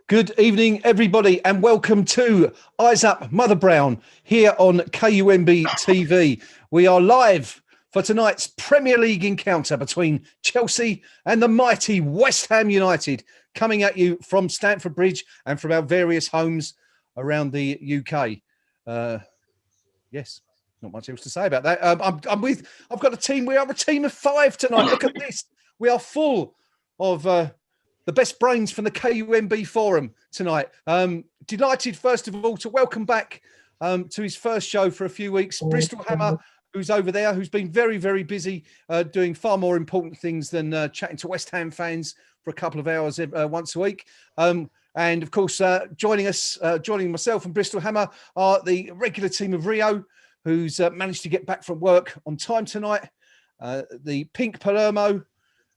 Good evening, everybody, and welcome to Eyes Up Mother Brown here on KUMB TV. We are live for tonight's Premier League encounter between Chelsea and the mighty West Ham United, coming at you from Stamford Bridge and from our various homes around the UK. Yes, not much else to say about that. I've got a team. We are a team of 5 tonight. Look at this. We are full of the best brains from the KUMB forum tonight. Delighted, first of all, to welcome back to his first show for a few weeks, Bristol Hammer, who's over there, who's been very, very busy doing far more important things than chatting to West Ham fans for a couple of hours once a week. And of course, joining myself and Bristol Hammer are the regular team of Rio, who's managed to get back from work on time tonight. The pink Palermo,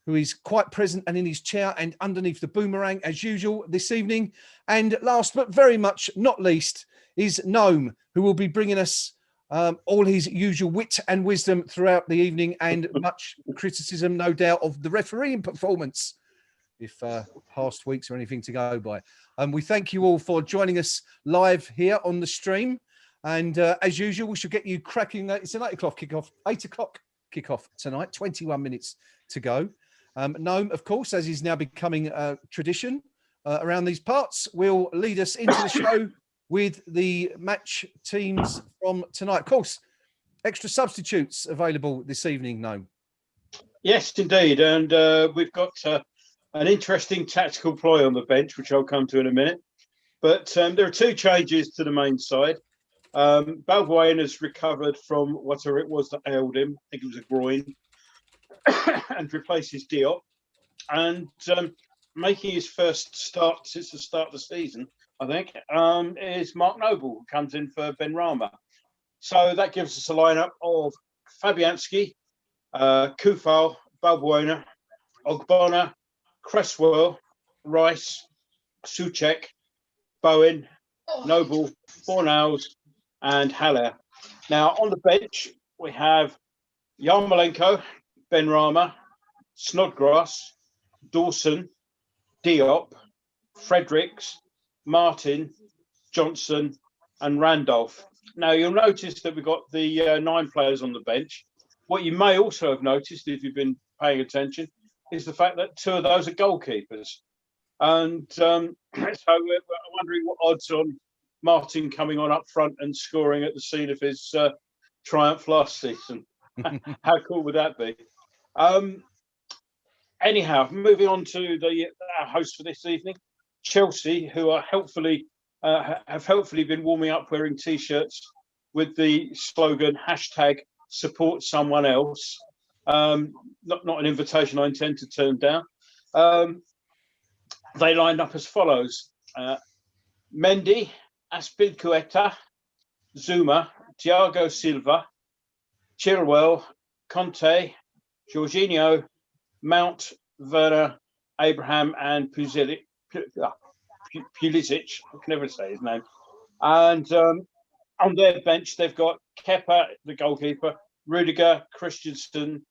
who is quite present and in his chair and underneath the boomerang as usual this evening. And last but very much not least is Gnome, who will be bringing us all his usual wit and wisdom throughout the evening, and much criticism, no doubt, of the refereeing performance, if past weeks are anything to go by. We thank you all for joining us live here on the stream. And as usual, we should get you cracking. It's an 8 o'clock kickoff, 8 o'clock kickoff tonight, 21 minutes to go. Gnome, of course, as is now becoming a tradition around these parts, will lead us into the show with the match teams from tonight. Of course, extra substitutes available this evening, Gnome. Yes, indeed. And we've got an interesting tactical ploy on the bench, which I'll come to in a minute. But there are 2 changes to the main side. Balbuena's recovered from whatever it was that ailed him. I think it was a groin. And replaces Diop, and making his first start since the start of the season, I think, is Mark Noble, who comes in for Benrahma. So that gives us a lineup of Fabianski, Kufal, Balbuena, Ogbonna, Cresswell, Rice, Souček, Bowen, Noble, Fornals, and Haller. Now on the bench we have Yarmolenko, Benrahma, Snodgrass, Dawson, Diop, Fredericks, Martin, Johnson, and Randolph. Now, you'll notice that we've got the 9 players on the bench. What you may also have noticed, if you've been paying attention, is the fact that 2 of those are goalkeepers. And so we're wondering what odds on Martin coming on up front and scoring at the scene of his triumph last season. How cool would that be? Anyhow, moving on to our host for this evening, Chelsea, who are have helpfully been warming up wearing T-shirts with the slogan #support someone else. Not an invitation I intend to turn down. They lined up as follows: Mendy, Aspilicueta, Zuma, Thiago Silva, Chilwell, Conte, Jorginho, Mount, Werner, Abraham, and Pulisic. I can never say his name. And on their bench, they've got Kepa, the goalkeeper, Rudiger, Christensen,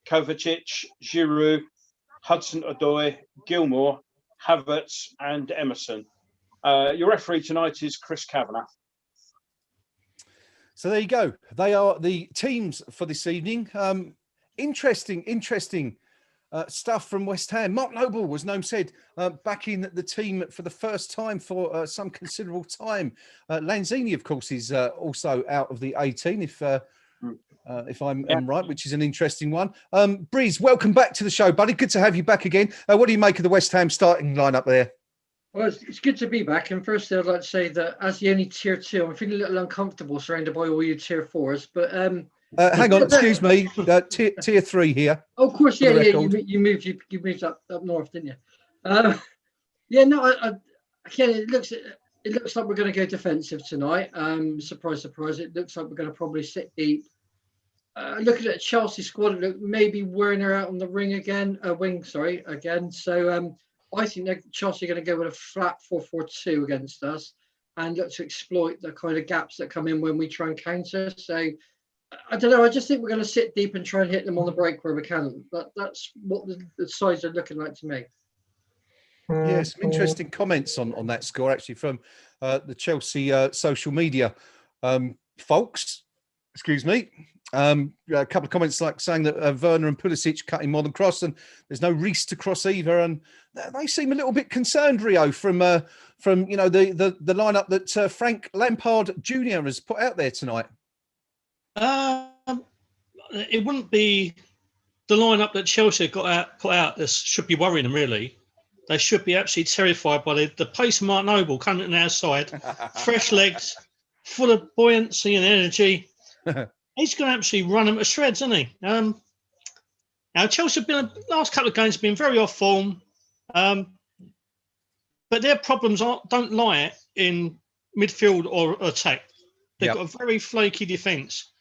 Kovacic, Giroud, Hudson-Odoi, Gilmour, Havertz, and Emerson. Your referee tonight is Chris Kavanagh. So there you go. They are the teams for this evening. Interesting stuff from West Ham. Mark Noble, as Gnome said, back in the team for the first time for some considerable time. Lanzini, of course, is also out of the 18, if I'm right, which is an interesting one. Breeze, welcome back to the show, buddy. Good to have you back again. What do you make of the West Ham starting lineup there? Well, it's good to be back. And firstly, I'd like to say that as the only tier 2, I'm feeling a little uncomfortable surrounded by all you tier 4s. But hang on, excuse me, tier 3 here. Oh, of course, yeah. You moved up north, didn't you? Again, it looks like we're going to go defensive tonight. Surprise, surprise. It looks like we're going to probably sit deep. Looking at the Chelsea squad, look, maybe Werner out on the wing again. So I think that Chelsea are going to go with a flat 4-4-2 against us and look to exploit the kind of gaps that come in when we try and counter. So I don't know. I just think we're going to sit deep and try and hit them on the break where we can. That's what the sides are looking like to me. Yeah, some interesting comments on that score, actually, from the Chelsea social media folks. Excuse me. A couple of comments like saying that Werner and Pulisic cutting more than cross, and there's no Reece to cross either. And they seem a little bit concerned, Rio, from the lineup that Frank Lampard Jr. has put out there tonight. It wouldn't be the lineup that Chelsea put out that should be worrying them, really. They should be absolutely terrified by the pace of Mark Noble coming on our side, fresh legs, full of buoyancy and energy. He's going to actually run them to shreds, isn't he? Now, Chelsea have been, the last couple of games have been very off form, but their problems don't lie in midfield or attack. They've got a very flaky defence.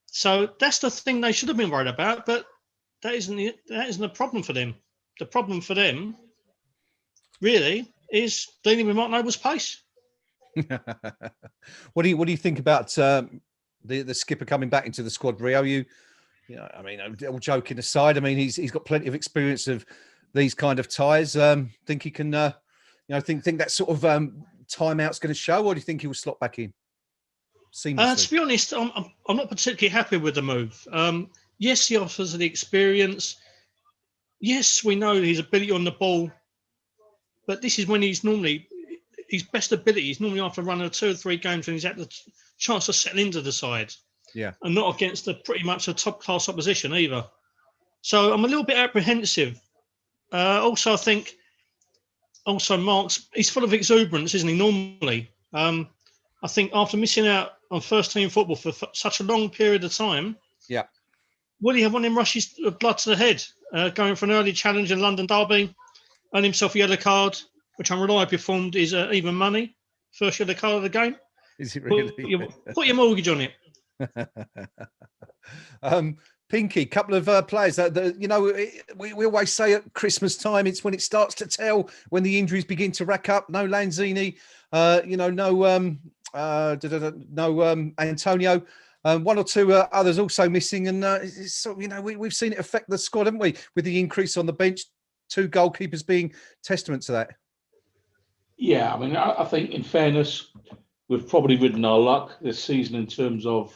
So that's the thing they should have been worried about, but that isn't a problem for them. The problem for them, really, is dealing with Mark Noble's pace. What do you think about the skipper coming back into the squad, Rio? I mean, all joking aside, I mean he's got plenty of experience of these kind of ties. Think he can, think that sort of timeout's going to show, or do you think he will slot back in seamlessly? To be honest, I'm not particularly happy with the move. Yes, he offers the experience. Yes, we know his ability on the ball, but this is when his best ability is normally after running 2 or 3 games when he's had the chance to settle into the side. Yeah. And not against pretty much a top-class opposition either. So I'm a little bit apprehensive. I think Mark's, he's full of exuberance, isn't he, normally? I think after missing out on first-team football for such a long period of time, will he have one of them rushes of blood to the head, going for an early challenge in London Derby, earn himself a yellow card, which I'm reliably informed is even money, first yellow card of the game? Is it really? Put your mortgage on it. Pinky, couple of players that we always say at Christmas time, it's when it starts to tell, when the injuries begin to rack up. No Lanzini, no Antonio, 1 or 2 others also missing, and we've seen it affect the squad, haven't we? With the increase on the bench, 2 goalkeepers being testament to that. Yeah, I mean, I think in fairness, we've probably ridden our luck this season in terms of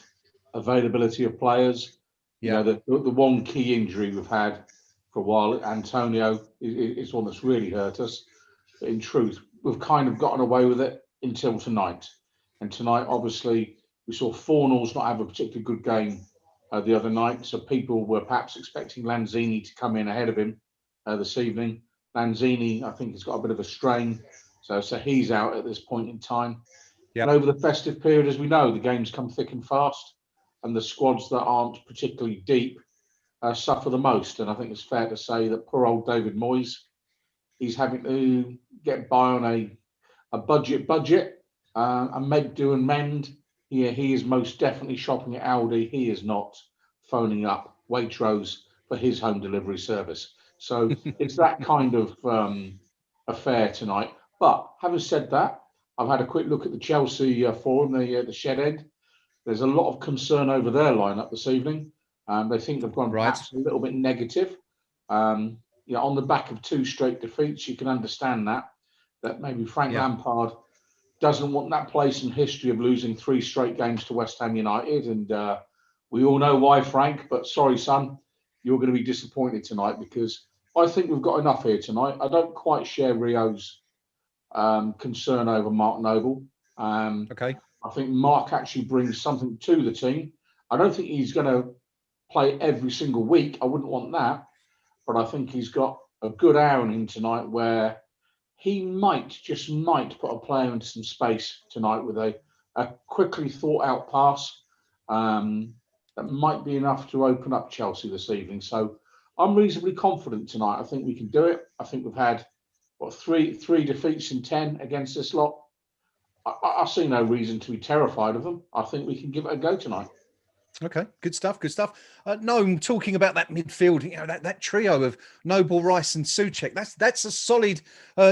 availability of players. Yeah. The one key injury we've had for a while, Antonio, is one that's really hurt us. But in truth, we've kind of gotten away with it until tonight. And tonight, obviously, we saw Fornals not have a particularly good game the other night. So people were perhaps expecting Lanzini to come in ahead of him this evening. Lanzini, I think, has got a bit of a strain. So he's out at this point in time. Yep. And over the festive period, as we know, the games come thick and fast, and the squads that aren't particularly deep suffer the most. And I think it's fair to say that poor old David Moyes, he's having to get by on a budget and make do and mend. Yeah, he is most definitely shopping at Aldi. He is not phoning up Waitrose for his home delivery service. So it's that kind of affair tonight. But having said that, I've had a quick look at the Chelsea forum, the shed end. There's a lot of concern over their lineup this evening. They think they've gone perhaps a little bit negative. On the back of 2 straight defeats, you can understand that maybe Frank Lampard doesn't want that place in history of losing 3 straight games to West Ham United. And we all know why, Frank, but sorry, son, you're going to be disappointed tonight, because I think we've got enough here tonight. I don't quite share Rio's concern over Mark Noble. Okay. I think Mark actually brings something to the team. I don't think he's going to play every single week. I wouldn't want that. But I think he's got a good hour in him tonight where he just might put a player into some space tonight with a quickly thought out pass that might be enough to open up Chelsea this evening. So I'm reasonably confident tonight. I think we can do it. I think we've had, three defeats in 10 against this lot. I see no reason to be terrified of them. I think we can give it a go tonight. Okay, good stuff. Good stuff. No, talking about that midfield, that trio of Noble, Rice, and Souček. That's a solid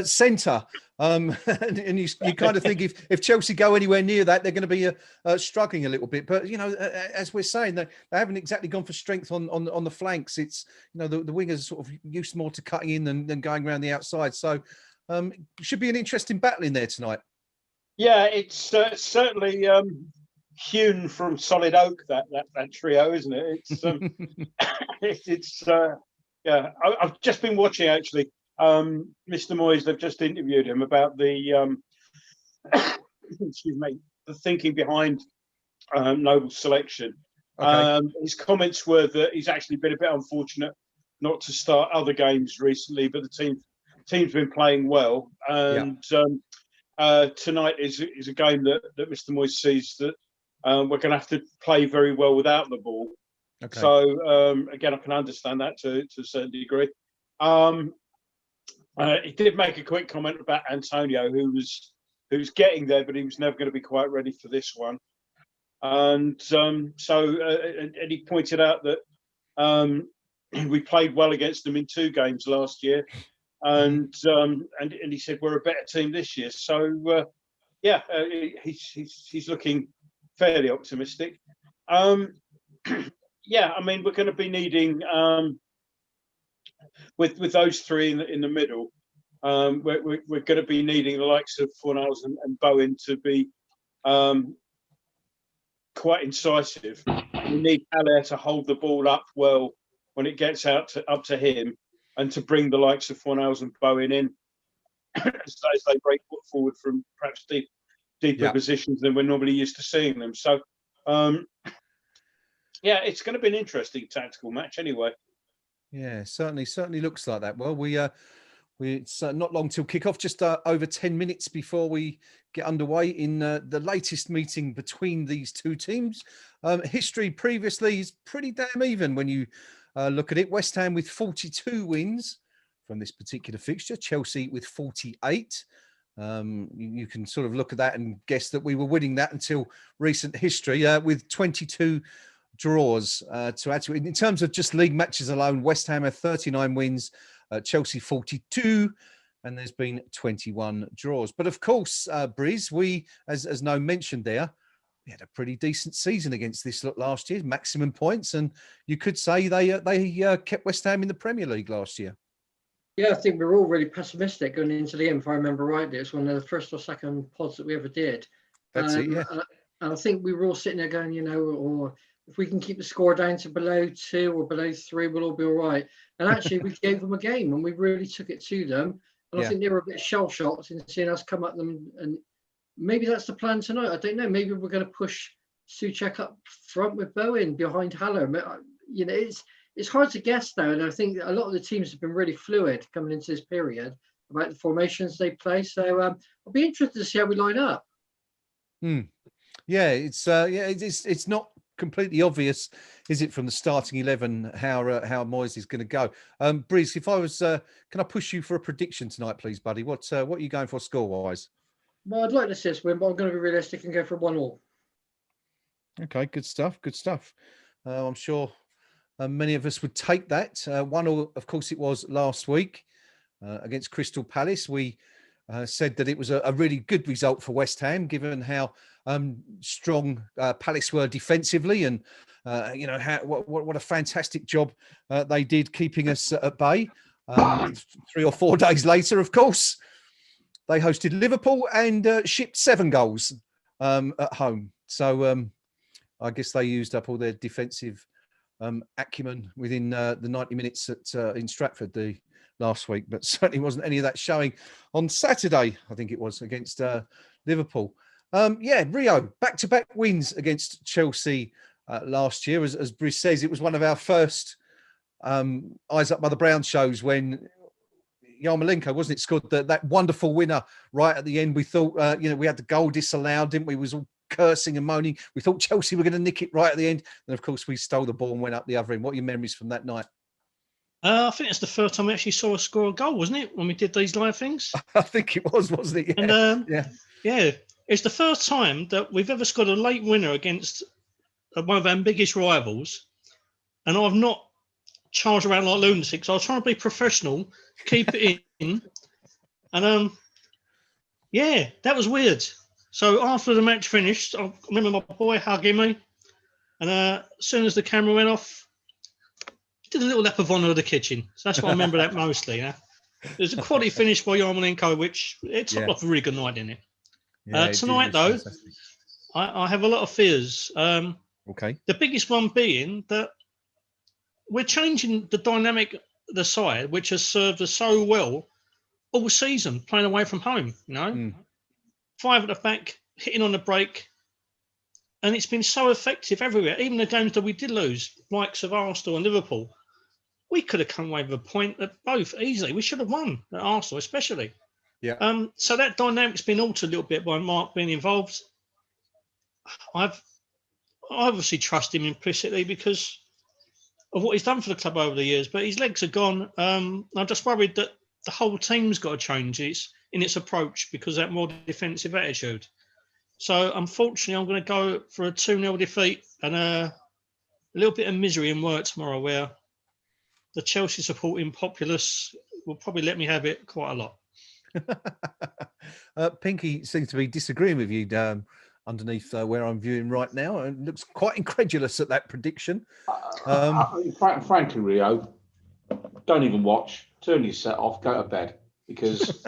centre. And you kind of think if Chelsea go anywhere near that, they're going to be struggling a little bit. But as we're saying, they haven't exactly gone for strength on the flanks. It's the wingers are sort of used more to cutting in than going around the outside. So it should be an interesting battle in there tonight. Yeah, it's certainly hewn from solid oak, that trio, isn't it? It's yeah. I've just been watching, actually. Mr. Moyes, they've just interviewed him about the excuse me, the thinking behind Noble's selection. Okay. His comments were that he's actually been a bit unfortunate not to start other games recently, but the team's been playing well, and tonight is a game that Mr. Moyes sees that we're going to have to play very well without the ball. Okay. So again, I can understand that to a certain degree. He did make a quick comment about Antonio, who was getting there, but he was never going to be quite ready for this one. And and he pointed out that we played well against them in 2 games last year, and he said we're a better team this year. So he's looking fairly optimistic. Yeah, I mean, we're going to be needing with those three in the middle. We're going to be needing the likes of Fornals and Bowen to be quite incisive. We need Haller to hold the ball up well when it gets up to him, and to bring the likes of Fornals and Bowen in as they break forward from perhaps deeper positions than we're normally used to seeing them. So, it's going to be an interesting tactical match anyway. Yeah, certainly looks like that. Well, it's not long till kickoff, just over 10 minutes before we get underway in the latest meeting between these two teams. History previously is pretty damn even when you look at it. West Ham with 42 wins from this particular fixture, Chelsea with 48. You can sort of look at that and guess that we were winning that until recent history with 22 draws to add to it. In terms of just league matches alone, West Ham have 39 wins, Chelsea 42, and there's been 21 draws. But of course, Briz, we, as No mentioned there, we had a pretty decent season against this lot last year, maximum points, and you could say they kept West Ham in the Premier League last year. Yeah, I think we were all really pessimistic going into the end, if I remember rightly. It's one of the first or second pods that we ever did. That's it, yeah. And I think we were all sitting there going, or if we can keep the score down to below 2 or below 3, we'll all be all right. And actually, we gave them a game, and we really took it to them. And I think they were a bit shell-shocked in seeing us come at them. And maybe that's the plan tonight. I don't know. Maybe we're going to push Souček up front with Bowen behind Haller. It's hard to guess now. And I think a lot of the teams have been really fluid coming into this period about the formations they play. So I'll be interested to see how we line up. Yeah, it's not completely obvious, is it, from the starting 11 how Moyes is going to go? Briz, if I was, can I push you for a prediction tonight, please, buddy? What are you going for score-wise? Well, I'd like to see us win, but I'm going to be realistic and go for 1-1. Okay, good stuff. I'm sure many of us would take that. 1-1, of course, it was last week against Crystal Palace. We said that it was a really good result for West Ham, given how strong Palace were defensively, and what a fantastic job they did keeping us at bay. 3 or 4 days later, of course, they hosted Liverpool and shipped 7 goals at home. So I guess they used up all their defensive acumen within the 90 minutes in Stratford the last week, but certainly wasn't any of that showing on Saturday, I think it was, against Liverpool. Rio, back-to-back wins against Chelsea last year. As Briz says, it was one of our first Eyes Up Mother Brown shows when Yarmolenko, wasn't it, scored that wonderful winner right at the end. We thought, we had the goal disallowed, didn't we? We was all cursing and moaning. We thought Chelsea were going to nick it right at the end. And, of course, we stole the ball and went up the other end. What are your memories from that night? I think it's the first time we actually saw us score a goal, wasn't it, when we did these live things? I think it was, wasn't it? Yeah. And, yeah. It's the first time that we've ever scored a late winner against one of our biggest rivals, and I've not charged around like lunatics. I was trying to be professional, keep it in, and yeah, that was weird. So after the match finished, I remember my boy hugging me, and as soon as the camera went off, did a little lap of honour of the kitchen. So that's what I remember that mostly. Yeah? It was a quality finish by Yarmolenko, which it topped off a really good night, didn't it? Tonight, though, I have a lot of fears. Okay. The biggest one being that we're changing the dynamic of the side, which has served us so well all season, playing away from home, you know? 5 at the back, hitting on the break. And it's been so effective everywhere. Even the games that we did lose, likes of Arsenal and Liverpool, we could have come away with a point at both easily. We should have won at Arsenal, especially. Yeah. So that dynamic's been altered a little bit by Mark being involved. I obviously trust him implicitly because of what he's done for the club over the years, but his legs are gone. I'm just worried that the whole team's got to change in its approach because of that more defensive attitude. So unfortunately, I'm going to go for a 2-0 defeat and a little bit of misery in work tomorrow where the Chelsea supporting populace will probably let me have it quite a lot. Pinky seems to be disagreeing with you underneath where I'm viewing right now, and looks quite incredulous at that prediction. Frankly, Rio, don't even watch. Turn your set off. Go to bed, because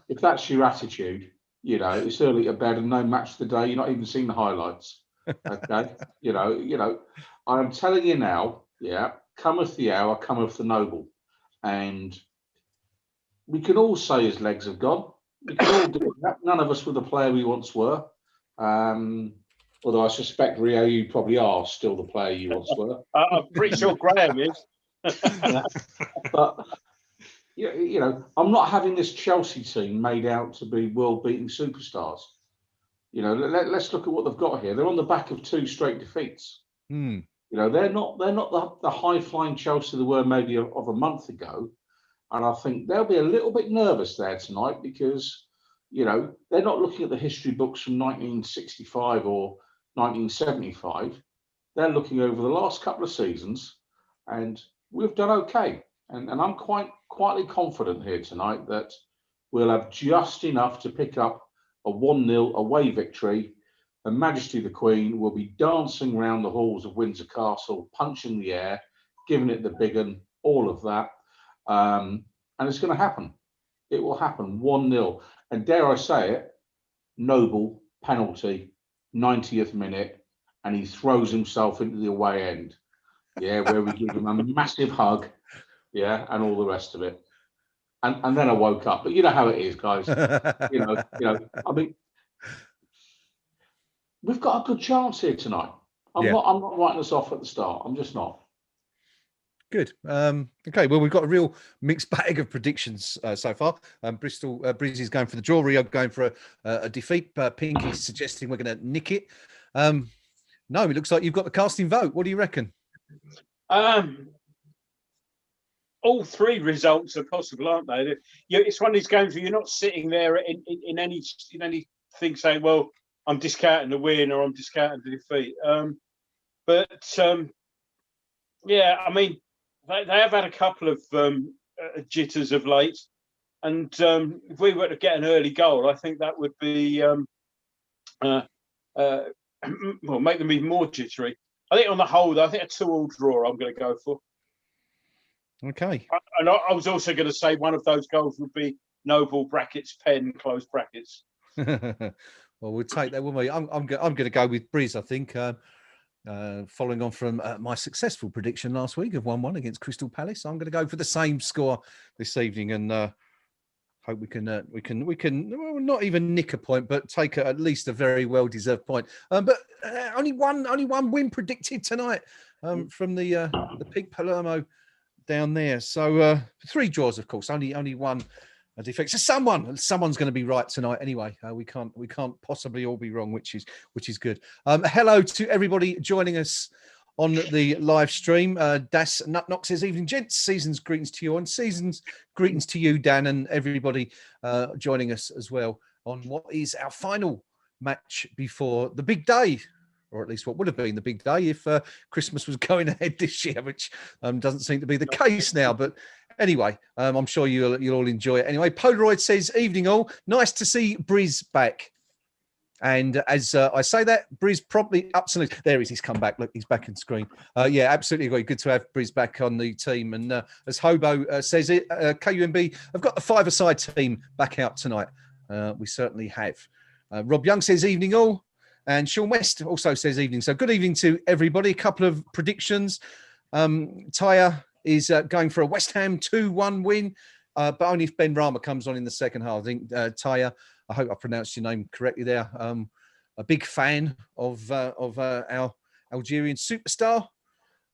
if that's your attitude, you know it's early to bed and no match of the day. You're not even seeing the highlights. Okay, you know. I'm telling you now. Yeah, cometh the hour, cometh the noble, and we can all say his legs have gone. We can all do that. None of us were the player we once were. Although I suspect, Rio, you probably are still the player you once were. I'm pretty sure Graham is. But, you know, I'm not having this Chelsea team made out to be world-beating superstars. You know, let's look at what they've got here. They're on the back of 2 straight defeats. You know, they're not the high-flying Chelsea they were maybe of a month ago. And I think they'll be a little bit nervous there tonight because, you know, they're not looking at the history books from 1965 or 1975. They're looking over the last couple of seasons, and we've done okay. And I'm quietly confident here tonight that we'll have just enough to pick up a 1-0 away victory. Her Majesty the Queen will be dancing around the halls of Windsor Castle, punching the air, giving it the big un, all of that. And it's going to happen. It will happen 1-0. And dare I say it, Noble penalty, 90th minute, and he throws himself into the away end. Yeah, where we give him a massive hug. Yeah, and all the rest of it. And then I woke up. But you know how it is, guys. you know, I mean, we've got a good chance here tonight. I'm not writing us off at the start. I'm just not. Good. Okay, well, we've got a real mixed bag of predictions so far. Bristol Breezy's going for the draw. Rio going for a defeat. Pinky's suggesting we're going to nick it. No, it looks like you've got the casting vote. What do you reckon? All 3 results are possible, aren't they? It's one of these games where you're not sitting there in anything saying, well, I'm discounting the win or I'm discounting the defeat. Yeah, I mean, they have had a couple of jitters of late, and if we were to get an early goal, I think that would be well, make them even more jittery. I think on the whole, though, I think a 2-2 draw I'm going to go for. Okay. And I was also going to say one of those goals would be Noble brackets Pen close brackets. Well, we'll take that, won't we? I'm going to go with Breeze, I think. Following on from my successful prediction last week of 1-1 against Crystal Palace, I'm going to go for the same score this evening, and hope we can well, not even nick a point, but take at least a very well deserved point. But only one win predicted tonight from the Pink Palermo down there. So 3 draws, of course, only one defeat. So someone's going to be right tonight anyway. We can't possibly all be wrong, which is good. Hello to everybody joining us on the live stream. Das Nutnock says, evening gents, season's greetings to you, and season's greetings to you, Dan, and everybody joining us as well on what is our final match before the big day or at least what would have been the big day if Christmas was going ahead this year, which doesn't seem to be the case now. But anyway, I'm sure you'll all enjoy it. Anyway, Polaroid says, evening all. Nice to see Briz back. And as I say that, Briz promptly absolutely there he is. He's come back. Look, he's back on screen. Yeah, absolutely agree. Good to have Briz back on the team. And as Hobo says it, KUMB have got the five-a-side team back out tonight. We certainly have. Rob Young says evening all. And Sean West also says evening. So good evening to everybody. A couple of predictions. Tyre is going for a West Ham 2-1 win, but only if Ben Rama comes on in the second half. I think Tyre, I hope I pronounced your name correctly there. A big fan of our Algerian superstar.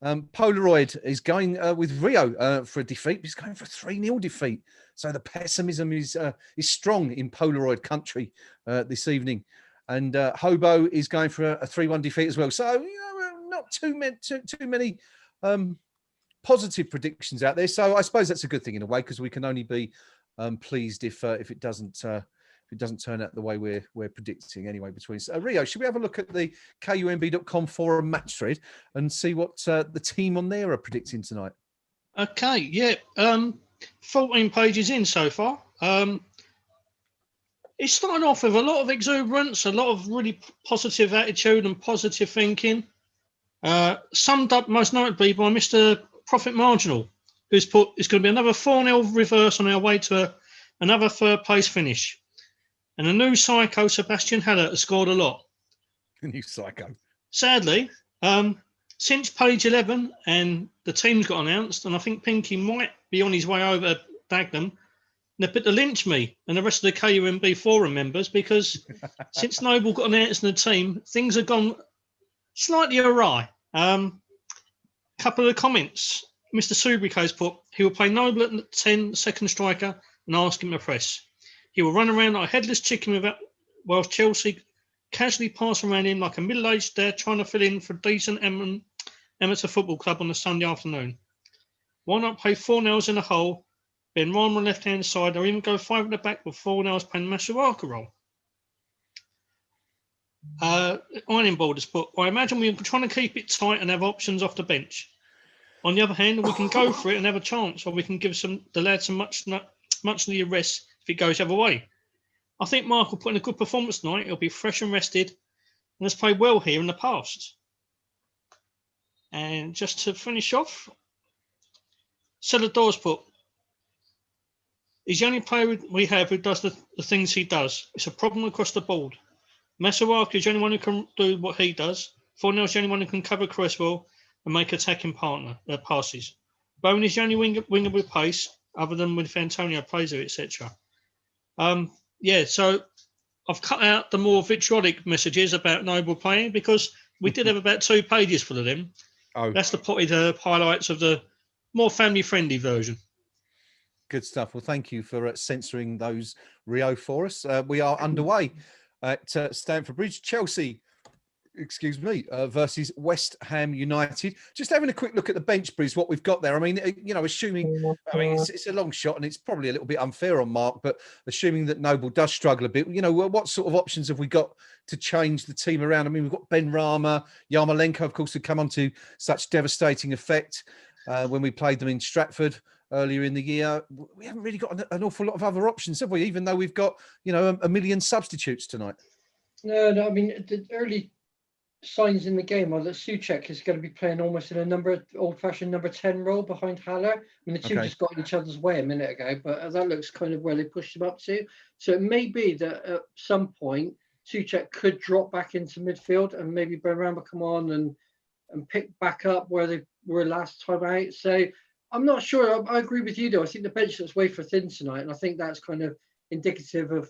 Polaroid is going with Rio for a defeat. He's going for a 3-0 defeat. So the pessimism is strong in Polaroid country this evening. And Hobo is going for a 3-1 defeat as well. So, not too many positive predictions out there. So I suppose that's a good thing in a way, because we can only be pleased if it doesn't turn out the way we're predicting anyway. Between Rio, should we have a look at the KUMB.com forum match thread and see what the team on there are predicting tonight? Okay, yeah, 14 pages in so far. It's starting off with a lot of exuberance, a lot of really positive attitude and positive thinking. Summed up most notably by Mr. Profit Marginal, who's put it's going to be another 4-0 reverse on our way to another third place finish. And a new psycho, Sebastian Haller, has scored a lot. A new psycho. Sadly, since page 11 and the team's got announced, and I think Pinky might be on his way over Dagenham, they put to lynch me and the rest of the KUMB forum members, because since Noble got announced in the team, things have gone slightly awry. Couple of comments. Mr. Subrico's put, he will play Noble at 10, second striker, and ask him to press. He will run around like a headless chicken whilst Chelsea casually pass around him like a middle-aged dad trying to fill in for a decent amateur football club on a Sunday afternoon. Why not play 4 nails in a hole, Ben Ryan on the left-hand side, or even go 5 at the back with 4 nails playing Masuaka role? Ironing board has put, I imagine we're trying to keep it tight and have options off the bench. On the other hand, we can go for it and have a chance, or we can give the lads some much needed rest if it goes the other way. I think Mark will put in a good performance tonight. He'll be fresh and rested and has played well here in the past. And just to finish off, Celador's put, he's the only player we have who does the things he does. It's a problem across the board. Masuaka is the only one who can do what he does. Fornell is the only one who can cover Cresswell and make attacking passes. Bone is the only winger with pace, other than with Antonio Plaza, etc. Yeah, so I've cut out the more vitriolic messages about Noble playing, because we did have about 2 pages full of them. Oh, that's the potted highlights of the more family-friendly version. Good stuff. Well, thank you for censoring those, Rio, for us. We are underway at Stamford Bridge. Chelsea, versus West Ham United. Just having a quick look at the bench, Briz, what we've got there. I mean, assuming, it's a long shot and it's probably a little bit unfair on Mark, but assuming that Noble does struggle a bit, what sort of options have we got to change the team around? I mean, we've got Ben Rama, Yarmolenko, of course, who come on to such devastating effect when we played them in Stratford earlier in the year. We haven't really got an awful lot of other options, have we? Even though we've got, a million substitutes tonight. No, I mean, the early signs in the game are that Souček is going to be playing almost in a old-fashioned number 10 role behind Haller. I mean, the two just got in each other's way a minute ago, but that looks kind of where they pushed him up to. So it may be that at some point Souček could drop back into midfield and maybe Benrahma come on and pick back up where they were last time out. So I'm not sure. I agree with you, though. I think the bench looks way for thin tonight, and I think that's kind of indicative of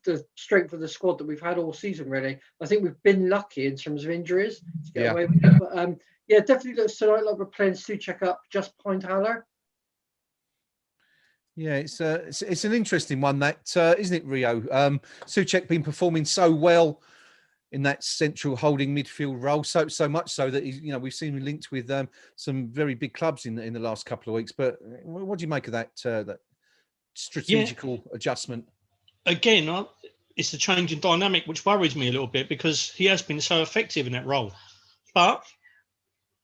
the strength of the squad that we've had all season, really. I think we've been lucky in terms of injuries to get away with it. But definitely looks tonight like we're playing Souček up just behind Haller. Yeah, it's an interesting one, that isn't it, Rio? Souček been performing so well in that central holding midfield role, so much so that he's, we've seen him linked with some very big clubs in the last couple of weeks. But what do you make of that strategical adjustment? Again, it's the change in dynamic which worries me a little bit, because he has been so effective in that role. But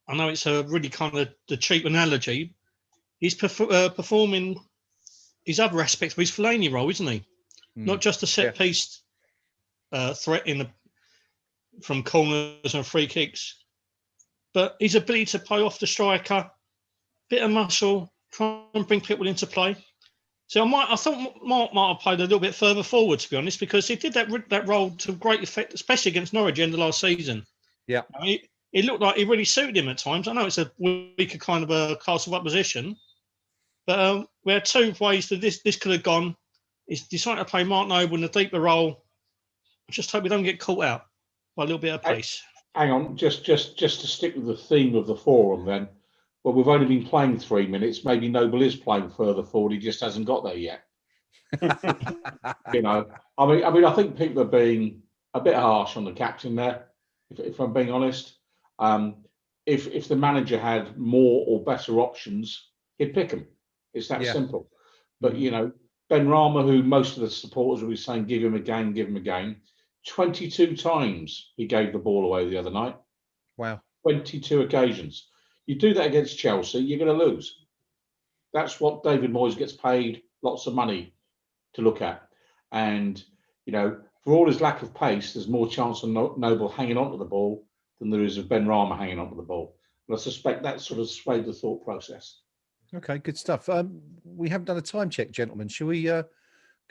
I know it's a really kind of the cheap analogy. He's performing his other aspects of his Fellaini role, isn't he? Not just a set piece threat from corners and free kicks, but his ability to play off the striker, bit of muscle, try and bring people into play. So I thought Mark might have played a little bit further forward, to be honest, because he did that role to great effect, especially against Norwich at the end of last season. Yeah. It looked like he really suited him at times. I know it's a weaker kind of a class of opposition, but we had two ways that this could have gone. He's decided to play Mark Noble in a deeper role. I just hope we don't get caught out by a little bit of pace. Hang on, just to stick with the theme of the forum then. Well, we've only been playing 3 minutes. Maybe Noble is playing further forward. He just hasn't got there yet. You know, I mean, I think people are being a bit harsh on the captain there, if I'm being honest. If the manager had more or better options, he'd pick them. It's that simple. But, you know, Ben Rama, who most of the supporters will be saying, give him a game, 22 times he gave the ball away the other night. Wow. 22 occasions. You do that against Chelsea, you're going to lose. That's what David Moyes gets paid lots of money to look at. And, you know, for all his lack of pace, there's more chance of Noble hanging onto the ball than there is of Ben Rama hanging onto the ball. And I suspect that sort of swayed the thought process. Okay, good stuff. We haven't done a time check, gentlemen. Shall we go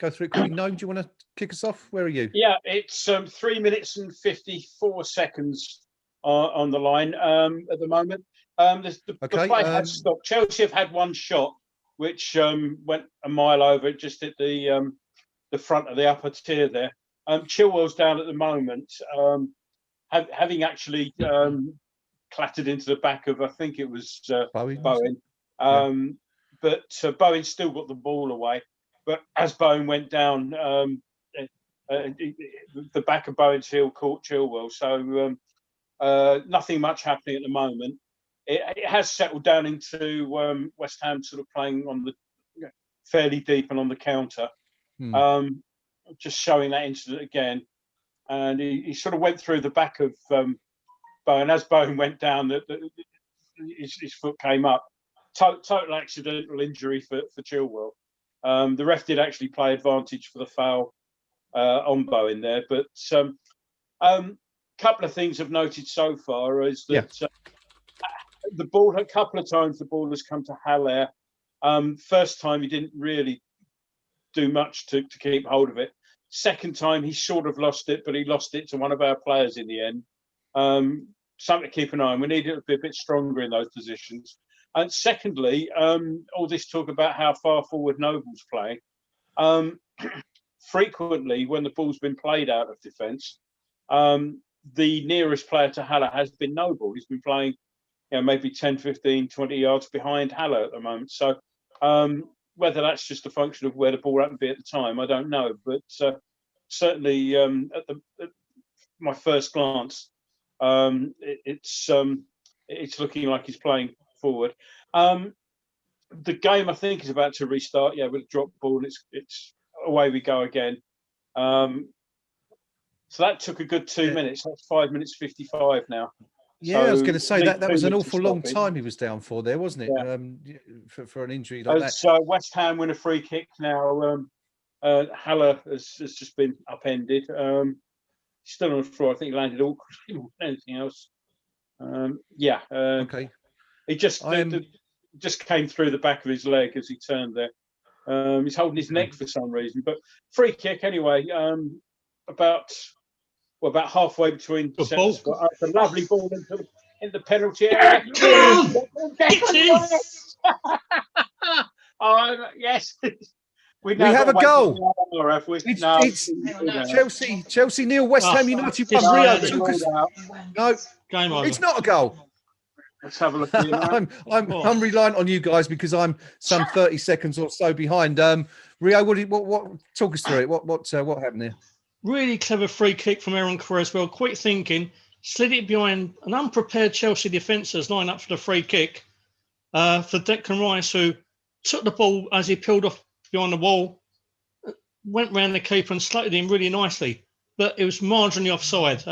through it quickly? Gnome, do you want to kick us off? Where are you? Yeah, it's 3 minutes and 54 seconds on the line at the moment. The play has stopped. Chelsea have had one shot, which went a mile over, just at the front of the upper tier there. Chilwell's down at the moment, having actually clattered into the back of, I think it was Bowen. But Bowen still got the ball away. But as Bowen went down, the back of Bowen's heel caught Chilwell. So nothing much happening at the moment. It has settled down into West Ham sort of playing on the fairly deep and on the counter. Just showing that incident again. And he sort of went through the back of Bowen. As Bowen went down, his foot came up. Total accidental injury for Chilwell. The ref did actually play advantage for the foul on Bowen there. But couple of things I've noted so far is that the ball, a couple of times the ball has come to Haller. First time he didn't really do much to keep hold of it. Second time he sort of lost it, but he lost it to one of our players in the end. Something to keep an eye on. We need to be a bit stronger in those positions. And secondly, all this talk about how far forward Noble's playing. Frequently, when the ball's been played out of defence, the nearest player to Haller has been Noble. He's been playing, maybe 10, 15, 20 yards behind Haller at the moment. So whether that's just a function of where the ball happened to be at the time, I don't know. But certainly at my first glance, it's looking like he's playing forward. The game, I think, is about to restart. Yeah, with a drop ball, and it's away we go again. So that took a good 2 minutes. That's 5 minutes 55 now. Yeah, I was going to say that was an awful long time he was down for there, wasn't it? Yeah. For an injury like that. So West Ham win a free kick now. Haller has just been upended. Still on the floor. I think he landed awkwardly more than anything else. Okay. He just came through the back of his leg as he turned there. He's holding his neck for some reason. But free kick anyway. About halfway between the centres. A lovely ball in the penalty area. Yes. We have a goal. It's Chelsea nil, West Ham United 1. Rio took us. No, game over. It's not a goal. Let's have a look. I'm reliant on you guys because I'm some 30 seconds or so behind. Rio, what talk us through it? What happened there? Really clever free kick from Aaron Cresswell. Quick thinking, slid it behind an unprepared Chelsea defenders line up for the free kick for Declan Rice, who took the ball as he peeled off behind the wall. went round the keeper and slotted in really nicely, but it was marginally offside.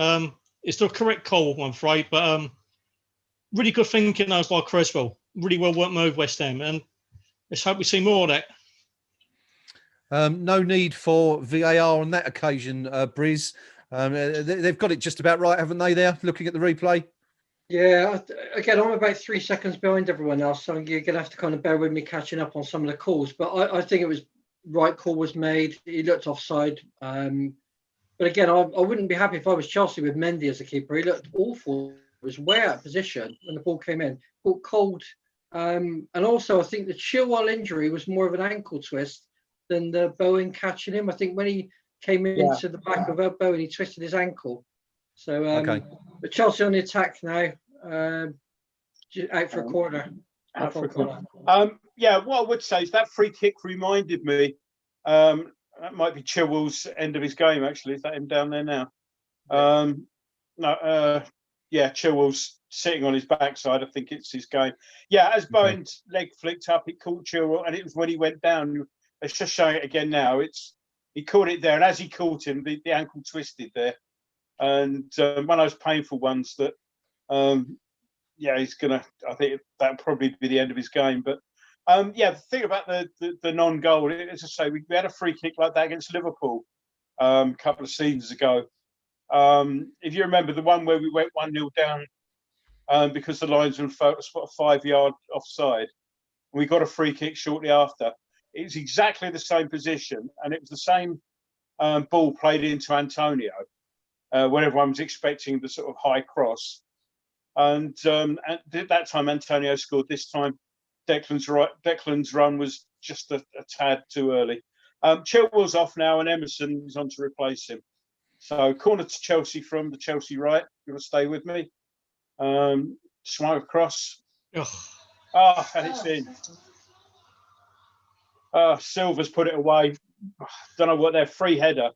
It's the correct call, I'm afraid, but really good thinking that was by Creswell. Really well worked move, West Ham, and let's hope we see more of that. No need for VAR on that occasion, Briz. They've got it just about right, haven't they, there, looking at the replay? Yeah, again, I'm about 3 seconds behind everyone else, so you're going to have to kind of bear with me catching up on some of the calls. But I think it was right call was made. He looked offside. But again, I wouldn't be happy if I was Chelsea with Mendy as a keeper. He looked awful. He was way out of position when the ball came in. Caught cold. And also, I think the Chilwell injury was more of an ankle twist than the Bowen catching him. I think when he came into the back of Bowen, he twisted his ankle. So, okay. But Chelsea on the attack now, out for a corner. Out for a corner. Yeah, what I would say is that free kick reminded me. That might be Chilwell's end of his game. Actually, is that him down there now? Yeah, Chilwell's sitting on his backside. I think it's his game. Yeah, as Bowen's leg flicked up, it caught Chilwell, and it was when he went down. It's just showing it again now. He caught it there, and as he caught him, the ankle twisted there. And one of those painful ones that, he's gonna. I think that'll probably be the end of his game. But the thing about the non-goal, as I say, we had a free kick like that against Liverpool a couple of seasons ago. If you remember the one where we went 1-0 down because the linesman felt a 5-yard offside, we got a free kick shortly after. It was exactly the same position, and it was the same ball played into Antonio. When everyone was expecting the sort of high cross. And at that time, Antonio scored. This time, Declan's run was just a tad too early. Chilwell's off now, and Emerson is on to replace him. So, corner to Chelsea from the Chelsea right. You want to stay with me? Swung across. And it's in. Silva's put it away. Don't know what their free header.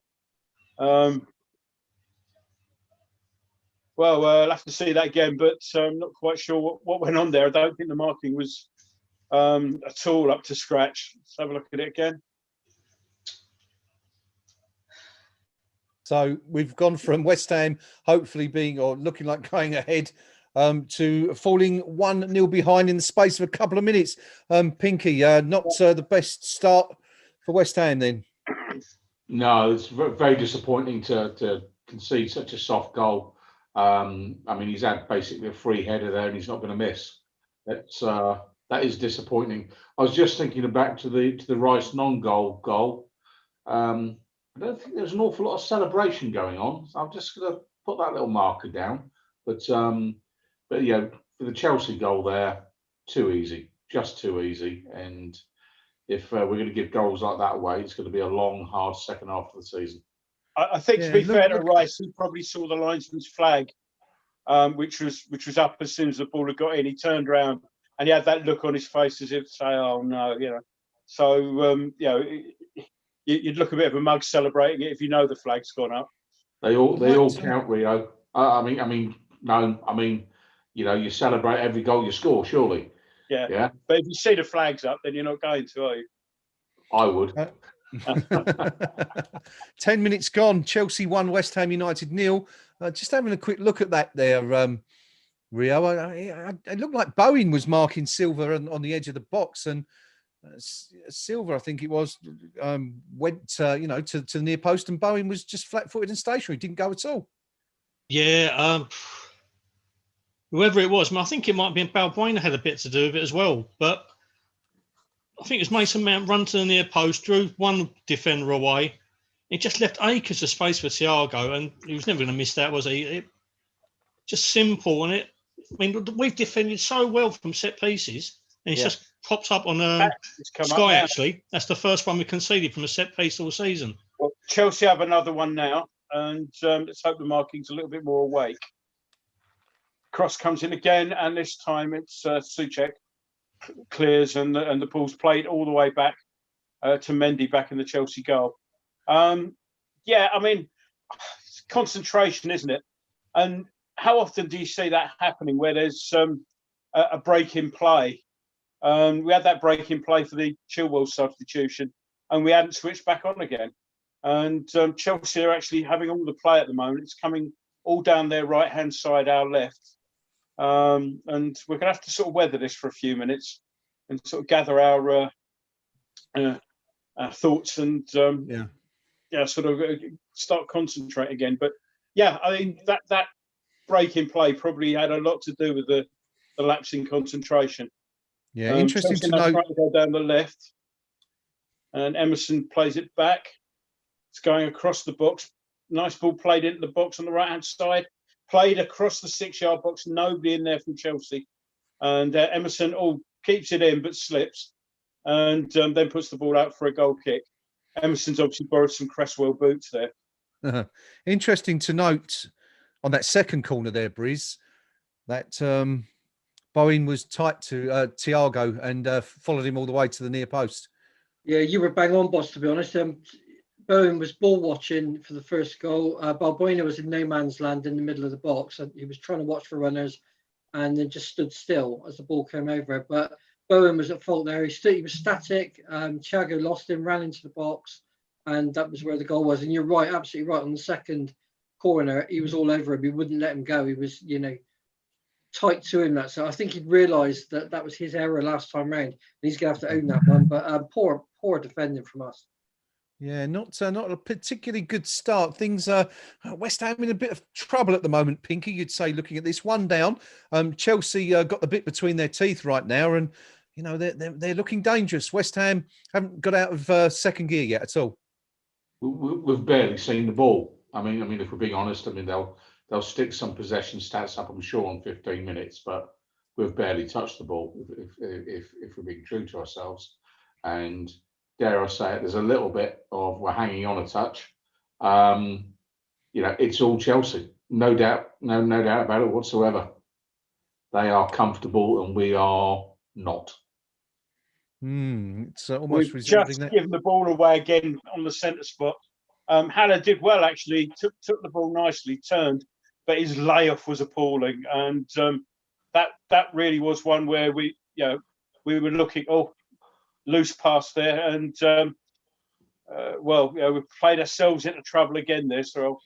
Well, I'll have to see that again, but I'm not quite sure what went on there. I don't think the marking was at all up to scratch. Let's have a look at it again. So we've gone from West Ham hopefully being or looking like going ahead to falling 1-0 behind in the space of a couple of minutes. Pinky, not the best start for West Ham then. No, it's very disappointing to concede such a soft goal. I mean, he's had basically a free header there, and he's not going to miss. That is disappointing. I was just thinking back to the Rice non-goal goal. I don't think there's an awful lot of celebration going on. So I'm just going to put that little marker down. But yeah, for the Chelsea goal there, too easy, just too easy. And if we're going to give goals like that away, it's going to be a long, hard second half of the season. I think to be fair to Rice, he probably saw the linesman's flag, which was up as soon as the ball had got in. He turned around and he had that look on his face as if to say, "Oh no," you know. So you'd look a bit of a mug celebrating it if you know the flag's gone up. They all count, Rio. I mean, you celebrate every goal you score, surely. Yeah. But if you see the flags up, then you're not going to, are you? I would. 10 minutes gone. Chelsea 1, West Ham United 0. Just having a quick look at that there, Rio. It looked like Bowen was marking Silva on the edge of the box, and Silva, I think it was, went to the near post, and Bowen was just flat-footed and stationary. Didn't go at all. Yeah. Whoever it was, I think it might have been Balbuena had a bit to do with it as well, but I think it was Mason Mount run to the near post, drew one defender away. It just left acres of space for Thiago, and he was never going to miss that, was he? Just simple, and we've defended so well from set pieces, and it's just popped up on Sky. Actually, that's the first one we conceded from a set piece all season. Well, Chelsea have another one now, and let's hope the marking's a little bit more awake. Cross comes in again, and this time it's Souček clears, and the ball's played all the way back to Mendy back in the Chelsea goal. It's concentration, isn't it? And how often do you see that happening where there's a break in play? We had that break in play for the Chilwell substitution, and we hadn't switched back on again. And Chelsea are actually having all the play at the moment. It's coming all down their right-hand side, our left. And we're going to have to sort of weather this for a few minutes and sort of gather our thoughts and sort of start concentrating again. But yeah, I mean that break in play probably had a lot to do with the lapse in concentration. Yeah, interesting to know. Trying to go down the left, and Emerson plays it back. It's going across the box. Nice ball played into the box on the right-hand side. Played across the 6-yard box. Nobody in there from Chelsea. And Emerson keeps it in but slips. And then puts the ball out for a goal kick. Emerson's obviously borrowed some Cresswell boots there. Interesting to note on that second corner there, Briz, that Bowen was tight to Thiago and followed him all the way to the near post. Yeah, you were bang on, boss, to be honest. Bowen was ball watching for the first goal. Balbuena was in no man's land in the middle of the box. And he was trying to watch for runners and then just stood still as the ball came over. But Bowen was at fault there. He was static. Thiago lost him, ran into the box, and that was where the goal was. And you're right, absolutely right. On the second corner, he was all over him. He wouldn't let him go. He was, tight to him. So I think he'd realised that was his error last time round. And he's going to have to own that one. But poor defending from us. Yeah, not a particularly good start. Things West Ham in a bit of trouble at the moment, Pinky, you'd say, looking at this. One down. Chelsea got the bit between their teeth right now, and they're looking dangerous. West Ham haven't got out of second gear yet at all. We've barely seen the ball. I mean, if we're being honest, they'll stick some possession stats up, I'm sure, on 15 minutes, but we've barely touched the ball if we're being true to ourselves. And dare I say it, there's a little bit of we're hanging on a touch. It's all Chelsea, no doubt about it whatsoever. They are comfortable and we are not. It's almost We've just given the ball away again on the centre spot. Haller did well, actually, took the ball nicely, turned, but his layoff was appalling. And that really was one where we were looking, loose pass there, and we've played ourselves into trouble again there. So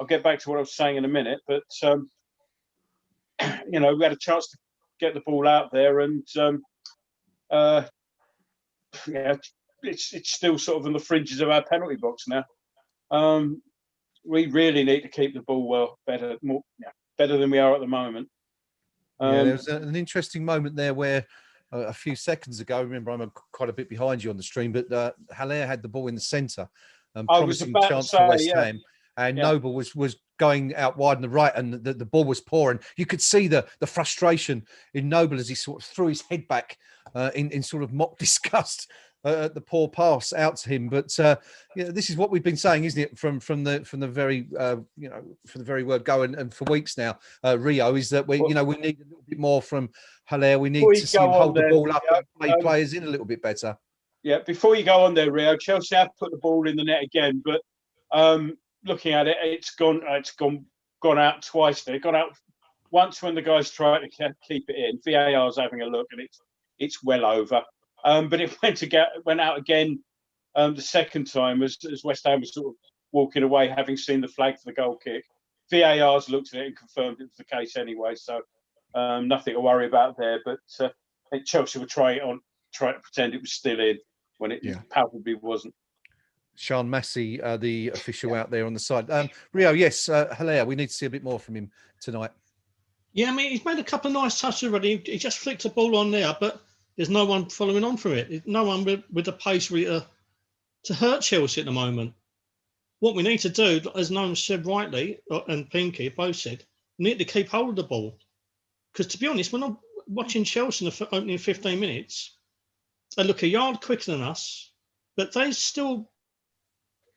I'll get back to what I was saying in a minute. But we had a chance to get the ball out there, and it's still sort of on the fringes of our penalty box now. We really need to keep the ball better than we are at the moment. There was an interesting moment there where a few seconds ago, remember I'm quite a bit behind you on the stream, but Haller had the ball in the centre, promising chance for West Ham, and Noble was going out wide on the right, and the ball was poor, and you could see the frustration in Noble as he sort of threw his head back in sort of mock disgust at the poor pass out to him. But this is what we've been saying, isn't it, from the very word go, and for weeks now, Rio, is that we need a little bit more from Haller. We need to see him hold the ball up and play players in a little bit better. Yeah, before you go on there, Rio, Chelsea have put the ball in the net again, but looking at it, it's gone out twice. They've gone out once when the guys tried to keep it in. VAR's having a look, and it's well over. But it went out again the second time as West Ham was sort of walking away, having seen the flag for the goal kick. VAR's looked at it and confirmed it was the case anyway, so nothing to worry about there. But I think Chelsea were trying to pretend it was still in when it palpably wasn't. Sean Massey, the official out there on the side. Rio, yes, Haller, we need to see a bit more from him tonight. Yeah, he's made a couple of nice touches already. He just flicked the ball on there, but there's no one following on from it. No one with the pace really to hurt Chelsea at the moment. What we need to do, as Gnome said rightly, and Pinky both said, we need to keep hold of the ball. Because to be honest, when I'm watching Chelsea in the opening 15 minutes, they look a yard quicker than us, but they still,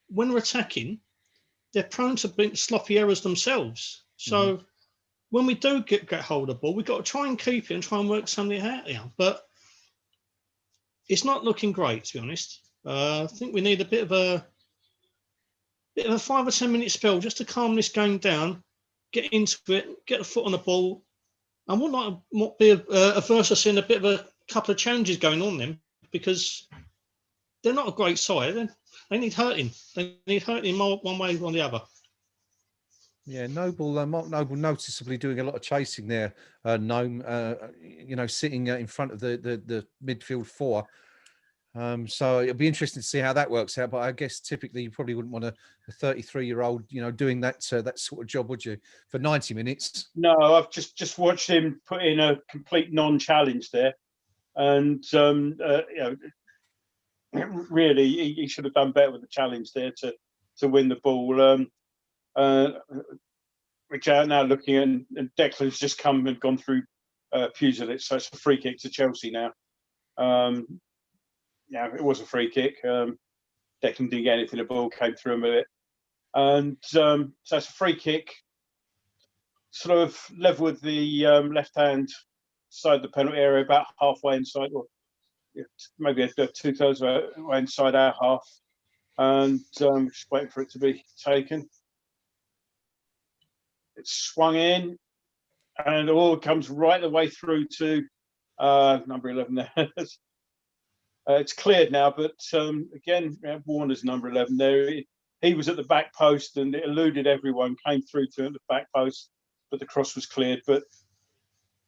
when we're attacking, they're prone to being sloppy errors themselves. So when we do get hold of the ball, we've got to try and keep it and try and work something out here. But it's not looking great, to be honest. I think we need a bit of a 5 or 10 minute spell just to calm this game down, get into it, get a foot on the ball. I would not be averse to seeing a bit of a couple of challenges going on then, because they're not a great side. They need hurting. They need hurting one way or the other. Yeah, Noble, Mark Noble, noticeably doing a lot of chasing there. Gnome, sitting in front of the midfield four. So it'll be interesting to see how that works out. But I guess typically you probably wouldn't want a 33-year-old, doing that sort of job, would you, for 90 minutes? No, I've just watched him put in a complete non-challenge there, and really he should have done better with the challenge there to win the ball. Which are now looking at, and Declan's just come and gone through Puselet, so it's a free kick to Chelsea now. It was a free kick. Declan didn't get anything, the ball came through him with it. And so it's a free kick, sort of level with the left-hand side of the penalty area, about halfway inside, or maybe 2/3 way inside our half. And just waiting for it to be taken. It's swung in, and it all comes right the way through to number 11 there. It's cleared now, but again, Warner's number 11 there. He was at the back post, and it eluded everyone, came through to the back post, but the cross was cleared. But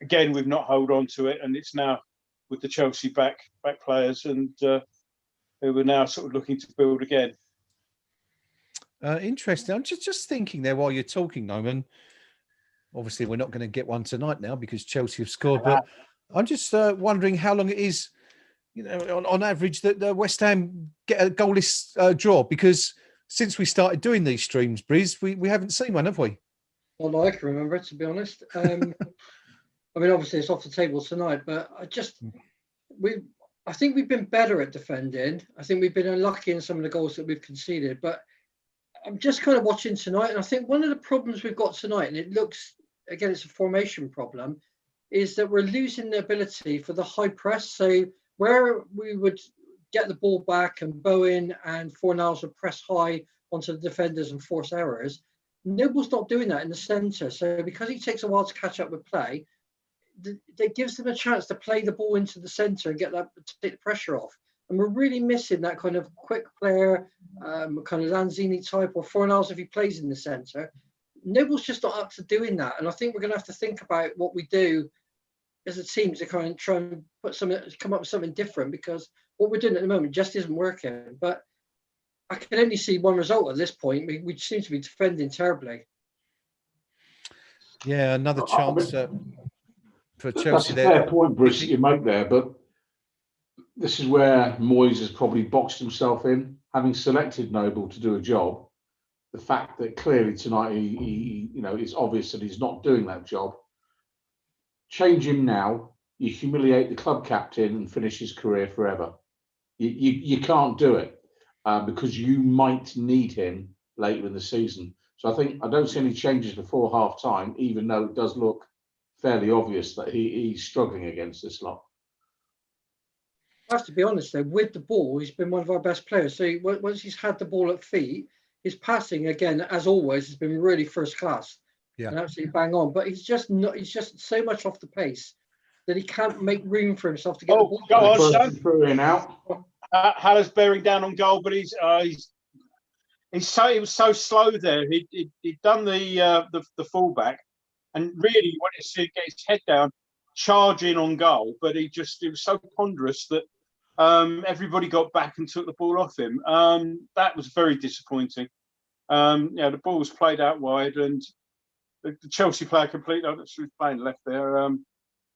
again, we've not held on to it, and it's now with the Chelsea back players, and who are now sort of looking to build again. Interesting. I'm just thinking there while you're talking, Norman. Obviously, we're not going to get one tonight now because Chelsea have scored. But I'm just wondering how long it is, on average, that the West Ham get a goalless draw. Because since we started doing these streams, Briz, we haven't seen one, have we? Well, I can remember it, to be honest. I mean, obviously it's off the table tonight, but I think we've been better at defending. I think we've been unlucky in some of the goals that we've conceded, but I'm just kind of watching tonight, and I think one of the problems we've got tonight, and it looks, again, it's a formation problem, is that we're losing the ability for the high press. So where we would get the ball back and Bowen and Fornals would press high onto the defenders and force errors, Noble's not doing that in the centre. So because he takes a while to catch up with play, it gives them a chance to play the ball into the centre and take the pressure off. And we're really missing that kind of quick player, kind of Lanzini type, or Fornals if he plays in the centre. Noble's just not up to doing that. And I think we're going to have to think about what we do as a team to kind of try and come up with something different, because what we're doing at the moment just isn't working. But I can only see one result at this point. We seem to be defending terribly. Yeah, another chance for Chelsea. That's a fair point, Bruce, that you make there, but this is where Moyes has probably boxed himself in, having selected Noble to do a job. The fact that clearly tonight it's obvious that he's not doing that job. Change him now, you humiliate the club captain and finish his career forever. You can't do it because you might need him later in the season. So I don't see any changes before half time, even though it does look fairly obvious that he's struggling against this lot. I have to be honest though, with the ball, he's been one of our best players. So once he's had the ball at feet, his passing, again, as always, has been really first class. Yeah, and absolutely bang on. But he's just so much off the pace that he can't make room for himself to get the ball. Go on, son. Through and out. Haller's bearing down on goal, but he was so slow there. He'd done the fullback, and really wanted to get his head down, charge in on goal, but it was so ponderous that everybody got back and took the ball off him. That was very disappointing. The ball was played out wide, and the Chelsea player completely, she was playing left there.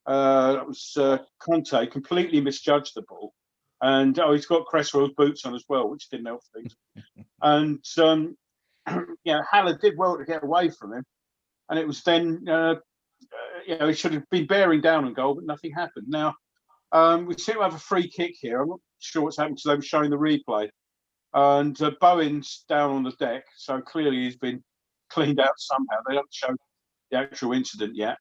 That was Conte, completely misjudged the ball. And he's got Cresswell's boots on as well, which didn't help things. And Haller did well to get away from him, and it was then he should have been bearing down on goal, but nothing happened. Now we seem to have a free kick here. I'm not sure what's happened because they were showing the replay, and Bowen's down on the deck, so clearly he's been cleaned out somehow. They haven't shown the actual incident yet.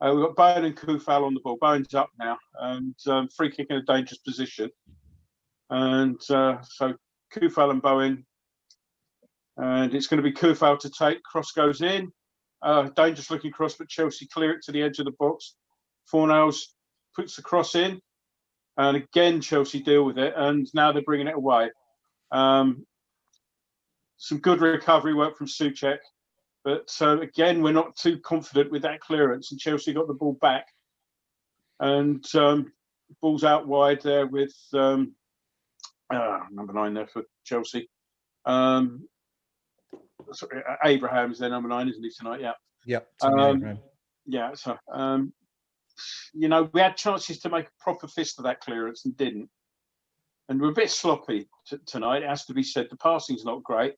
We've got Bowen and Kufal on the ball. Bowen's up now, and free kick in a dangerous position. And so Kufal and Bowen, and it's going to be Kufal to take. Cross goes in. Dangerous looking cross, but Chelsea clear it to the edge of the box. Fornals puts the cross in. And again, Chelsea deal with it, and now they're bringing it away. Some good recovery work from Souček, but again, we're not too confident with that clearance, and Chelsea got the ball back. And ball's out wide there with number 9 there for Chelsea. Sorry, Abraham's their number 9, isn't he, tonight? Yeah. Yep. Abraham. Yeah. So, you know, we had chances to make a proper fist of that clearance and didn't. And we're a bit sloppy tonight, it has to be said. The passing's not great.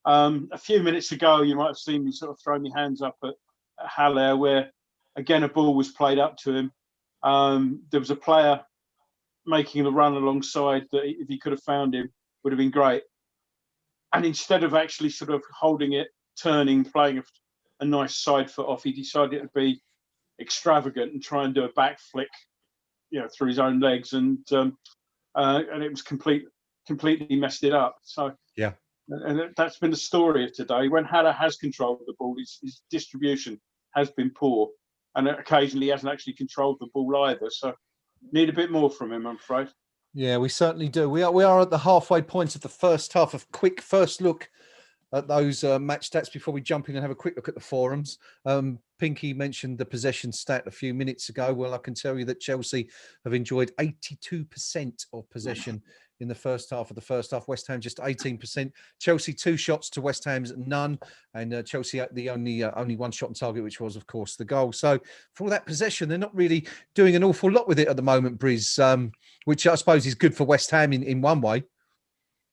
A few minutes ago, you might have seen me sort of throw my hands up at Haller, where, again, a ball was played up to him. There was a player making the run alongside that if he could have found him, would have been great. And instead of actually sort of holding it, turning, playing a nice side foot off, he decided to be extravagant and try and do a back flick, you know, through his own legs, and it was completely messed it up. So yeah, and that's been the story of today. When Haller has controlled the ball, his distribution has been poor, and occasionally he hasn't actually controlled the ball either. So need a bit more from him, I'm afraid. Yeah, we certainly do. We are at the halfway point of the first half. Of quick first look at those match stats before we jump in and have a quick look at the forums. Pinky mentioned the possession stat a few minutes ago. Well, I can tell you that Chelsea have enjoyed 82% of possession in the first half of the first half. West Ham just 18%. Chelsea 2 shots to West Ham's none, and Chelsea the only 1 shot on target, which was of course the goal. So for all that possession, they're not really doing an awful lot with it at the moment, Briz, which I suppose is good for West Ham in one way.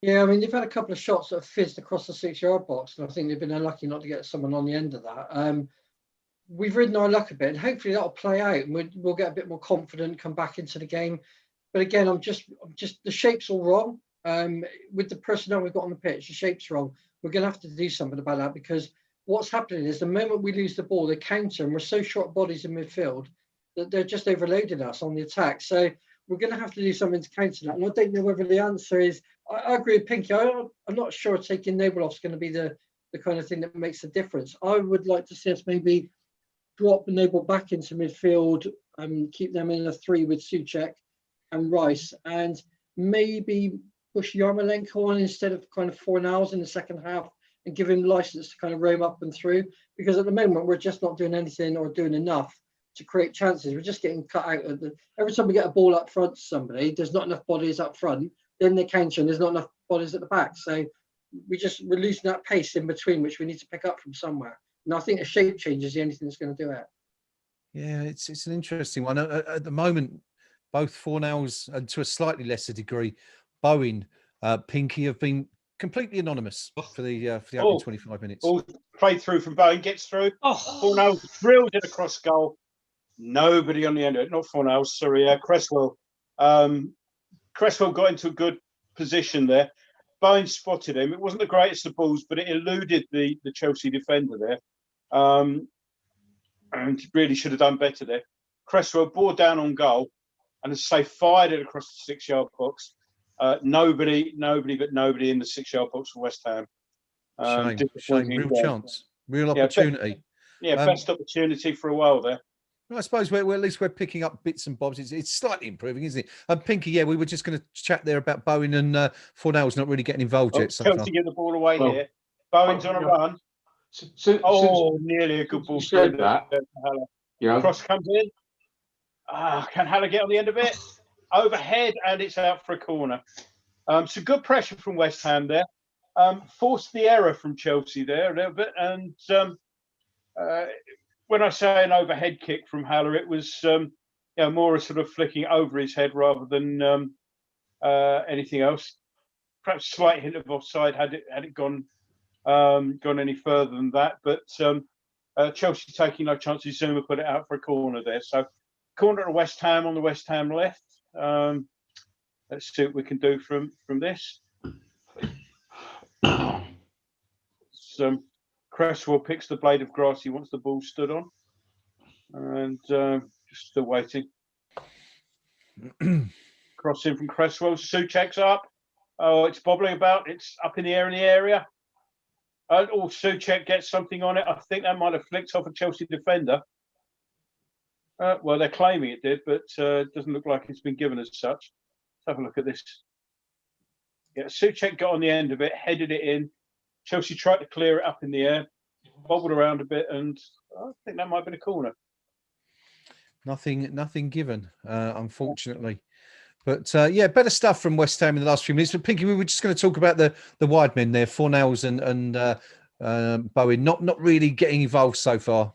Yeah, I mean, they've had a couple of shots that have fizzed across the 6-yard box, and I think they've been unlucky not to get someone on the end of that. We've ridden our luck a bit, and hopefully that'll play out, and we'll get a bit more confident, come back into the game. But again, I'm just the shape's all wrong. With the personnel we've got on the pitch, the shape's wrong. We're going to have to do something about that, because what's happening is the moment we lose the ball, they counter, and we're so short bodies in midfield that they're just overloading us on the attack. So we're going to have to do something to counter that. And I don't know whether the answer is, I agree with Pinky. I'm not sure taking Noble off is going to be the kind of thing that makes a difference. I would like to see us maybe drop Noble back into midfield and keep them in a 3 with Souček and Rice, and maybe push Yarmolenko on instead of kind of Fornals in the second half, and give him license to kind of roam up and through, because at the moment we're just not doing anything or doing enough to create chances. We're just getting cut out of every time we get a ball up front to somebody, there's not enough bodies up front, then they counter and there's not enough bodies at the back. So we're losing that pace in between, which we need to pick up from somewhere. And I think a shape change is the only thing that's going to do it. Yeah, it's an interesting one. At the moment, both Fornals and to a slightly lesser degree, Bowen, Pinky have been completely anonymous for the opening 25 minutes. All played through from Bowen, gets through. Fornals drilled it across goal. Nobody on the end of it. Not Fornals, sorry, Cresswell. Cresswell got into a good position there. Bowen spotted him. It wasn't the greatest of balls, but it eluded the Chelsea defender there. And really should have done better there. Cresswell bore down on goal, and as I say, fired it across the 6-yard box. Nobody in the 6-yard box for West Ham. Shame. Real chance, real opportunity. Best opportunity for a while there. Well, I suppose we're at least we're picking up bits and bobs. It's slightly improving, isn't it? And Pinky, yeah, we were just going to chat there about Bowen and Fornals not really getting involved yet. So Chelsea get the ball away here. Bowen's on a run. Nearly a good ball. Said that. Cross comes in. Can Haller get on the end of it? Overhead, and it's out for a corner. So good pressure from West Ham there. Forced the error from Chelsea there a little bit. And when I say an overhead kick from Haller, it was more a sort of flicking over his head rather than anything else. Perhaps slight hint of offside had it gone any further than that. But Chelsea taking no chances. Zuma put it out for a corner there. So corner to West Ham on the West Ham left. Let's see what we can do from this. Cresswell picks the blade of grass he wants the ball stood on, and just still waiting. Crossing from Cresswell. Souček's up. Oh, it's bobbling about. It's up in the air in the area. Souček gets something on it. I think that might have flicked off a Chelsea defender. Well, they're claiming it did, but it doesn't look like it's been given as such. Let's have a look at this. Yeah, Souček got on the end of it, headed it in. Chelsea tried to clear it up in the air, bobbled around a bit, and I think that might have been a corner. Nothing given, unfortunately. But yeah, better stuff from West Ham in the last few minutes. But Pinky, we were just going to talk about the wide men there, Fornals and Bowen, not really getting involved so far.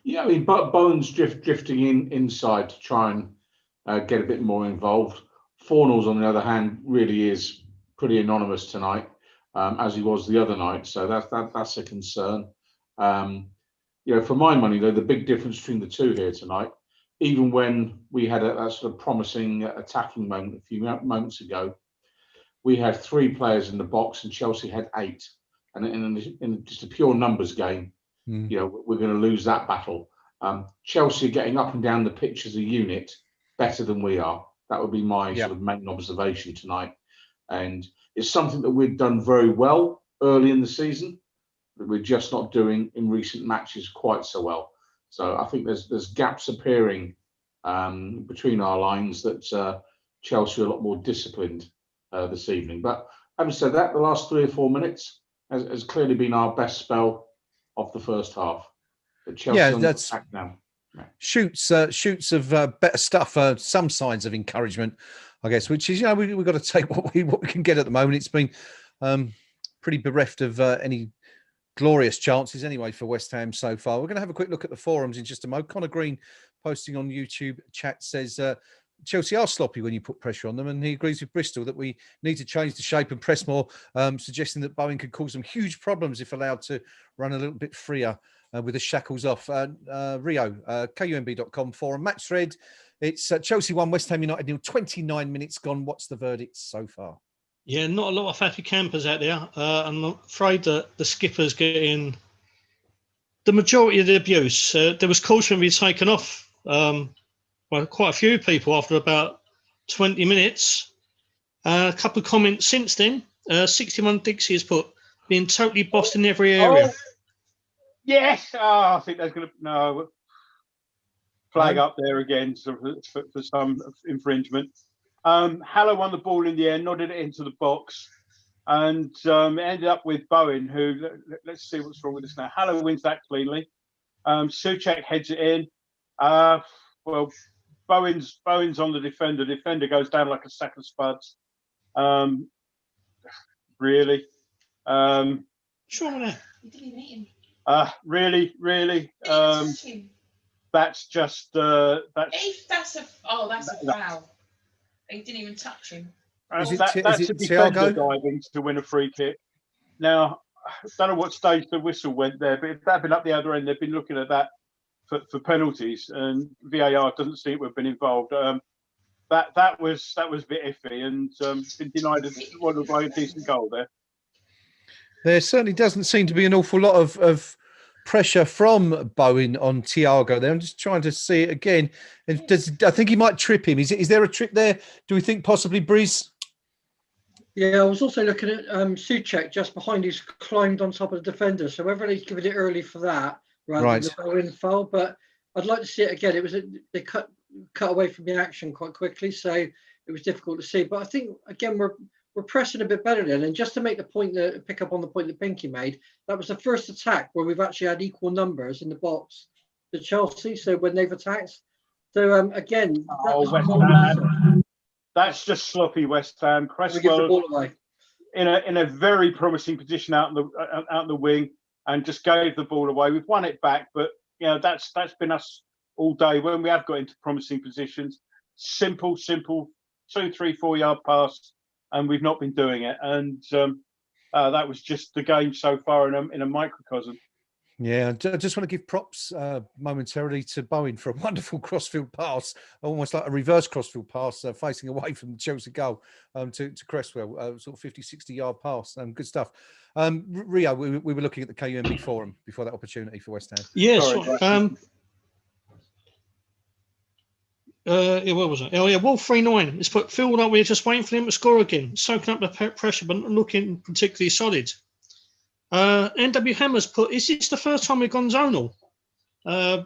Yeah, I mean, Bowen's drifting inside to try and get a bit more involved. Fornals, on the other hand, really is pretty anonymous tonight, as he was the other night. So that's a concern. For my money, though, the big difference between the two here tonight, even when we had a sort of promising attacking moment a few moments ago, we had 3 players in the box and Chelsea had 8. And in just a pure numbers game, we're going to lose that battle. Chelsea are getting up and down the pitch as a unit better than we are. That would be my sort of main observation tonight. And it's something that we've done very well early in the season, that we're just not doing in recent matches quite so well. So I think there's gaps appearing between our lines that Chelsea are a lot more disciplined this evening. But having said that, the last 3 or 4 minutes has clearly been our best spell of the first half. But Chelsea that's back now. Yeah. Shoots of better stuff. Some signs of encouragement, I guess. Which is, we've got to take what we can get at the moment. It's been pretty bereft of any glorious chances anyway for West Ham so far. We're going to have a quick look at the forums in just a moment. Connor Green posting on YouTube chat says Chelsea are sloppy when you put pressure on them, and he agrees with Bristol that we need to change the shape and press more, suggesting that Bowen could cause them huge problems if allowed to run a little bit freer with the shackles off. Rio, KUMB.com forum, match thread. It's Chelsea 1, West Ham United 0, 29 minutes gone. What's the verdict so far? Yeah, not a lot of happy campers out there. I'm afraid that the skipper's getting the majority of the abuse. There was caution being taken off by quite a few people after about 20 minutes. A couple of comments since then. 61 Dixie has put, being totally bossed in every area. Oh, yes! I think there's going to flag up there again for some infringement. Haller won the ball in the air, nodded it into the box, and it ended up with Bowen, who, let's see what's wrong with this now. Haller wins that cleanly. Souček heads it in. Well, Bowen's on the defender. Defender goes down like a sack of spuds. Really? Sure, man. You didn't even eat him. Really? That's just That's a foul. He didn't even touch him. That's a defender diving to win a free kick. Now, I don't know what stage the whistle went there, but if that had been up the other end, they've been looking at that for penalties, and VAR doesn't seem to have been involved. That was a bit iffy, and been denied a decent goal there. There certainly doesn't seem to be an awful lot of pressure from Bowen on Thiago there. I'm just trying to see it again. And I think he might trip him. Is there a trip there? Do we think possibly Breeze? Yeah, I was also looking at Souček just behind. He's climbed on top of the defender. So whether he's given it early for that rather than the Bowen foul, but I'd like to see it again. It was they cut away from the action quite quickly, so it was difficult to see. But I think again we're pressing a bit better then. And just to make the point pick up on the point that Pinky made, that was the first attack where we've actually had equal numbers in the box to Chelsea. So when they've attacked, so again, that's just sloppy West Ham. Cresswell in a very promising position out in the wing and just gave the ball away. We've won it back, but that's been us all day when we have got into promising positions. Simple 2, 3, 4 yard pass. And we've not been doing it, and that was just the game so far in a microcosm. Yeah, I just want to give props momentarily to Bowen for a wonderful crossfield pass, almost like a reverse crossfield pass, facing away from the Chelsea goal to Cresswell, sort of 50, 60-yard pass. Good stuff. Rio, we were looking at the KUMB forum before that opportunity for West Ham. Yes. What was it? Oh, yeah, Wolf 39. It's put, feel like we're just waiting for him to score again, soaking up the pressure, but not looking particularly solid. NW Hammers put, is this the first time we've gone zonal? I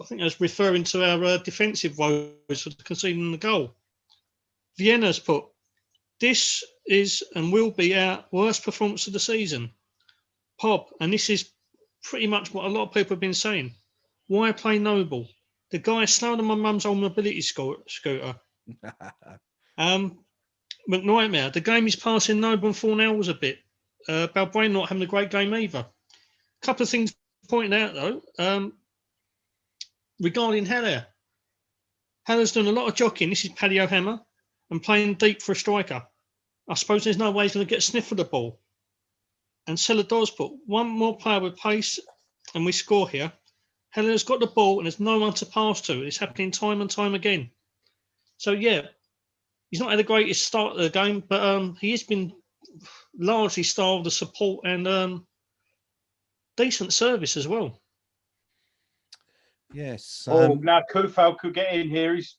think I was referring to our defensive woes for conceding the goal. Vienna's put, this is and will be our worst performance of the season. Pop, and this is pretty much what a lot of people have been saying. Why play Noble? The guy is slower than my mum's old mobility scooter. McNightmare, the game is passing Noble and Thornells a bit. Balbrain not having a great game either. A couple of things pointed out though. Regarding Haller. Haller's done a lot of jockeying. This is Patio Hammer and playing deep for a striker. I suppose there's no way he's going to get a sniff of the ball. And Celador's put one more player with pace and we score here. Heller's got the ball and there's no one to pass to. It's happening time and time again. So, yeah, he's not had the greatest start of the game, but he has been largely star of the support and decent service as well. Yes. Now Kufal could get in here. He's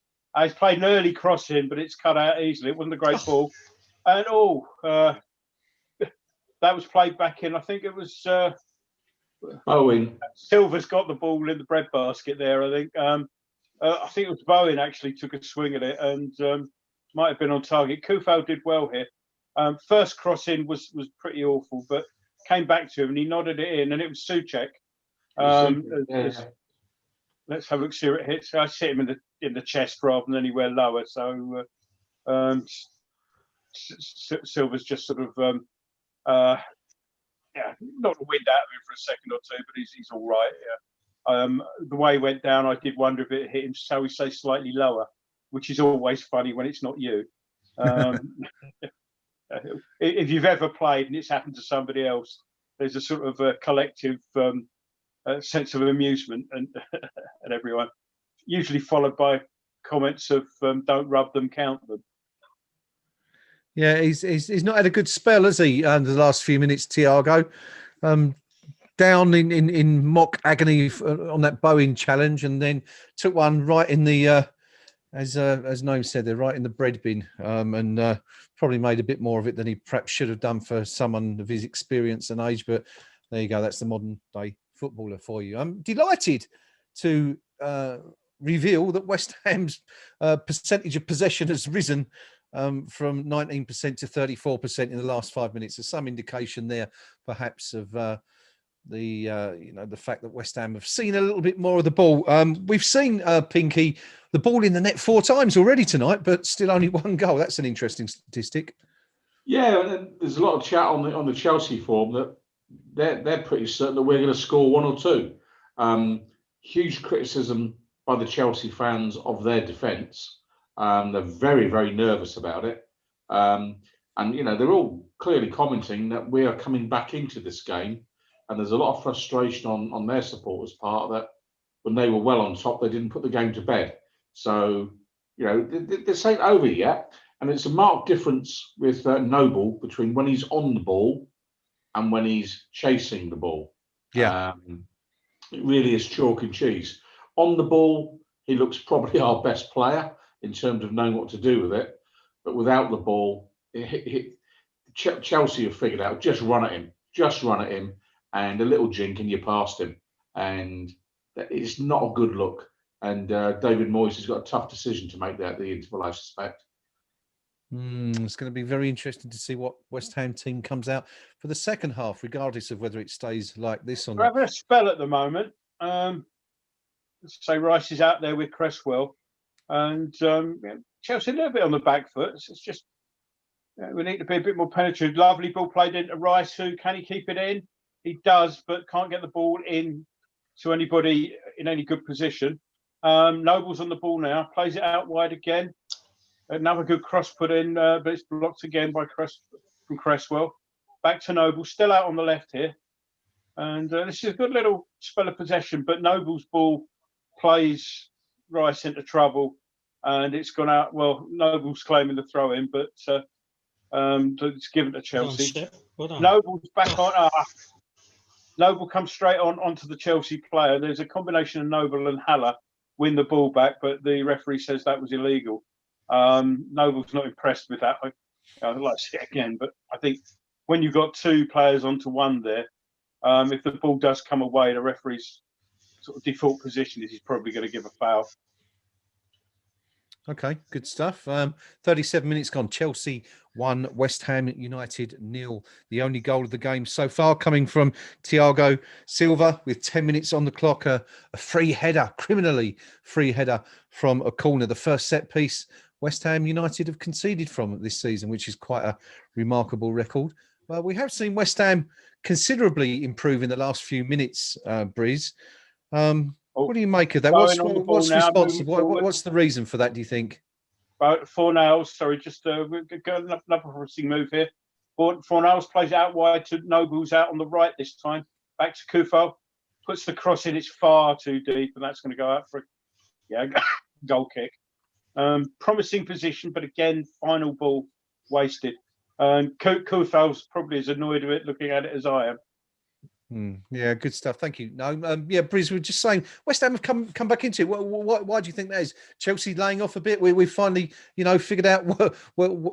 played an early crossing, but it's cut out easily. It wasn't a great ball. And that was played back in. I think it was Owen. Silver's got the ball in the breadbasket there. I think it was Bowen actually took a swing at it and might have been on target. Kufal did well here. First crossing was pretty awful, but came back to him and he nodded it in, and it was Souček. Let's have a look, see where it hits. I hit him in the chest rather than anywhere lower. So Silver's just sort of knocked the wind out of him for a second or two, but he's all right. Yeah. The way he went down, I did wonder if it hit him, shall we say, slightly lower, which is always funny when it's not you. If you've ever played and it's happened to somebody else, there's a sort of a collective sense of amusement and everyone, usually followed by comments of "Don't rub them, count them." Yeah, he's not had a good spell, has he? The last few minutes, Thiago, down in mock agony on that Bowen challenge, and then took one right in the as Gnome said, they're right in the bread bin, and probably made a bit more of it than he perhaps should have done for someone of his experience and age. But there you go, that's the modern day footballer for you. I'm delighted to reveal that West Ham's percentage of possession has risen from 19% to 34% in the last 5 minutes. There's some indication there, perhaps, of the fact that West Ham have seen a little bit more of the ball. We've seen Pinky the ball in the net 4 times already tonight, but still only 1 goal. That's an interesting statistic. Yeah, and there's a lot of chat on the Chelsea forum that they're pretty certain that we're going to score 1 or 2. Huge criticism by the Chelsea fans of their defence. They're very, very nervous about it. And, they're all clearly commenting that we are coming back into this game. And there's a lot of frustration on their supporters' part that when they were well on top, they didn't put the game to bed. So, this ain't over yet. And it's a marked difference with Noble between when he's on the ball and when he's chasing the ball. Yeah. It really is chalk and cheese. On the ball, he looks probably our best player in terms of knowing what to do with it. But without the ball, Chelsea have figured out, just run at him, and a little jink and you passed him. And it's not a good look. And David Moyes has got a tough decision to make there at the interval, I suspect. It's going to be very interesting to see what West Ham team comes out for the second half, regardless of whether it stays like this or not. We're having a spell at the moment. Let's say Rice is out there with Cresswell, and Chelsea a little bit on the back foot. It's just we need to be a bit more penetrative. Lovely ball played into Rice. Who can he keep it in? He does, but can't get the ball in to anybody in any good position. Noble's on the ball now. Plays it out wide again. Another good cross put in, but it's blocked again by from Cresswell. Back to Noble, still out on the left here. And this is a good little spell of possession, but Noble's ball plays Rice into trouble, and it's gone out. Well, Noble's claiming the throw in, but it's given to Chelsea. Well done. Noble's back on. Noble comes straight onto the Chelsea player. There's a combination of Noble and Haller win the ball back, but the referee says that was illegal. Noble's not impressed with that. I'd like to see it again, but I think when you've got 2 players onto one there, if the ball does come away, the referee's sort of default position is he's probably going to give a foul. Okay, good stuff. 37 minutes gone. Chelsea 1, West Ham United 0. The only goal of the game so far coming from Thiago Silva with 10 minutes on the clock. A free header, criminally free header from a corner. The first set piece West Ham United have conceded from this season, which is quite a remarkable record. Well, we have seen West Ham considerably improve in the last few minutes, Briz. What do you make of that? What's responsible? What's the reason for that, do you think? Right, Fornals, sorry, just another pressing move here. Fornals plays it out wide to Noble's out on the right this time. Back to Kufo. Puts the cross in, it's far too deep, and that's going to go out for a goal kick. Promising position, but again, final ball wasted. Kufo's probably as annoyed with it looking at it as I am. Yeah, good stuff. Thank you. No, Briz, we're just saying West Ham have come back into it. Why do you think that is? Chelsea laying off a bit. We've finally, figured out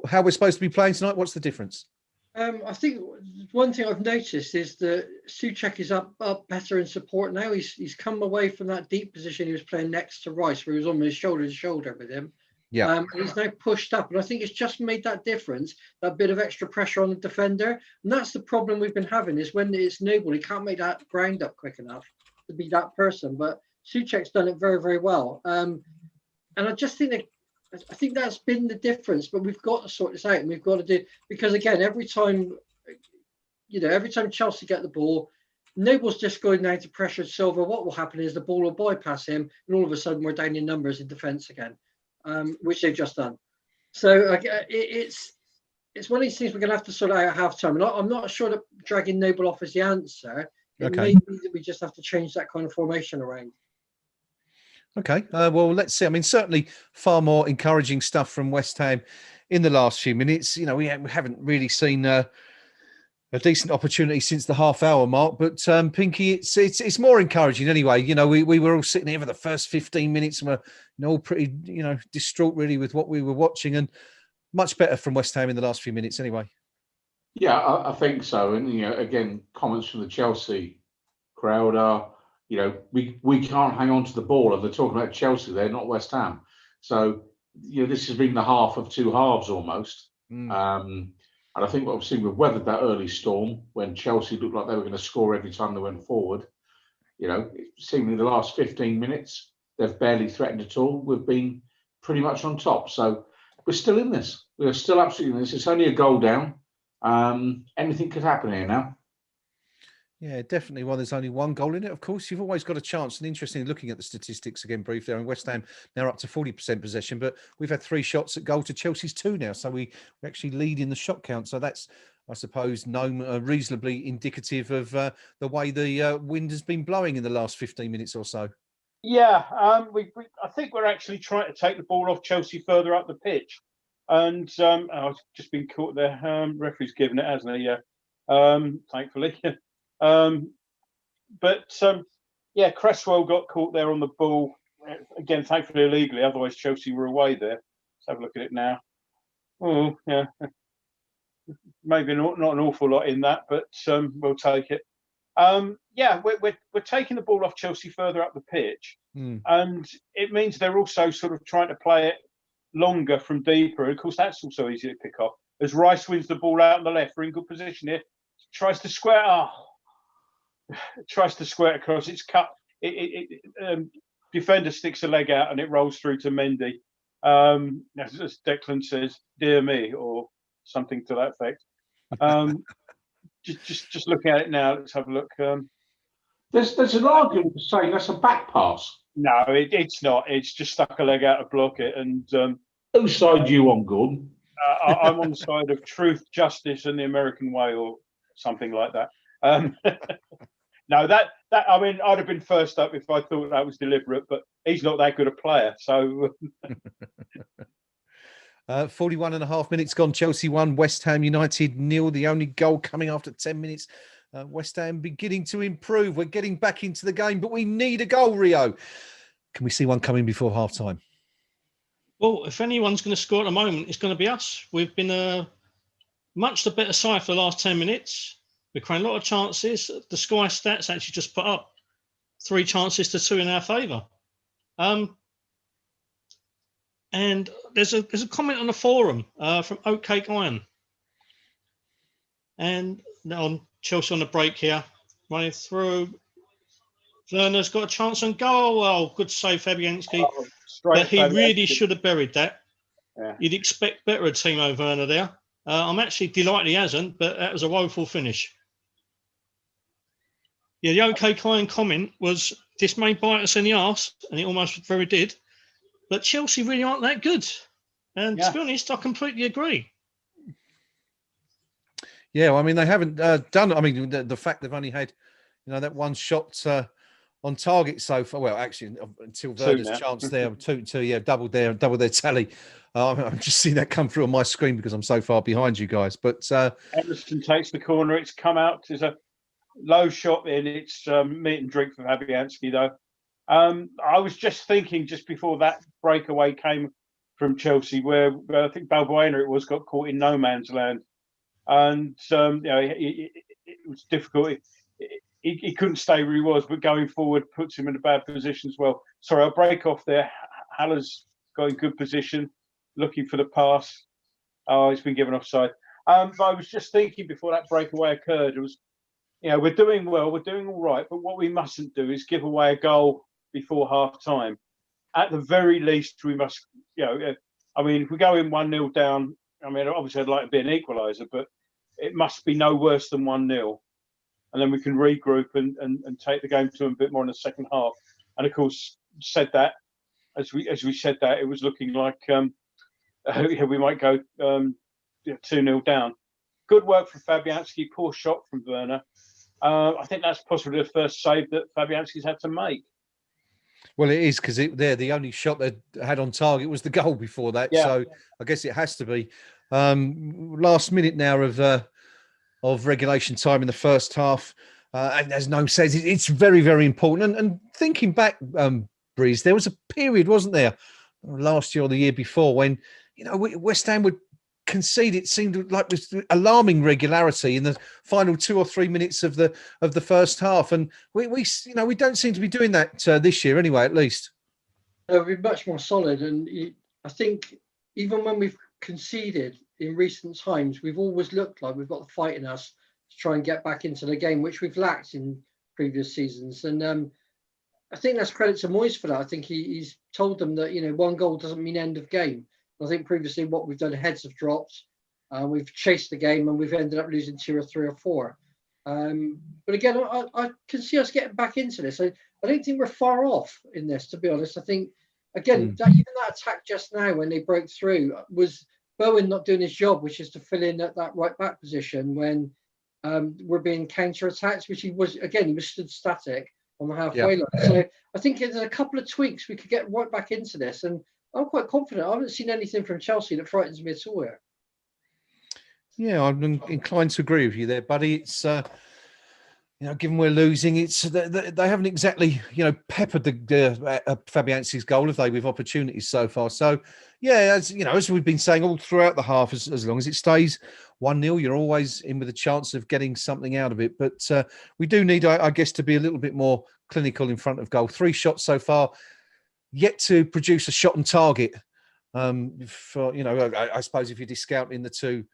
how we're supposed to be playing tonight. What's the difference? I think one thing I've noticed is that Souček is up better in support now. He's come away from that deep position he was playing next to Rice, where he was almost shoulder to shoulder with him. Yeah. And he's now pushed up, and I think it's just made that difference, that bit of extra pressure on the defender. And that's the problem we've been having, is when it's Noble, he can't make that ground up quick enough to be that person. But Souček's done it very, very well. And I just think I think that's been the difference. But we've got to sort this out, and we've got to do, because again, every time Chelsea get the ball, Noble's just going down to pressure Silva. What will happen is the ball will bypass him, and all of a sudden we're down in numbers in defence again. Which they've just done. So it's one of these things we're going to have to sort out at half time. And I'm not sure that dragging Noble off is the answer. It may be that we just have to change that kind of formation around. Okay. Well, let's see. I mean, certainly far more encouraging stuff from West Ham in the last few minutes. We haven't really seen a decent opportunity since the half-hour mark, but Pinky, it's more encouraging anyway. We were all sitting here for the first 15 minutes and we're all pretty, distraught really with what we were watching, and much better from West Ham in the last few minutes anyway. Yeah, I think so. And again, comments from the Chelsea crowd are, we can't hang on to the ball, and they're talking about Chelsea. They're not West Ham. So this has been the half of two halves almost. And I think obviously we've weathered that early storm when Chelsea looked like they were going to score every time they went forward. Seemingly the last 15 minutes, they've barely threatened at all. We've been pretty much on top. So we're still in this. We are still absolutely in this. It's only a goal down. Anything could happen here now. Yeah, definitely. Well, there's only one goal in it. Of course, you've always got a chance. And interesting, looking at the statistics again briefly, there in West Ham now up to 40% possession, but we've had 3 shots at goal to Chelsea's 2 now. So we actually lead in the shot count. So that's, I suppose, reasonably indicative of the way the wind has been blowing in the last 15 minutes or so. Yeah, I think we're actually trying to take the ball off Chelsea further up the pitch. And I've just been caught there. Referee's given it, hasn't he? Yeah, thankfully. Cresswell got caught there on the ball again, thankfully illegally. Otherwise, Chelsea were away there. Let's have a look at it now. Oh, yeah, maybe not an awful lot in that, but we'll take it. We're taking the ball off Chelsea further up the pitch, and it means they're also sort of trying to play it longer from deeper. And of course, that's also easy to pick off. As Rice wins the ball out on the left, we're in good position here. Tries to square. Tries to square it across. It's cut. Defender sticks a leg out and it rolls through to Mendy. As Declan says, "Dear me," or something to that effect. Just looking at it now. Let's have a look. There's an argument for saying that's a back pass. No, it's not. It's just stuck a leg out to block it. And whose side you on, Gordon? I'm on the side of truth, justice, and the American way, or something like that. No, that I mean, I'd have been first up if I thought that was deliberate, but he's not that good a player. So 41 and a half minutes gone. Chelsea 1, West Ham United 0. The only goal coming after 10 minutes. West Ham beginning to improve. We're getting back into the game, but we need a goal, Rio. Can we see one coming before half time? Well, if anyone's going to score at the moment, it's going to be us. We've been much the better side for the last 10 minutes. We're creating a lot of chances. The Sky stats actually just put up 3 chances to 2 in our favour. And there's a comment on the forum from Oatcake Iron, and on Chelsea on the break here, running through. Werner's got a chance on goal. Oh, good save, Fabianski. But he really should have buried that. Yeah. You'd expect better of Timo Werner there. I'm actually delighted he hasn't, but that was a woeful finish. Yeah, the OK Klein comment was, this may bite us in the arse, and it almost very did. But Chelsea really aren't that good. And to be honest, I completely agree. Yeah, well, I mean, they haven't done. I mean, the fact they've only had, that one shot on target so far. Well, actually, until Werner's chance there, two, doubled their tally. I'm just seeing that come through on my screen because I'm so far behind you guys. But Emerson takes the corner. It's come out. There's a low shot in. It's meat and drink for Fabianski, though. I was just thinking just before that breakaway came from Chelsea, where I think Balbuena got caught in no man's land, and it was difficult. He couldn't stay where he was, but going forward puts him in a bad position as well. Sorry, I'll break off there. Haller's got in good position, looking for the pass. Oh, he's been given offside. But I was just thinking before that breakaway occurred, it was, we're doing well, we're doing all right, but what we mustn't do is give away a goal before half time. At the very least, we must, if we go in 1-0 down, obviously I'd like to be an equaliser, but it must be no worse than 1-0. And then we can regroup and take the game to them a bit more in the second half. And of course, as we said that, it was looking like we might go 2-0 down. Good work from Fabianski, poor shot from Werner. I think that's possibly the first save that Fabianski's had to make. Well, it is, because the only shot they had on target was the goal before that. Yeah. So I guess it has to be. Last minute now of regulation time in the first half. And as Gnome says, it's very, very important. And thinking back, Breeze, there was a period, wasn't there, last year or the year before, when, West Ham would concede, it seemed like with alarming regularity in the final 2 or 3 minutes of the first half. And we don't seem to be doing that this year anyway, at least. We're much more solid. And I think even when we've conceded in recent times, we've always looked like we've got the fight in us to try and get back into the game, which we've lacked in previous seasons. And I think that's credit to Moyes for that. I think he's told them that, one goal doesn't mean end of game. I think previously what we've done, heads have dropped, we've chased the game and we've ended up losing 2 or 3 or 4. But again, I can see us getting back into this. I don't think we're far off in this, to be honest. I think, again, even that attack just now when they broke through was Bowen not doing his job, which is to fill in at that right back position when we're being counter-attacked, which he was stood static on the halfway line. So I think there's a couple of tweaks we could get right back into this. And I'm quite confident. I haven't seen anything from Chelsea that frightens me at all here. Yeah, I'm inclined to agree with you there, buddy. It's given we're losing, it's they haven't exactly peppered the Fabianski's goal, have they, with opportunities so far. So yeah, as we've been saying all throughout the half, as long as it stays 1-0, you're always in with a chance of getting something out of it. But we do need, I guess, to be a little bit more clinical in front of goal. 3 shots so far, yet to produce a shot on target. I suppose if you're discounting the 2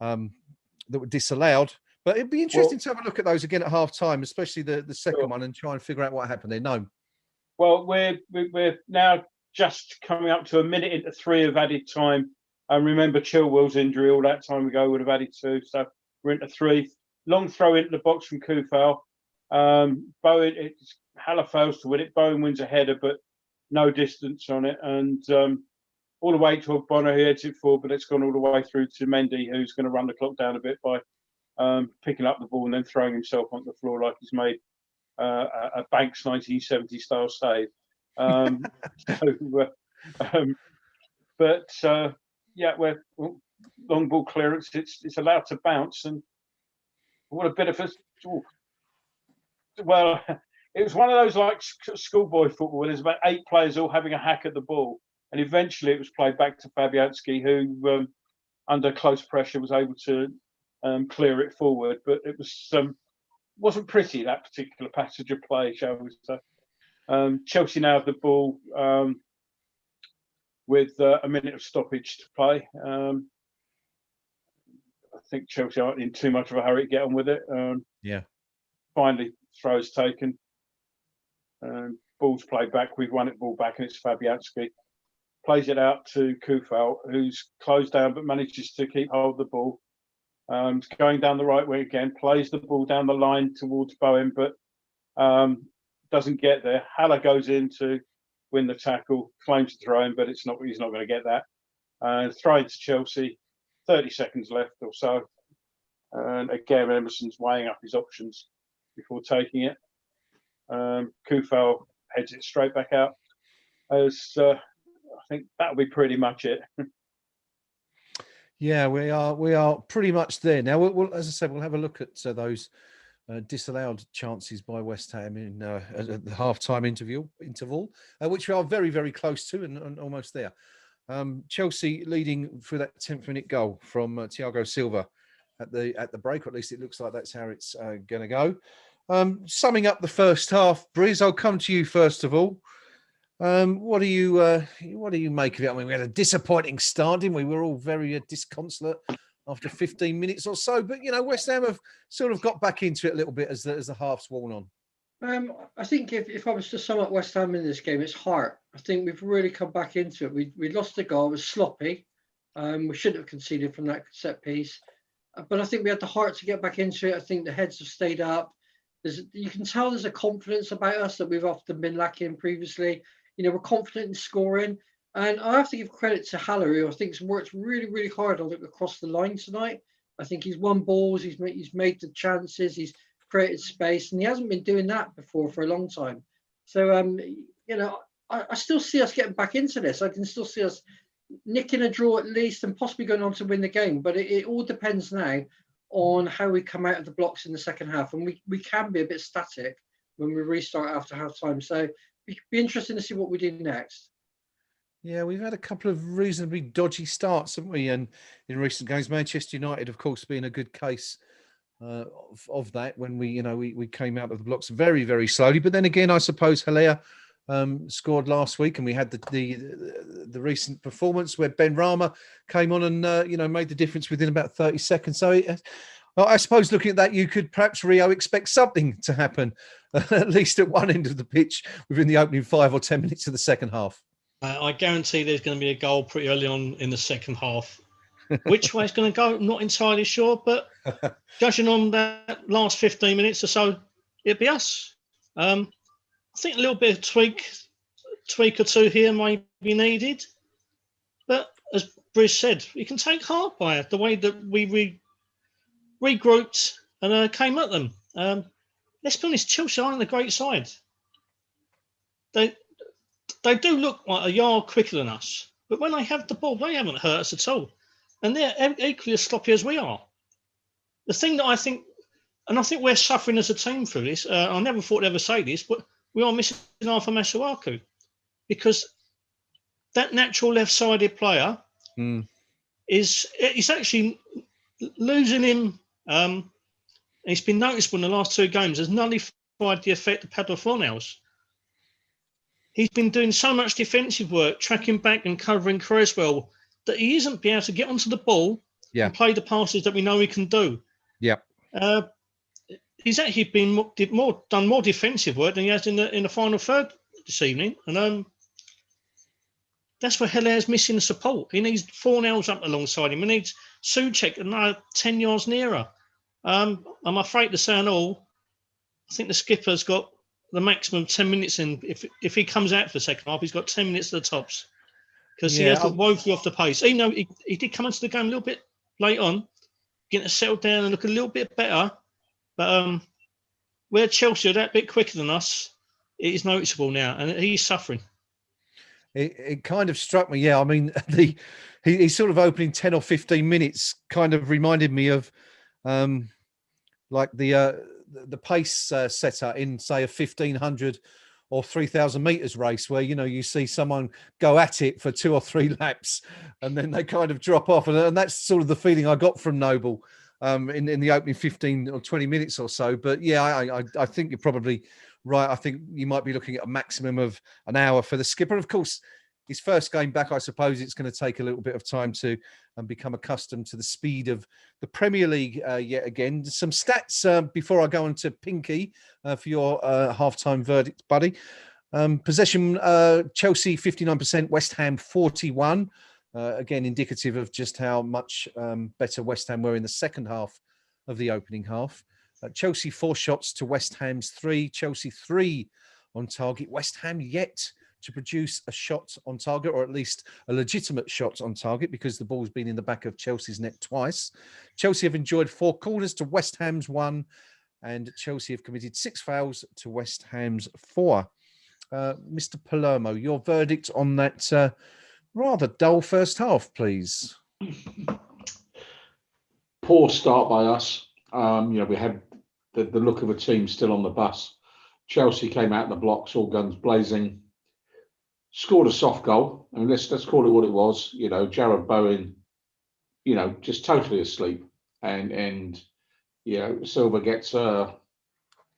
that were disallowed. But it'd be interesting to have a look at those again at half time, especially the second one, and try and figure out what happened there. No. Well, we're now just coming up to a minute into 3 of added time. And remember Chilwell's injury all that time ago would have added 2. So we're into 3. Long throw into the box from Kufal. Bowen, Haller fails to win it. Bowen wins a header, but no distance on it. And all the way to Bonner, who heads it forward, but it's gone all the way through to Mendy, who's going to run the clock down a bit by picking up the ball and then throwing himself onto the floor like he's made a Banks 1970 style save. We're long ball clearance. It's allowed to bounce, and what a bit of a well, it was one of those like schoolboy football where there's about 8 players all having a hack at the ball, and eventually it was played back to Fabianski, who under close pressure was able to clear it forward, but it was wasn't pretty, that particular passage of play, shall we say. Chelsea now have the ball with a minute of stoppage to play. I think Chelsea aren't in too much of a hurry to get on with it. Finally, throws taken. Ball's played back. We've won it ball back, and it's Fabianski. Plays it out to Kufal, who's closed down but manages to keep hold of the ball. Going down the right way again, plays the ball down the line towards Bowen, but doesn't get there. Haller goes in to win the tackle, claims to throw in, but he's not going to get that. Throwing to Chelsea, 30 seconds left or so. And again, Emerson's weighing up his options before taking it. Kufal heads it straight back out. I think that'll be pretty much it. Yeah, we are pretty much there now. We'll, as I said, we'll have a look at those disallowed chances by West Ham in at the half-time interval, which we are very, very close to and almost there. Chelsea leading through that 10th minute goal from Thiago Silva at the break, or at least it looks like that's how it's going to go. Summing up the first half, Briz, I'll come to you first of all. What do you make of it? I mean, we had a disappointing start, didn't we? We were all very disconsolate after 15 minutes or so, but West Ham have sort of got back into it a little bit as the half's worn on. I think if I was to sum up West Ham in this game, it's heart. I think we've really come back into it. We lost the goal. It was sloppy. We shouldn't have conceded from that set piece, but I think we had the heart to get back into it. I think the heads have stayed up. You can tell there's a confidence about us that we've often been lacking previously. We're confident in scoring. And I have to give credit to Haller, who I think has worked really, really hard on it across the line tonight. I think he's won balls, he's made the chances, he's created space, and he hasn't been doing that before for a long time. So, I still see us getting back into this. I can still see us nicking a draw at least and possibly going on to win the game. But it all depends now on how we come out of the blocks in the second half. And we can be a bit static when we restart after half time. So it'd be interesting to see what we do next. Yeah, we've had a couple of reasonably dodgy starts, haven't we? And in recent games, Manchester United, of course, being a good case of that when we came out of the blocks very, very slowly. But then again, I suppose Haller scored last week, and we had the recent performance where Ben Rama came on and made the difference within about 30 seconds. So I suppose looking at that, you could perhaps, Rio, expect something to happen, at least at one end of the pitch within the opening 5 or 10 minutes of the second half. I guarantee there's going to be a goal pretty early on in the second half. Which way it's going to go, not entirely sure, but judging on that last 15 minutes or so, it'd be us. I think a little bit of tweak or two here may be needed. But as Bruce said, you can take heart by it, the way that we regrouped and came at them. Let's be honest, Chelsea aren't a great side. They do look like a yard quicker than us, but when they have the ball, they haven't hurt us at all. And they're equally as sloppy as we are. The thing that I think we're suffering as a team through this, I never thought I'd ever say this, but we are missing Arthur Masuaku, because that natural left-sided player is actually losing him. It's been noticeable in the last 2 games, has nullified the effect of Padua Fornells. He's been doing so much defensive work, tracking back and covering Creswell, that he isn't being able to get onto the ball and play the passes that we know he can do. Yeah. He's actually done more defensive work than he has in the final third this evening. And that's where Heller's missing the support. He needs Fornells up alongside him. He needs Souček another 10 yards nearer. I'm afraid to say all, I think the skipper's got the maximum 10 minutes in. If he comes out for the second half, he's got 10 minutes to the tops. Because he has got woefully off the pace. Even though he did come into the game a little bit late on, getting to settle down and look a little bit better. But where Chelsea are that bit quicker than us, it is noticeable now, and he's suffering. It kind of struck me, I mean, he's sort of opening 10 or 15 minutes kind of reminded me of like the pace setter in, say, a 1,500 or 3,000 meters race, where you see someone go at it for 2 or 3 laps and then they kind of drop off, and that's sort of the feeling I got from Noble in the opening 15 or 20 minutes or so. But I think you're probably right, I think you might be looking at a maximum of an hour for the skipper. Of course, his first game back, I suppose it's going to take a little bit of time to become accustomed to the speed of the Premier League yet again. Some stats before I go on to Pinky for your halftime verdict, buddy. Possession, Chelsea 59%, West Ham 41%. Again, indicative of just how much better West Ham were in the second half of the opening half. Chelsea 4 shots to West Ham's 3. Chelsea 3 on target. West Ham yet to produce a shot on target, or at least a legitimate shot on target, because the ball's been in the back of Chelsea's net twice. Chelsea have enjoyed 4 corners to West Ham's 1, and Chelsea have committed 6 fouls to West Ham's 4. Mr. Palermo, your verdict on that rather dull first half, please. Poor start by us. We had the look of a team still on the bus. Chelsea came out in the blocks, all guns blazing. Scored a soft goal. I mean, let's call it what it was. Jared Bowen, just totally asleep, and Silva gets an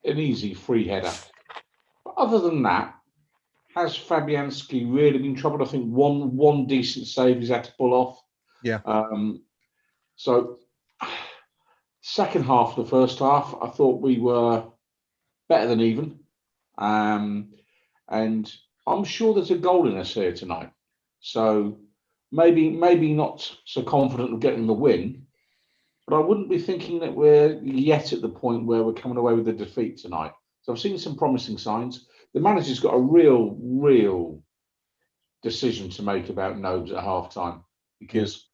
easy free header. But other than that, has Fabianski really been troubled? I think one decent save he's had to pull off. Yeah. So second half of the first half, I thought we were better than even, and I'm sure there's a goal in us here tonight. So maybe not so confident of getting the win, but I wouldn't be thinking that we're yet at the point where we're coming away with a defeat tonight. So I've seen some promising signs. The manager's got a real decision to make about Nobes at halftime, because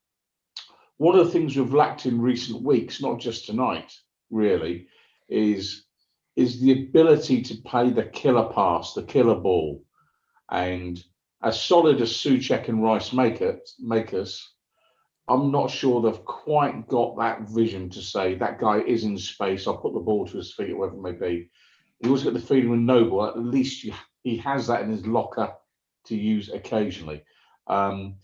one of the things we've lacked in recent weeks, not just tonight, really, is the ability to play the killer pass, the killer ball. And as solid as Souček and Rice make us, I'm not sure they've quite got that vision to say that guy is in space, I'll put the ball to his feet, or whatever it may be. You always get the feeling with Noble, at least he has that in his locker to use occasionally. 10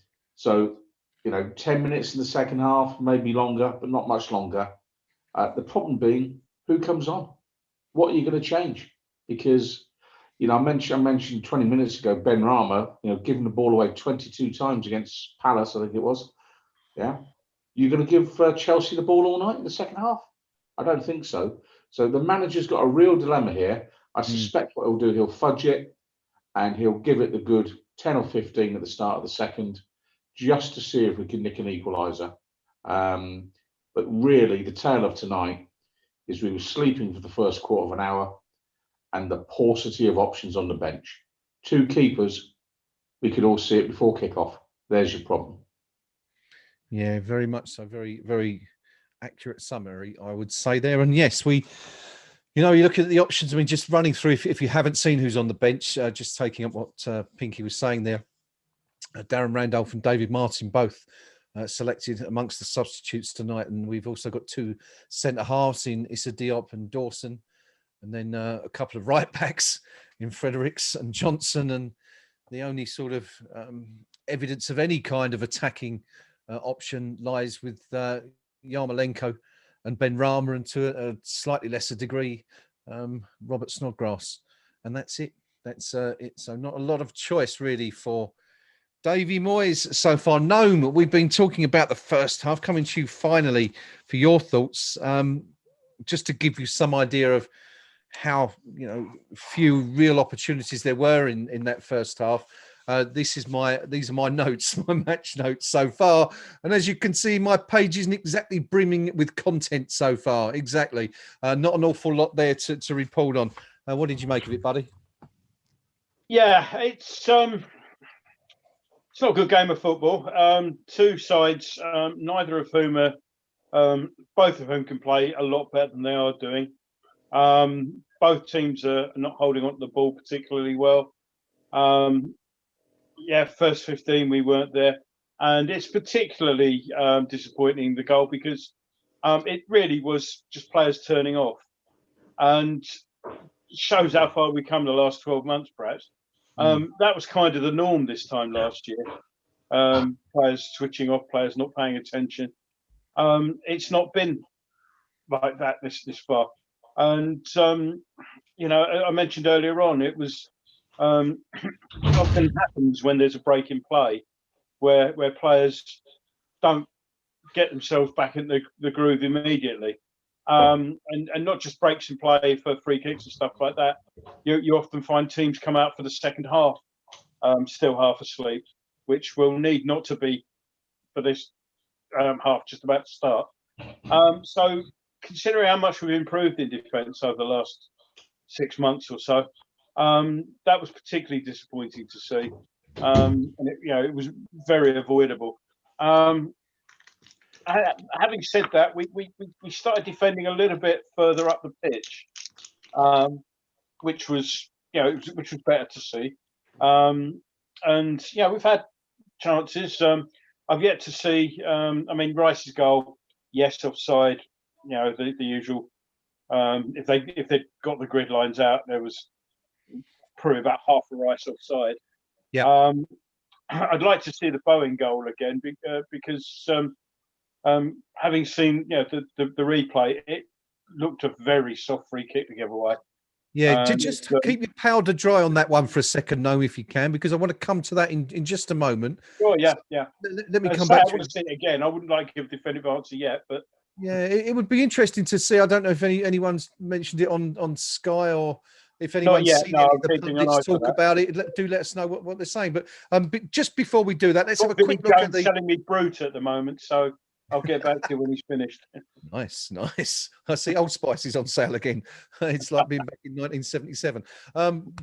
minutes in the second half, maybe longer, but not much longer. The problem being, who comes on? What are you going to change? Because I mentioned 20 minutes ago, Ben Rama, giving the ball away 22 times against Palace, I think it was. Yeah. You're going to give Chelsea the ball all night in the second half? I don't think so. So the manager's got a real dilemma here. I suspect what he'll do, he'll fudge it and he'll give it the good 10 or 15 at the start of the second, just to see if we can nick an equaliser. But really, the tale of tonight is we were sleeping for the first quarter of an hour, and the paucity of options on the bench. 2 keepers, we could all see it before kickoff. There's your problem. Yeah, very much so. Very, very accurate summary, I would say there. And yes, you look at the options. I mean, just running through, if you haven't seen who's on the bench, just taking up what Pinky was saying there. Darren Randolph and David Martin both selected amongst the substitutes tonight. And we've also got 2 centre halves in Issa Diop and Dawson. And then a couple of right backs in Fredericks and Johnson. And the only sort of evidence of any kind of attacking option lies with Yarmolenko and Ben Rama, and to a slightly lesser degree, Robert Snodgrass. And that's it. That's it. So not a lot of choice really for Davy Moyes so far. Gnome, we've been talking about the first half. Coming to you finally for your thoughts. Just to give you some idea of how few real opportunities there were in that first half. These are my notes, my match notes so far, and as you can see, my page isn't exactly brimming with content so far. Exactly, not an awful lot there to report on. What did you make of it, buddy? Yeah, it's not a good game of football. 2 sides, neither of whom are, both of whom can play a lot better than they are doing. Both teams are not holding on to the ball particularly well. First 15 we weren't there, and it's particularly disappointing, the goal, because it really was just players turning off, and shows how far we come the last 12 months perhaps. That was kind of the norm this time last year. Players switching off, players not paying attention. It's not been like that this far. And I mentioned earlier on, it was often happens when there's a break in play where players don't get themselves back in the groove immediately. And not just breaks in play for free kicks and stuff like that. You often find teams come out for the second half still half asleep, which will need not to be for this half just about to start. So considering how much we've improved in defence over the last 6 months or so, that was particularly disappointing to see. And it was very avoidable. Having said that, we started defending a little bit further up the pitch, which was better to see. And we've had chances. I've yet to see. Rice's goal, yes, offside. The usual. If they got the grid lines out, there was probably about half the Rice offside. Yeah. I'd like to see the Bowen goal again because having seen the replay, it looked a very soft free kick to give away. Yeah, just keep your powder dry on that one for a second, Gnome, if you can, because I want to come to that in just a moment. Oh, yeah, so, yeah. Let me come back to I want to see it again. I wouldn't like to give a definitive answer yet, but yeah, it would be interesting to see. I don't know if anyone's mentioned it on Sky or if anyone's seen any of the pundits talk about it. Do let us know what they're saying. But just before we do that, let's have a quick look at the. Telling me brute at the moment, so I'll get back to you when he's finished. Nice. I see Old Spice is on sale again. It's like being back in 1977.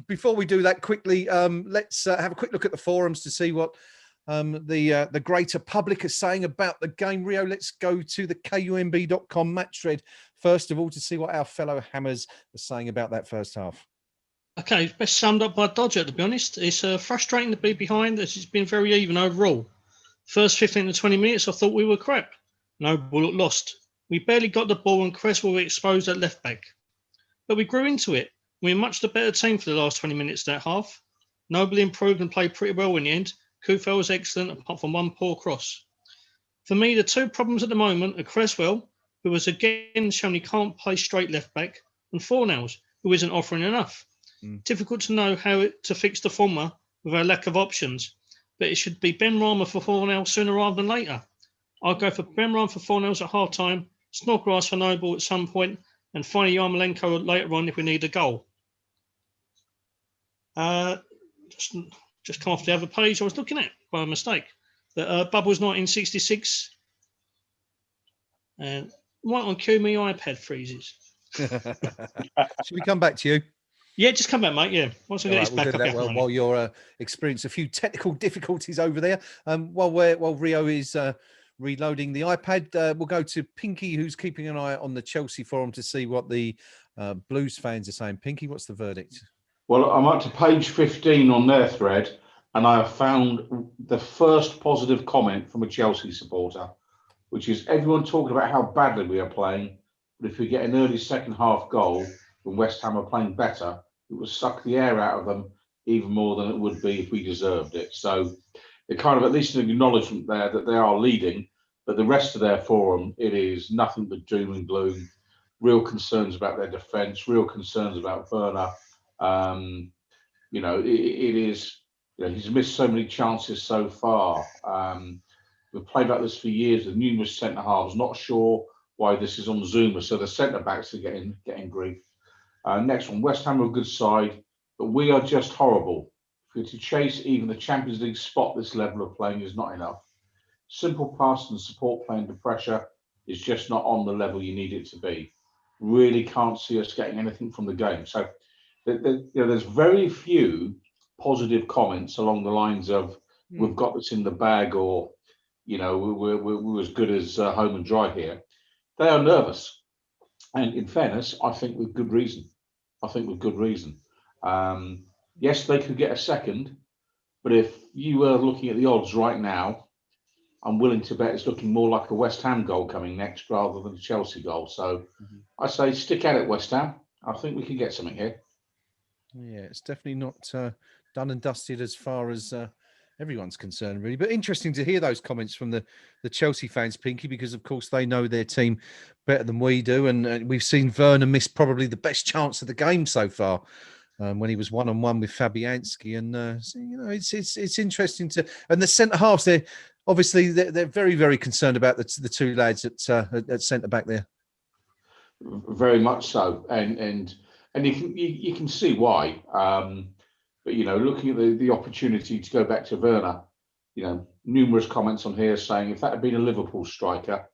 Before we do that, quickly, let's have a quick look at the forums to see what the greater public are saying about the game. Rio, let's go to the KUMB.com match thread first of all to see what our fellow Hammers are saying about that first half. Okay, best summed up by Dodger, to be honest. It's frustrating to be behind. It's been very even overall. First 15 to 20 minutes, I thought we were crap. Noble looked lost. We barely got the ball and Cresswell were exposed at left back. But we grew into it. We were much the better team for the last 20 minutes that half. Noble improved and played pretty well in the end. Kufel was excellent apart from one poor cross. For me, the two problems at the moment are Cresswell, who has again shown he can't play straight left back, and Fornells, who isn't offering enough. Difficult to know how to fix the former with our lack of options, but it should be Ben Rama for Fornells sooner rather than later. I'll go for Ben Rama for Fornells at half time, Snodgrass for Noble at some point, and finally Yarmolenko later on if we need a goal. Just come off the other page I was looking at by a mistake. The Bubbles 1966. And right on cue, my iPad freezes. Should we come back to you? Yeah, just come back, mate. Yeah, once I get this back up. While you're experiencing a few technical difficulties over there, while Rio is reloading the iPad, we'll go to Pinky, who's keeping an eye on the Chelsea forum to see what the Blues fans are saying. Pinky, what's the verdict? Well, I'm up to page 15 on their thread, and I have found the first positive comment from a Chelsea supporter, which is everyone talking about how badly we are playing, but if we get an early second half goal when West Ham are playing better, it will suck the air out of them even more than it would be if we deserved it. So they're kind of at least an acknowledgement there that they are leading, but the rest of their forum, it is nothing but doom and gloom, real concerns about their defence, real concerns about Werner. It is, he's missed so many chances so far. We've played like this for years with numerous centre halves. Not sure why this is on Zuma. So the centre backs are getting grief. Next one, West Ham are a good side, but we are just horrible. If we're to chase even the Champions League spot, this level of playing is not enough. Simple pass and support play under pressure is just not on the level you need it to be. Really can't see us getting anything from the game. So there's very few positive comments along the lines of we've got this in the bag, or we're as good as home and dry here. They are nervous, and in fairness, I think with good reason. Yes, they could get a second, but if you were looking at the odds right now, I'm willing to bet it's looking more like a West Ham goal coming next rather than a Chelsea goal. So I say stick at it, West Ham. I think we can get something here. Yeah, it's definitely not done and dusted as far as everyone's concerned, really. But interesting to hear those comments from the Chelsea fans, Pinky, because of course they know their team better than we do, and we've seen Werner miss probably the best chance of the game so far. When he was 1-on-1 with Fabianski, and so, you know, it's interesting to, and the centre halves, they're very, very concerned about the two lads at centre back there. Very much so, and you can see why. But you know, looking at the opportunity to go back to Werner, you know, numerous comments on here saying if that had been a Liverpool striker,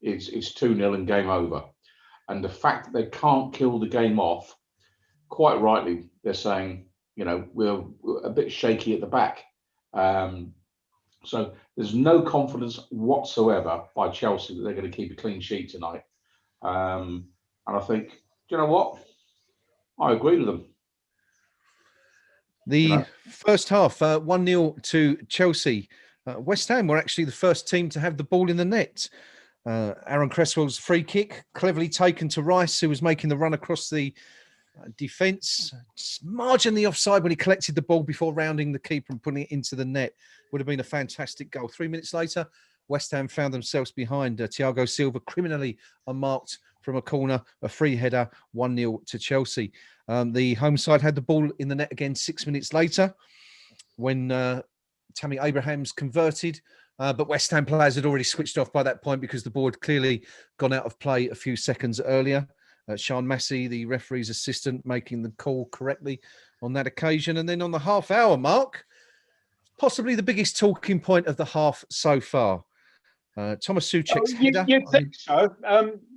it's 2-0 and game over. And the fact that they can't kill the game off, quite rightly, they're saying, you know, we're a bit shaky at the back. So there's no confidence whatsoever by Chelsea that they're going to keep a clean sheet tonight. And I think, do you know what? I agree with them. The first half, 1-0 to Chelsea. West Ham were actually the first team to have the ball in the net. Aaron Cresswell's free kick, cleverly taken to Rice, who was making the run across the defence, marginally offside when he collected the ball before rounding the keeper and putting it into the net. Would have been a fantastic goal. 3 minutes later, West Ham found themselves behind. Thiago Silva criminally unmarked from a corner, a free header, 1-0 to Chelsea. The home side had the ball in the net again 6 minutes later when Tammy Abrahams converted. But West Ham players had already switched off by that point because the ball had clearly gone out of play a few seconds earlier. Sean Massey, the referee's assistant, making the call correctly on that occasion. And then on the half-hour mark, possibly the biggest talking point of the half so far. Thomas Souček's header. You'd think so.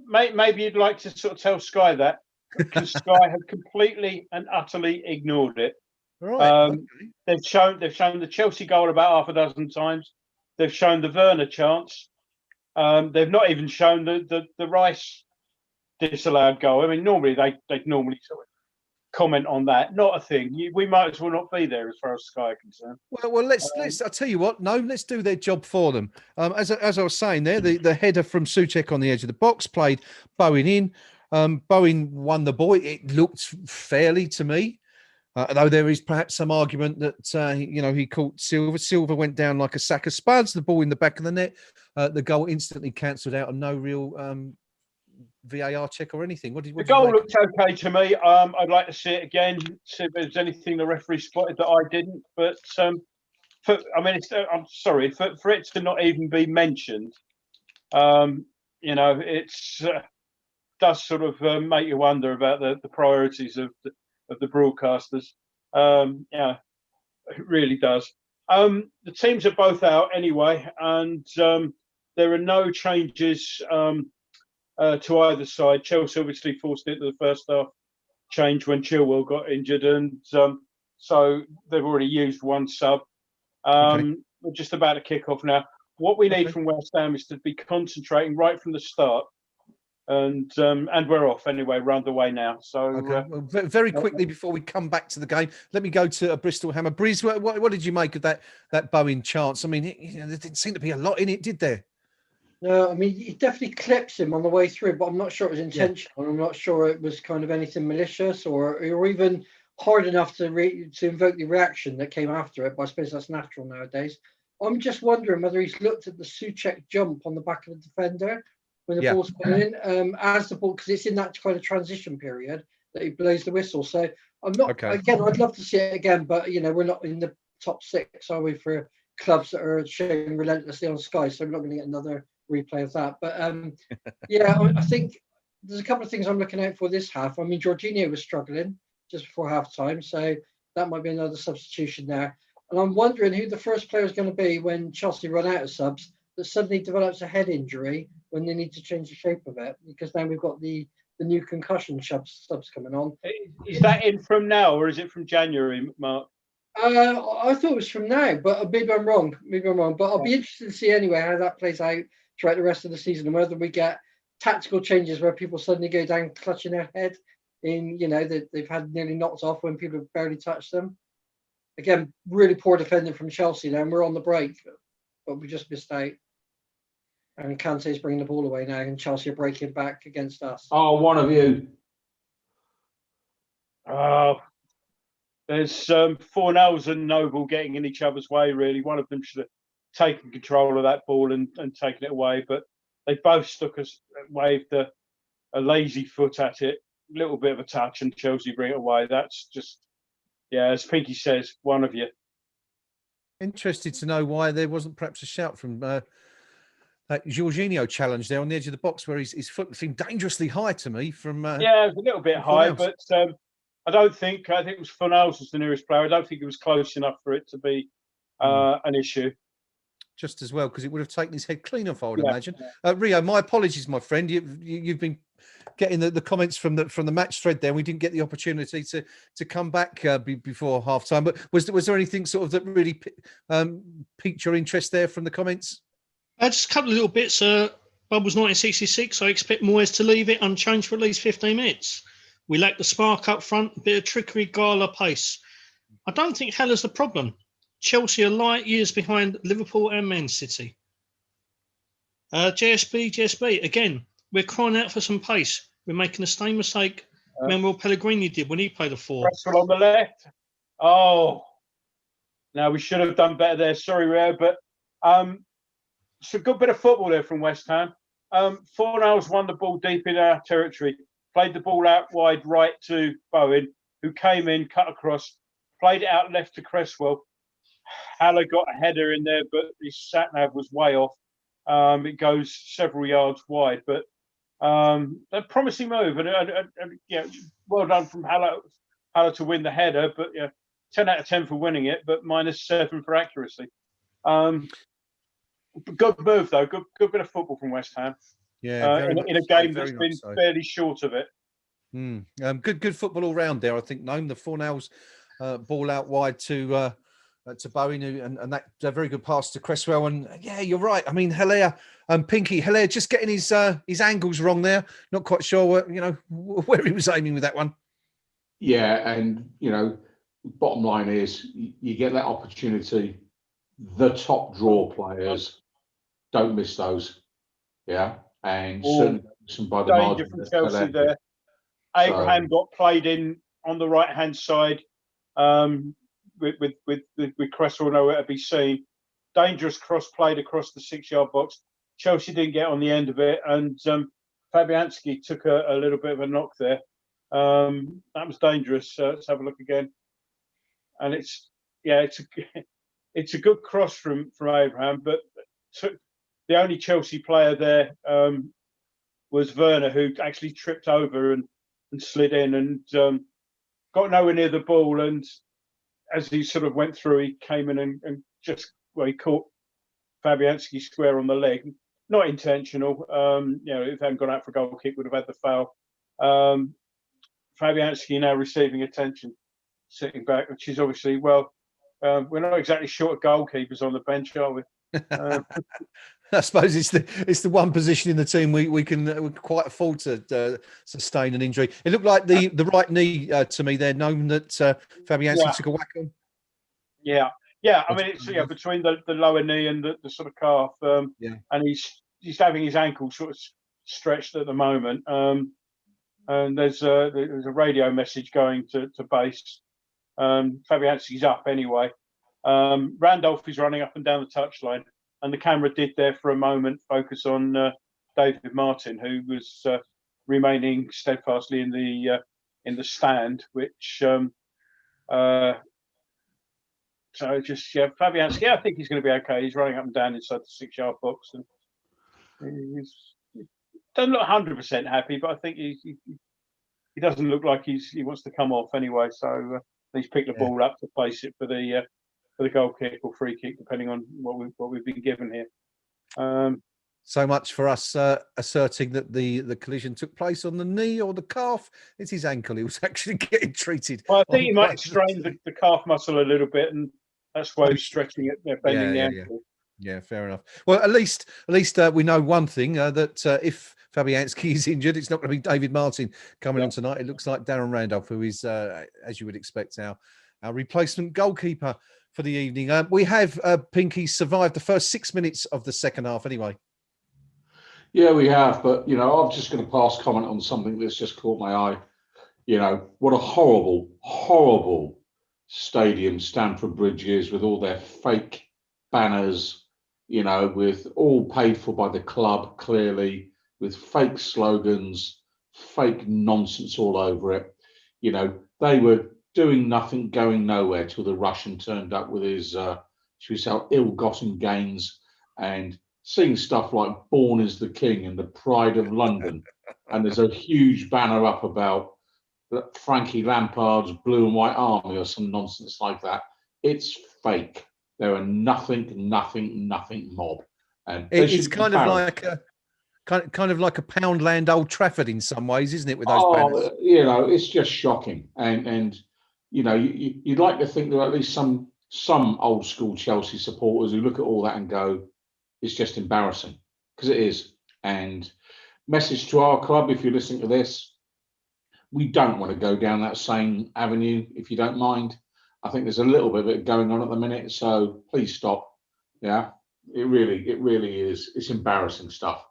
Maybe you'd like to sort of tell Sky that, because Sky have completely and utterly ignored it. Right. Okay. They've shown the Chelsea goal about half a dozen times. They've shown the Werner chance. They've not even shown the Rice disallowed goal. I mean, normally they normally sort of comment on that. Not a thing. We might as well not be there as far as Sky are concerned. Well, let's. I'll tell you what. No, let's do their job for them. As I was saying there, the header from Souček on the edge of the box played Bowen in. Bowen won the ball. It looked fairly to me, though there is perhaps some argument that he caught Silva. Silva went down like a sack of spuds. The ball in the back of the net. The goal instantly cancelled out, and no real VAR check or anything. The goal looked okay to me. I'd like to see it again, see if there's anything the referee spotted that I didn't. But I'm sorry for it to not even be mentioned. It's does sort of make you wonder about the priorities of the broadcasters. It really does. The teams are both out anyway, and there are no changes to either side. Chelsea obviously forced it to the first half change when Chilwell got injured, and so they've already used one sub. We're just about to kick off now. What we need from West Ham is to be concentrating right from the start, and we're off anyway. We're underway now. So very quickly before we come back to the game, let me go to Bristol Hammer. Breeze, what did you make of that Bowen chance? I mean, there didn't seem to be a lot in it, did there? No, I mean, he definitely clips him on the way through, but I'm not sure it was intentional. Yeah. I'm not sure it was kind of anything malicious or even hard enough to invoke the reaction that came after it. But I suppose that's natural nowadays. I'm just wondering whether he's looked at the Souček jump on the back of the defender when the ball's coming in, as the ball, because it's in that kind of transition period that he blows the whistle. So I'm not, again, I'd love to see it again, but, we're not in the top 6, are we, for clubs that are showing relentlessly on Sky, so we're not going to get another replay of that. But I think there's a couple of things I'm looking out for this half. I mean, Jorginho was struggling just before half time, so that might be another substitution there. And I'm wondering who the first player is going to be when Chelsea run out of subs that suddenly develops a head injury when they need to change the shape of it, because now we've got the new concussion subs coming on. Is that in from now, or is it from January, Mark? I thought it was from now, but maybe I'm wrong. But I'll be interested to see anyway how that plays out throughout the rest of the season, and whether we get tactical changes where people suddenly go down clutching their head in, that they've had nearly knocked off when people have barely touched them. Again, really poor defending from Chelsea now, and we're on the break, but we just missed out. And Kante's bringing the ball away now, and Chelsea are breaking back against us. Oh, one of you. Oh, there's Fornells and Noble getting in each other's way, really. One of them should have taken control of that ball and taken it away, but they both waved a lazy foot at it, a little bit of a touch, and Chelsea bring it away. That's just, yeah, as Pinky says, one of you. Interested to know why there wasn't perhaps a shout from that Jorginho challenge there on the edge of the box, where his foot seemed dangerously high to me from. Yeah, it was a little bit high, but I think it was Fornells was the nearest player. I don't think it was close enough for it to be an issue. Just as well, because it would have taken his head clean off, I would imagine. Rio, my apologies, my friend. You've been getting the comments from the match thread there. We didn't get the opportunity to come back before half time. But was there anything sort of that really piqued your interest there from the comments? Just a couple of little bits. Bubbles 1966. I expect Moyes to leave it unchanged for at least 15 minutes. We lack the spark up front, a bit of trickery, guile, pace. I don't think Haller's the problem. Chelsea are light years behind Liverpool and Man City. JSB, again, we're crying out for some pace. We're making the same mistake Manuel Pellegrini did when he played a 4. Pressure on the left. Oh, now we should have done better there. Sorry, Rio, but it's a good bit of football there from West Ham. Fornells won the ball deep in our territory, played the ball out wide right to Bowen, who came in, cut across, played it out left to Cresswell. Haller got a header in there, but his sat-nav was way off. It goes several yards wide, but a promising move. And yeah, well done from Haller to win the header, but yeah, 10 out of 10 for winning it, but -7 for accuracy. Good move, though. Good bit of football from West Ham. Yeah, in a game that's been fairly short of it. Good football all round there. I think Gnome, the Fornells ball out wide to Bowen, and that very good pass to Cresswell. And yeah, you're right. I mean, Haller, Pinky, Haller just getting his angles wrong there. Not quite sure where he was aiming with that one. Yeah, and bottom line is you get that opportunity. The top draw players don't miss those. Yeah, and certainly by the danger margin from Chelsea there. Abraham got played in on the right hand side. With Cresswell nowhere to be seen. Dangerous cross played across the 6-yard box. Chelsea didn't get on the end of it, and Fabianski took a little bit of a knock there. That was dangerous. Let's have a look again. And it's a good cross from Abraham, but the only Chelsea player there was Werner, who actually tripped over and slid in and got nowhere near the ball. And as he sort of went through, he came in and he caught Fabianski square on the leg. Not intentional. If they hadn't gone out for a goal kick, would have had the foul. Fabianski now receiving attention, sitting back, which is obviously, we're not exactly short of goalkeepers on the bench, are we? I suppose it's the one position in the team we can quite afford to sustain an injury. It looked like the right knee to me there, Gnome, that Fabianski took a whack on. Yeah. I mean, it's between the lower knee and the sort of calf, and he's having his ankle sort of stretched at the moment. And there's a radio message going to base. Fabianski's up anyway. Randolph is running up and down the touchline, and the camera did there for a moment focus on David Martin, who was remaining steadfastly in the stand, which Fabianski, I think he's going to be okay. He's running up and down inside the 6-yard box, and he doesn't look 100% happy, but I think he doesn't look like he wants to come off anyway. So he's picked the ball up to place it for the goal kick or free kick, depending on what we've been given here. So much for us asserting that the collision took place on the knee or the calf. It's his ankle. He was actually getting treated. Well, I think he might have strained the calf muscle a little bit, and that's why he's stretching it, bending the ankle. Yeah, fair enough. Well, at least we know one thing, that if Fabianski is injured, it's not going to be David Martin coming on tonight. It looks like Darren Randolph, who is, as you would expect, our replacement goalkeeper for the evening. We have, Pinky, survived the first 6 minutes of the second half anyway. Yeah, we have. But, I'm just going to pass comment on something that's just caught my eye. What a horrible, horrible stadium, Stamford Bridge is, with all their fake banners, you know, with all paid for by the club, clearly, with fake slogans, fake nonsense all over it. You know, they were doing nothing, going nowhere till the Russian turned up with his, should we say, ill-gotten gains, and seeing stuff like "Born is the King" and the Pride of London. And there's a huge banner up about Frankie Lampard's Blue and White Army or some nonsense like that. It's fake. There are nothing mob. And it's kind of like a kind of like a Poundland Old Trafford in some ways, isn't it? With those banners, you know, it's just shocking. And you know, you'd like to think there are at least some old school Chelsea supporters who look at all that and go, it's just embarrassing, because it is. And message to our club, if you're listening to this, we don't want to go down that same avenue, if you don't mind. I think there's a little bit of it going on at the minute, so please stop. Yeah, it really is. It's embarrassing stuff.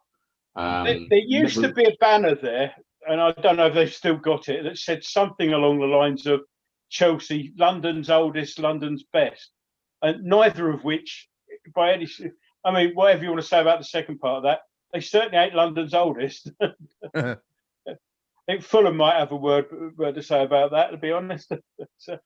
There used to be a banner there, and I don't know if they've still got it, that said something along the lines of Chelsea, London's oldest, London's best, and neither of which, by any, I mean, whatever you want to say about the second part of that, they certainly ain't London's oldest. I think Fulham might have a word to say about that, to be honest. So,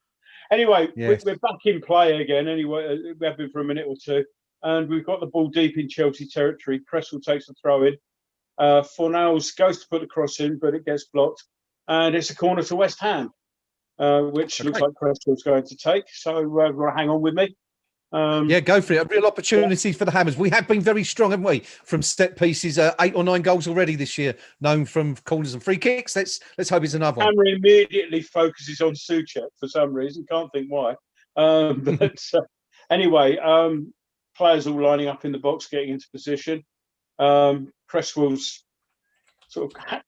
anyway, yes. we're back in play again. Anyway, we have been for a minute or two, and we've got the ball deep in Chelsea territory. Cresswell takes the throw in. Fornals goes to put the cross in, but it gets blocked, and it's a corner to West Ham, which looks like Cresswell's going to take. So we'll hang on with me. Yeah, go for it. A real opportunity for the Hammers. We have been very strong, haven't we? From set pieces, 8 or 9 goals already this year, known from corners and free kicks. Let's hope it's another one. Hammer immediately focuses on Souček for some reason. Can't think why. Anyway, players all lining up in the box, getting into position. Cresswell's sort of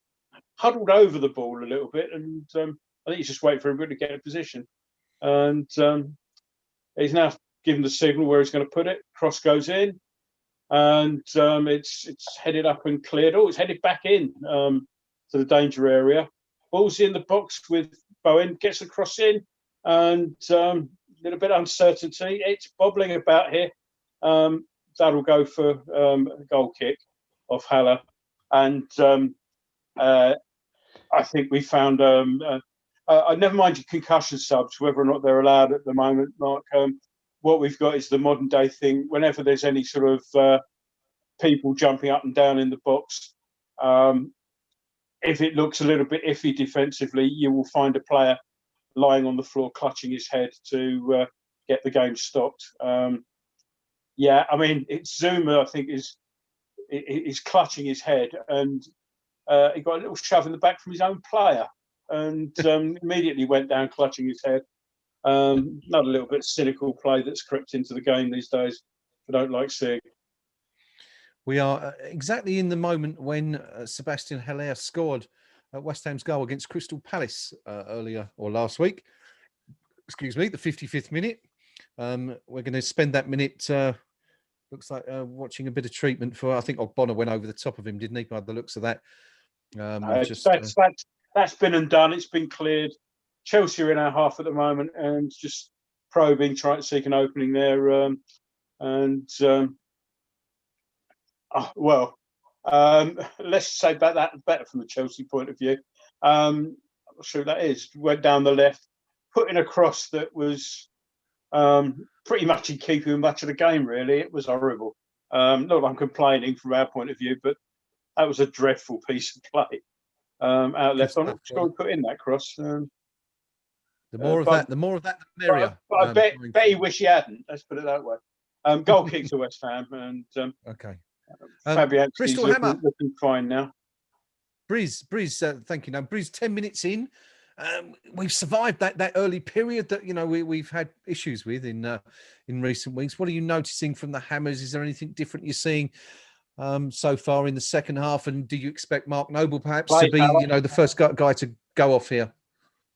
huddled over the ball a little bit, and I think he's just waiting for him to get in position. And he's now given the signal where he's going to put it. Cross goes in, and it's headed up and cleared. Oh, it's headed back in to the danger area. Ball's in the box with Bowen, gets the cross in, and a little bit of uncertainty. It's bobbling about here. That'll go for a goal kick off Haller. And I think we found, never mind your concussion subs, whether or not they're allowed at the moment, Mark. What we've got is the modern day thing. Whenever there's any sort of people jumping up and down in the box, if it looks a little bit iffy defensively, you will find a player lying on the floor clutching his head to get the game stopped. Yeah, I mean, it's Zuma, I think, is clutching his head, and he got a little shove in the back from his own player, and immediately went down clutching his head. Not a little bit cynical play that's crept into the game these days. I don't like seeing. We are exactly in the moment when Sebastian Haller scored West Ham's goal against Crystal Palace earlier or last week. Excuse me, the 55th minute. We're going to spend that minute. Looks like watching a bit of treatment for. I think Ogbonna went over the top of him, didn't he? By the looks of that. That's been and done. It's been cleared. Chelsea are in our half at the moment and just probing, trying to seek an opening there. Let's say about that better from the Chelsea point of view. I'm not sure who that is. Went down the left, put in a cross that was pretty much in keeping with much of the game, really. It was horrible. Not that I'm complaining from our point of view, but that was a dreadful piece of play. Out left. I'm not sure we put in that cross. The more of that, the merrier. But I bet he wish he hadn't. Let's put it that way. Goal kick to West Ham, and okay. Fabianski's looking fine now. Briz, thank you. Now, Briz, 10 minutes in, we've survived that early period that we've had issues with in recent weeks. What are you noticing from the Hammers? Is there anything different you're seeing so far in the second half? And do you expect Mark Noble perhaps to be the first guy to go off here?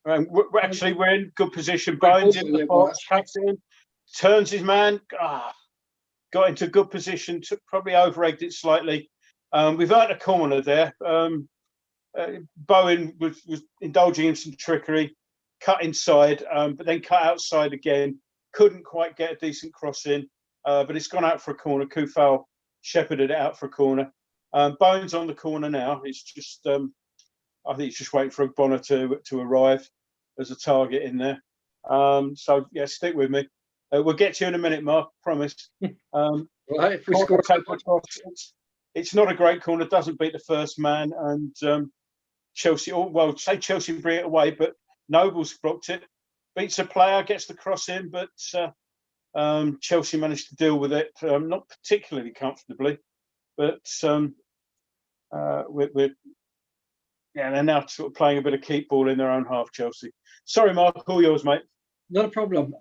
We're in good position. Bowen's in the box, tracks in, turns his man. Got into good position, probably over-egged it slightly. We've earned a corner there. Bowen was indulging in some trickery, cut inside, but then cut outside again. Couldn't quite get a decent cross in, but it's gone out for a corner. Kufal shepherded it out for a corner. Bowen's on the corner now. It's just, I think it's just waiting for Bonner to arrive as a target in there. So yeah, stick with me. We'll get to you in a minute, Mark. Promise. Right, if we score, it's not a great corner. Doesn't beat the first man, and Chelsea. Well, say Chelsea bring it away, but Noble's blocked it. Beats a player, gets the cross in, but Chelsea managed to deal with it, not particularly comfortably. But they're now sort of playing a bit of keep ball in their own half. Chelsea. Sorry, Mark, all yours, mate. not a problem.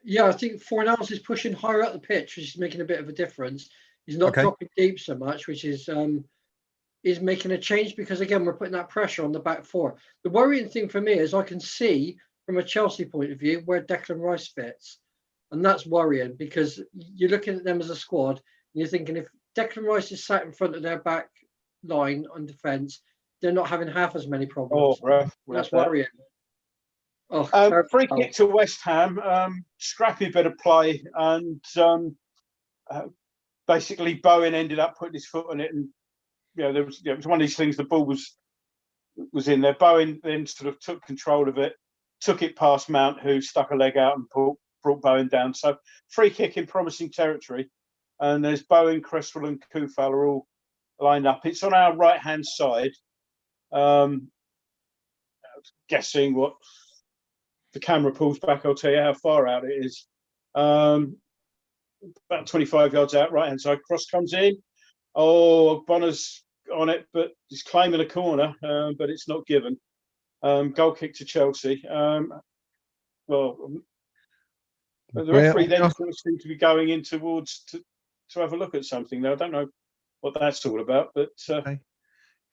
Yeah, I think Fornals is pushing higher up the pitch, which is making a bit of a difference. He's not dropping deep so much, which is making a change because, again, we're putting that pressure on the back four. The worrying thing for me is I can see from a Chelsea point of view where Declan Rice fits. And that's worrying because you're looking at them as a squad and you're thinking if Declan Rice is sat in front of their back line on defence, they're not having half as many problems. That's worrying. Free kick to West Ham, scrappy bit of play, and basically Bowen ended up putting his foot on it, and it was one of these things. The ball was in there. Bowen then sort of took control of it, took it past Mount, who stuck a leg out and brought Bowen down. So free kick in promising territory, and there's Bowen, Cresswell, and Kufal are all lined up. It's on our right hand side. Guessing what the camera pulls back, I'll tell you how far out it is. About 25 yards out, right hand side. Cross comes in. Oh, Bonner's on it, but he's claiming a corner, but it's not given. Goal kick to Chelsea. The referee then sort of seemed to be going in towards to have a look at something. Now I don't know what that's all about, but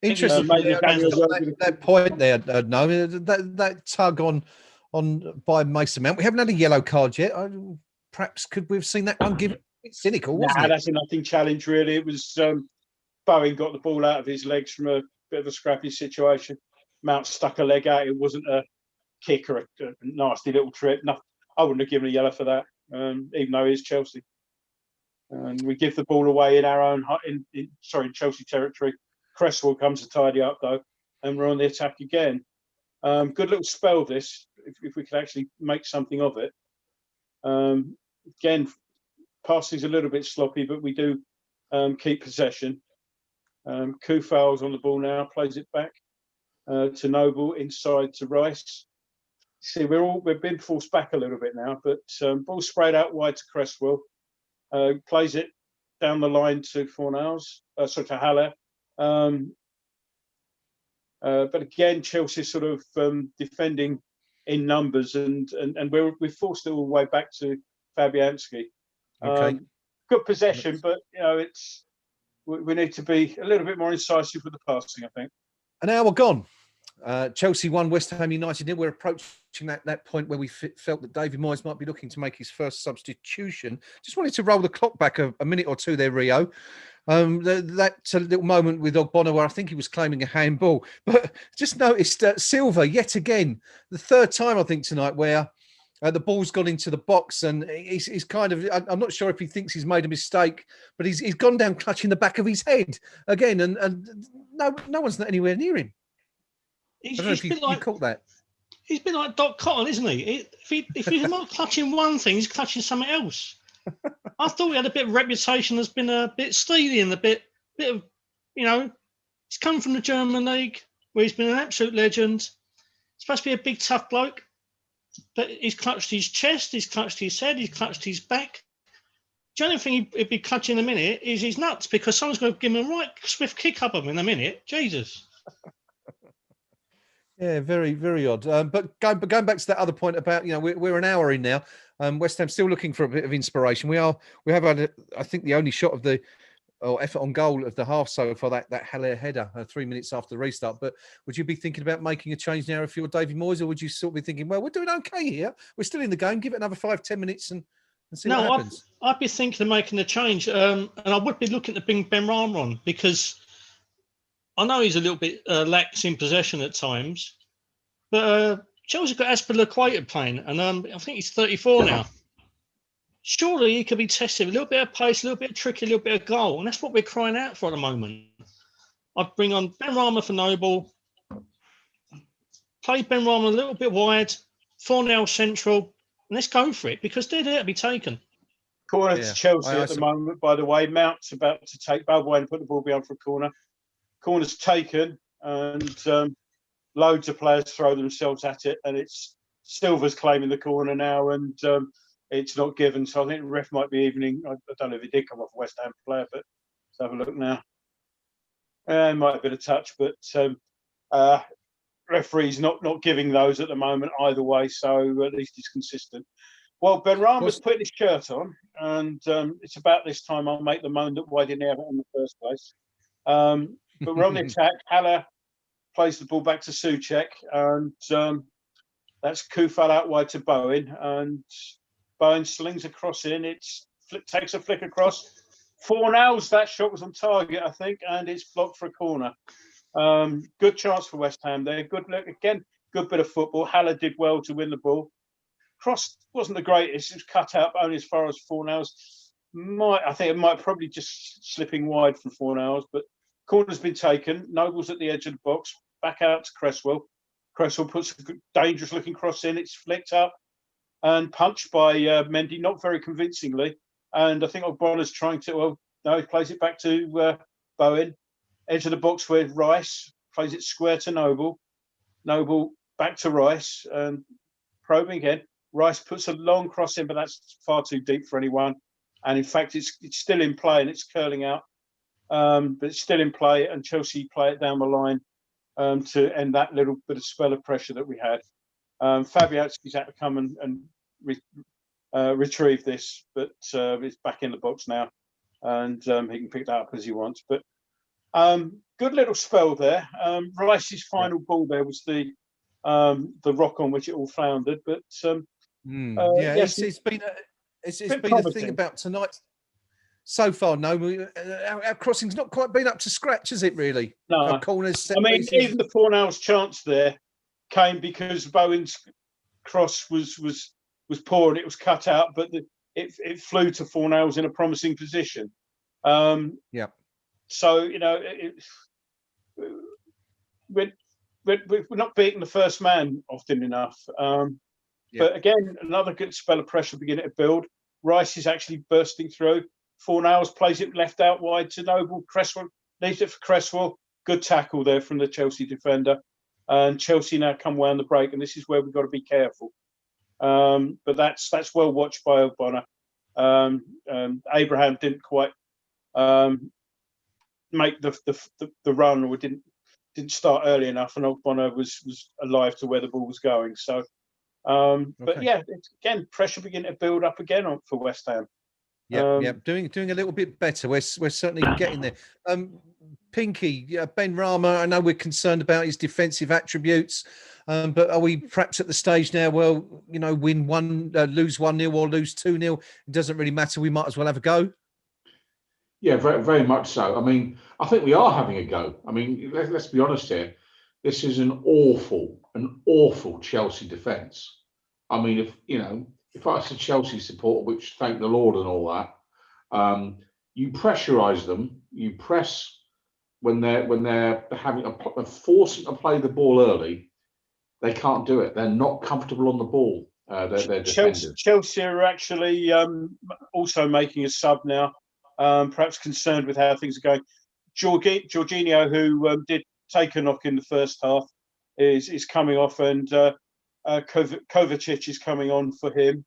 interesting. That point there, no, that tug on by Mason Mount. We haven't had a yellow card yet. Perhaps could we have seen that one given? It's cynical, wasn't it? That's a nothing challenge, really. It was Bowen got the ball out of his legs from a bit of a scrappy situation. Mount stuck a leg out. It wasn't a kick or a nasty little trip. No, I wouldn't have given a yellow for that, even though it is Chelsea. And we give the ball away in our own in Chelsea territory. Cresswell comes to tidy up though, and we're on the attack again. Good little spell this, if we could actually make something of it. Again, passing's a little bit sloppy, but we do keep possession. Kufal's on the ball now, plays it back to Noble, inside to Rice. See, we've been forced back a little bit now, but ball sprayed out wide to Cresswell. Plays it down the line to Fornals, to Haller. But again, Chelsea sort of defending in numbers, and we've forced it all the way back to Fabianski. Good possession, but we need to be a little bit more incisive with the passing, I think. An hour gone. Chelsea won, West Ham United. We're approaching that point where we felt that David Moyes might be looking to make his first substitution. Just wanted to roll the clock back a minute or two there, Rio. That little moment with Ogbonna where I think he was claiming a handball. But just noticed Silva, yet again, the third time I think tonight where the ball's gone into the box and he's kind of, I'm not sure if he thinks he's made a mistake, but he's gone down clutching the back of his head again. And no one's anywhere near him. I don't know if you caught that. He's been like Doc Cotton, isn't he? If he's not clutching one thing, he's clutching something else. I thought he had a bit of reputation as been a bit steely and a bit of, he's come from the German league where he's been an absolute legend. He's supposed to be a big, tough bloke, but he's clutched his chest, he's clutched his head, he's clutched his back. The only thing he'd be clutching in a minute is his nuts because someone's going to give him a right swift kick up him in a minute. Jesus. Yeah, very, very odd. But going back to that other point about, we're an hour in now. West Ham still looking for a bit of inspiration. We have had, I think, the only shot of effort on goal of the half so far, that Haller header 3 minutes after the restart. But would you be thinking about making a change now if you're David Moyes, or would you sort of be thinking, well, we're doing okay here. We're still in the game. Give it another 5-10 minutes and see what happens. I'd be thinking of making a change. And I would be looking to bring Ben Rama on because I know he's a little bit lax in possession at times, but Chelsea got Aspilicueta playing, and I think he's 34 now. Surely he could be tested a little bit of pace, a little bit of tricky, a little bit of goal, and that's what we're crying out for at the moment. I'd bring on Ben Rama for Noble, play Ben Rama a little bit wide, 4-0 central, and let's go for it because they're there to be taken. Corner to Chelsea at the moment, by the way. Mount's about to take Balboa and put the ball behind for a corner. Corner's taken, and loads of players throw themselves at it, and it's Silva's claiming the corner now, and it's not given. So I think the ref might be evening. I don't know if it did come off a West Ham player, but let's have a look now. It might have been a touch, but referee's not giving those at the moment either way, so at least he's consistent. Well, Benrahma's putting his shirt on, and it's about this time I'll make the moan that why didn't he have it in the first place. But we're on the attack. Haller plays the ball back to Souček, and that's Kufal out wide to Bowen, and Bowen slings a cross in. Takes a flick across. Fornals, that shot was on target, I think, and it's blocked for a corner. Good chance for West Ham there. Good look again. Good bit of football. Haller did well to win the ball. Cross wasn't the greatest. It was cut out only as far as Fornals. I think it might probably just slipping wide from Fornals, but corner's been taken. Noble's at the edge of the box. Back out to Cresswell. Cresswell puts a dangerous looking cross in. It's flicked up and punched by Mendy, not very convincingly. And I think Ogbonna's trying to, he plays it back to Bowen. Edge of the box with Rice. Plays it square to Noble. Noble back to Rice. And probing again. Rice puts a long cross in, but that's far too deep for anyone. And in fact, it's still in play and it's curling out. But it's still in play, and Chelsea play it down the line to end that little bit of spell of pressure that we had. Fabianski's had to come and retrieve this, but it's back in the box now, and he can pick that up as he wants. But good little spell there. Rice's final ball there was the rock on which it all floundered. But yes, it's been the thing about tonight. So far, no, our crossing's not quite been up to scratch, has it? Really? No. Our corners. I mean, even the Fornals chance there came because Bowen's cross was poor and it was cut out, but it flew to Fornals in a promising position. So we're not beating the first man often enough. But again, another good spell of pressure beginning to build. Rice is actually bursting through. Fornals plays it left out wide to Noble. Cresswell leaves it for Cresswell. Good tackle there from the Chelsea defender. And Chelsea now come round the break, and this is where we've got to be careful. But that's well watched by Ogbonna. Abraham didn't quite make the run, or didn't start early enough, and Ogbonna was alive to where the ball was going. So, but yeah, it's, again, pressure beginning to build up again for West Ham. Doing a little bit better. We're certainly getting there. Pinky, Ben Rama, I know we're concerned about his defensive attributes, but are we perhaps at the stage now, well, win one, lose 1-0 or lose 2-0? It doesn't really matter. We might as well have a go. Yeah, very, very much so. I mean, I think we are having a go. I mean, let's be honest here. This is an awful Chelsea defence. I mean, if I was a Chelsea supporter, which thank the Lord and all that, you pressurise them, you press when they're having forcing to play the ball early. They can't do it. They're not comfortable on the ball. They're defenders. Chelsea are actually also making a sub now, perhaps concerned with how things are going. Jorginho, who did take a knock in the first half, is coming off, and Kovacic is coming on for him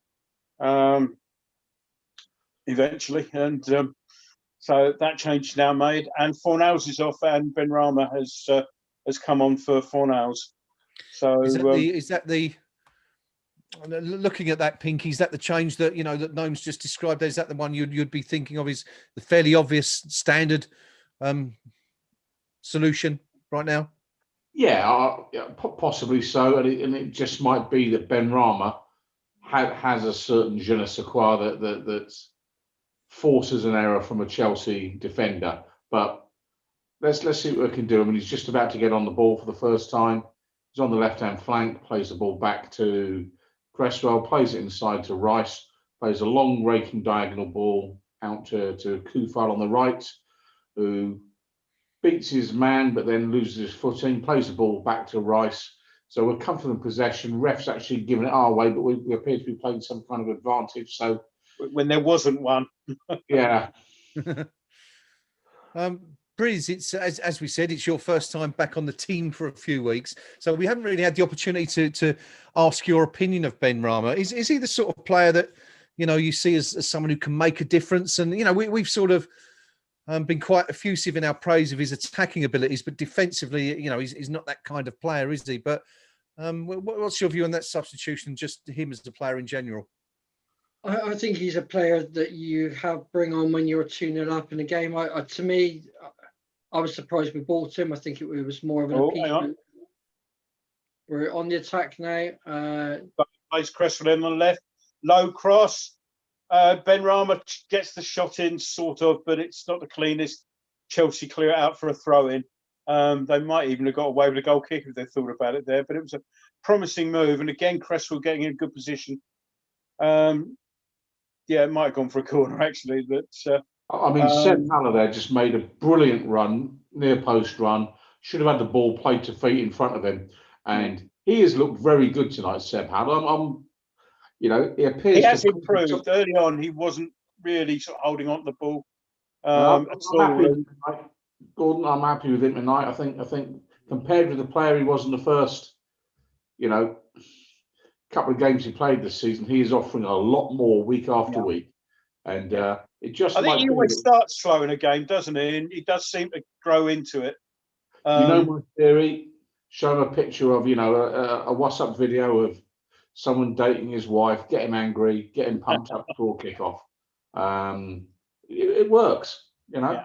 eventually, and so that change is now made. And Fornals is off, and Benrahma has come on for Fornals. So is that the looking at that, Pinky? Is that the change that that Gnome's just described? Is that the one you'd be thinking of? Is the fairly obvious standard solution right now? Yeah, possibly so, and it just might be that Benrahma has a certain je ne sais quoi that forces an error from a Chelsea defender. But let's see what we can do. I mean, he's just about to get on the ball for the first time. He's on the left-hand flank, plays the ball back to Cresswell, plays it inside to Rice, plays a long raking diagonal ball out to Kufal on the right, who beats his man but then loses his footing, plays the ball back to Rice. So we're comfortable in possession. Ref's actually given it our way, but we appear to be playing some kind of advantage. So when there wasn't one. Yeah. Briz, it's as we said, it's your first time back on the team for a few weeks, so we haven't really had the opportunity to ask your opinion of Ben Rama. Is he the sort of player that you see as someone who can make a difference? And we've sort of been quite effusive in our praise of his attacking abilities, but defensively, he's not that kind of player, is he? But what's your view on that substitution, just him as a player in general? I think he's a player that you bring on when you're 2-0 up in a game. To me, I was surprised we bought him. I think it was more of an appeasement. We're on the attack now. Plays Cresswell on the left, low cross. Ben Rama gets the shot in, sort of, but it's not the cleanest. Chelsea clear it out for a throw-in. They might even have got away with a goal kick if they thought about it there, but it was a promising move. And again, Cresswell getting in a good position. Yeah, it might have gone for a corner, actually. But Seb Haller there just made a brilliant run, near post run. Should have had the ball played to feet in front of him. And he has looked very good tonight, Seb Haller. He appears he has improved. Early on, he wasn't really sort of holding on to the ball. Gordon, I'm happy with him tonight. I think compared with the player he was in the first, couple of games he played this season, he is offering a lot more week after week. And it just I think he always starts slow in a game, doesn't he? And he does seem to grow into it. My theory? Show him a picture of, a WhatsApp video of someone dating his wife, get him angry, get him pumped up before kickoff. It works, Yeah.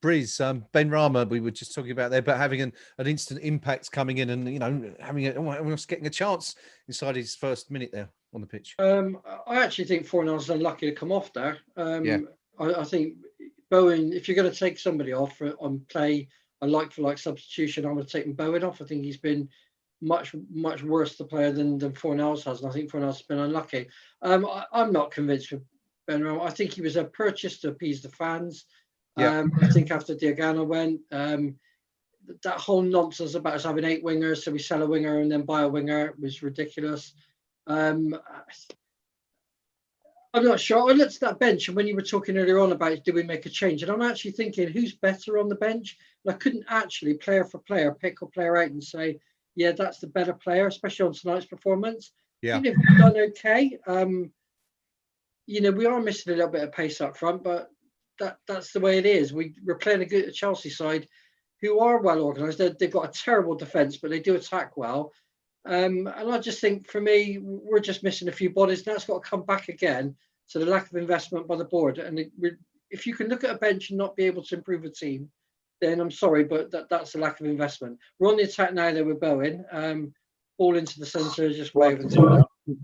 Briz, Ben Rama, we were just talking about there, but having an instant impact coming in and, almost getting a chance inside his first minute there on the pitch. I actually think Fornals was unlucky to come off there. I think Bowen, if you're going to take somebody off on play a like-for-like substitution, I would have taken Bowen off. I think he's been much worse the player than Fornals has, and I think Fornals has been unlucky. I'm not convinced with Ben Rama. I think he was a purchase to appease the fans. I think after Diagana went, that whole nonsense about us having 8 wingers, so we sell a winger and then buy a winger was ridiculous. I'm not sure. I looked at that bench, and when you were talking earlier on about do we make a change, and I'm actually thinking who's better on the bench. And I couldn't actually player for player pick a player out and say, yeah, that's the better player, especially on tonight's performance. Yeah, we've done okay. We are missing a little bit of pace up front, but that's the way it is. We're playing a good Chelsea side who are well organised. They've got a terrible defence, but they do attack well. And I just think, for me, we're just missing a few bodies. And that's got to come back again to the lack of investment by the board. And if you can look at a bench and not be able to improve a team, then I'm sorry, but that's a lack of investment. We're on the attack now, though, with Bowen. Ball into the centre, just waving to it.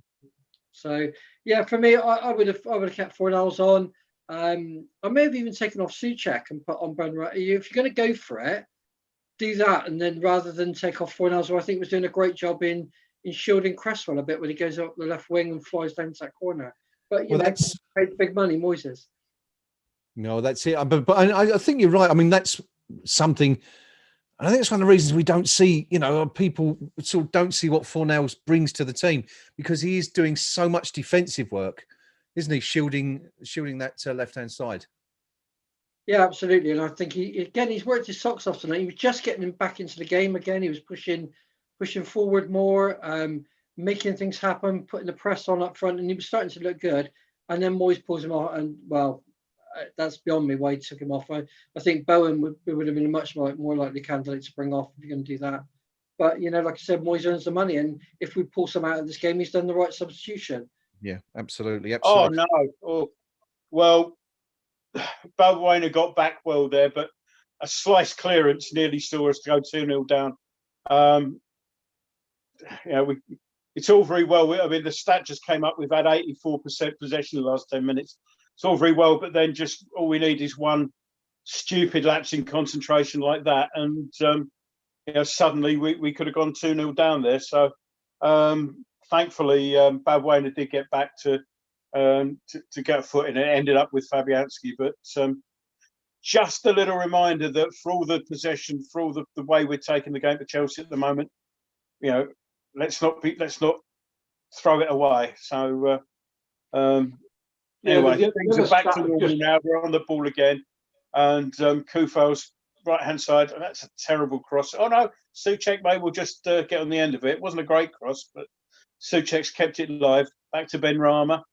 So, yeah, for me, I would have kept Fornals on. I may have even taken off Souček and put on Ben Rama. If you're going to go for it, do that, and then rather than take off Fornals, who I think was doing a great job in shielding Cresswell a bit when he goes up the left wing and flies down to that corner. But that's paid big money, Moises. No, that's it. But I think you're right. I mean, that's something. And I think it's one of the reasons we don't see, people sort of don't see what Fornals brings to the team, because he is doing so much defensive work, isn't he? Shielding that left-hand side. Yeah, absolutely. And I think he's worked his socks off tonight. He was just getting him back into the game again. He was pushing forward more, making things happen, putting the press on up front, and he was starting to look good. And then Moyes pulls him off, and that's beyond me why he took him off. I think Bowen would have been a much more likely candidate to bring off if you're going to do that. But like I said, Moyes earns the money, and if we pull some out of this game, he's done the right substitution. Yeah, absolutely. Oh no! Oh, well, Bowen got back well there, but a slice clearance nearly saw us go 2-0 down. It's all very well. I mean, the stat just came up. We've had 84% possession in the last 10 minutes. It's all very well, but then just all we need is one stupid lapse in concentration like that, and suddenly we could have gone 2-0 down there. So thankfully, Balbuena did get back to get a foot in it. It ended up with Fabianski, but just a little reminder that for all the possession, for all the way we're taking the game to Chelsea at the moment, let's not throw it away. So anyway, things are back to normal now. We're on the ball again, and Kufal's right-hand side, and that's a terrible cross. Oh no, Souček may will just get on the end of it. It wasn't a great cross, but Souček's kept it live. Back to Ben Rama,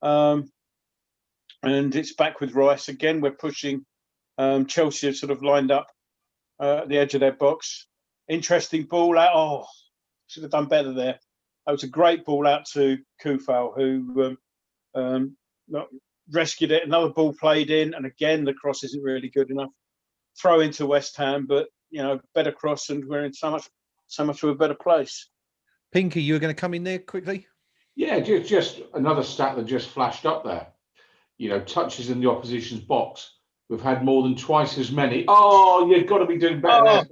and it's back with Rice again. We're pushing. Chelsea have sort of lined up at the edge of their box. Interesting ball out. Oh, should have done better there. That was a great ball out to Kufal, who rescued it. Another ball played in, and again the cross isn't really good enough. Throw into West Ham, but better cross, and we're in so much of a better place. Pinky, you were going to come in there quickly? Yeah, just another stat that just flashed up there. Touches in the opposition's box. We've had more than twice as many. Oh, you've got to be doing better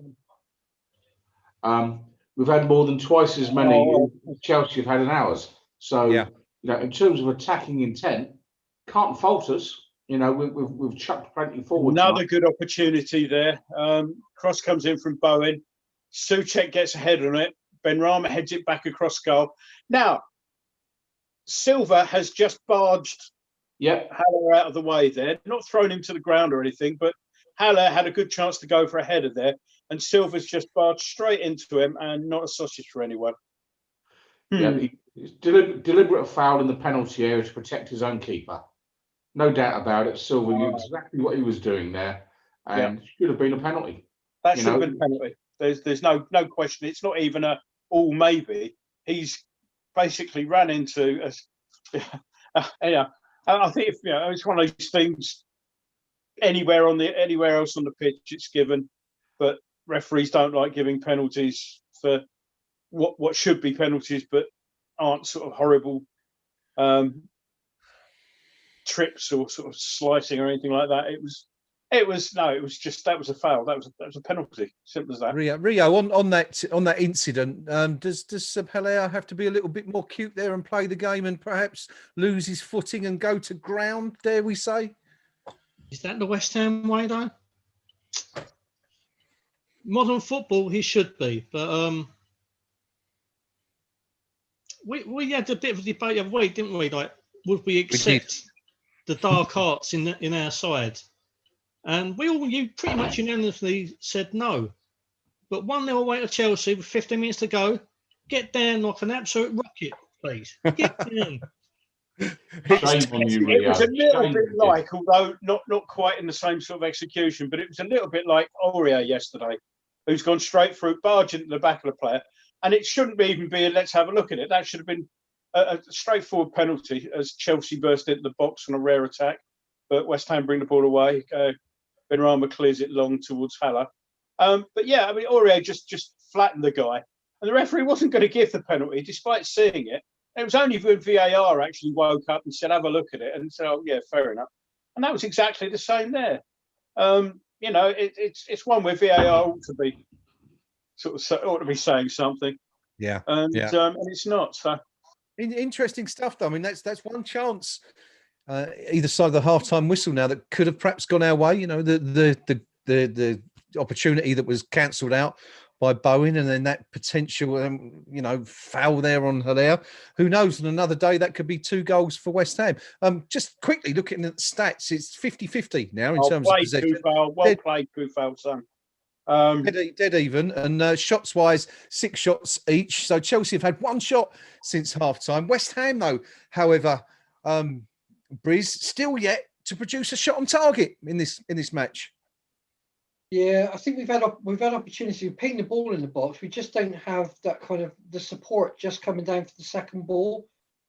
there. We've had more than twice as many as Chelsea have had in ours. So, in terms of attacking intent, can't fault us. We've chucked plenty forward. Another good opportunity there. Cross comes in from Bowen. Souček gets ahead on it. Benrahma heads it back across goal. Now, Silva has just barged Haller out of the way there. Not thrown him to the ground or anything, but Haller had a good chance to go for a header there, and Silva's just barged straight into him, and not a sausage for anyone. Yeah, deliberate foul in the penalty area to protect his own keeper. No doubt about it. Silva knew exactly what he was doing there, and should have been a penalty. That should have been a penalty. There's no question. It's not even a maybe. He's basically ran into I think it's one of those things. Anywhere else on the pitch, it's given, but referees don't like giving penalties for what should be penalties, but aren't sort of horrible trips or sort of slicing or anything like that. It was just that was a foul. That was a penalty. Simple as that. Rio, on that incident, does Haller have to be a little bit more cute there and play the game and perhaps lose his footing and go to ground? Dare we say? Is that the West Ham way though? Modern football, he should be, but we had a bit of a debate the other week, didn't we? Like, would we accept the dark arts in our side? And you pretty much unanimously said no. But 1-0 away to Chelsea with 15 minutes to go. Get down like an absolute rocket, please. Get down. It was a little bit like, although not quite in the same sort of execution, but it was a little bit like Aurier yesterday, who's gone straight through, barging into the back of the player. And it shouldn't even be a let's have a look at it. That should have been a straightforward penalty as Chelsea burst into the box on a rare attack. But West Ham bring the ball away. Benrahma clears it long towards Haller. But yeah, I mean, Aurier just flattened the guy. And the referee wasn't going to give the penalty, despite seeing it. It was only when VAR actually woke up and said, have a look at it. And said, oh, yeah, fair enough. And that was exactly the same there. It's one where VAR ought to be saying something. Yeah. And it's not. So interesting stuff, though. I mean, that's one chance either side of the halftime whistle now that could have perhaps gone our way. The opportunity that was cancelled out by Bowen, and then that potential, foul there on Haller. Who knows? On another day, that could be 2 goals for West Ham. Just quickly looking at the stats, it's 50-50 now in terms of possession. Well played, Kufal, son. Dead even, and shots-wise, 6 shots each. So Chelsea have had 1 shot since half-time. West Ham, though, however, Briz, still yet to produce a shot on target in this match. Yeah, I think we've had opportunity of putting the ball in the box. We just don't have that kind of the support just coming down for the second ball.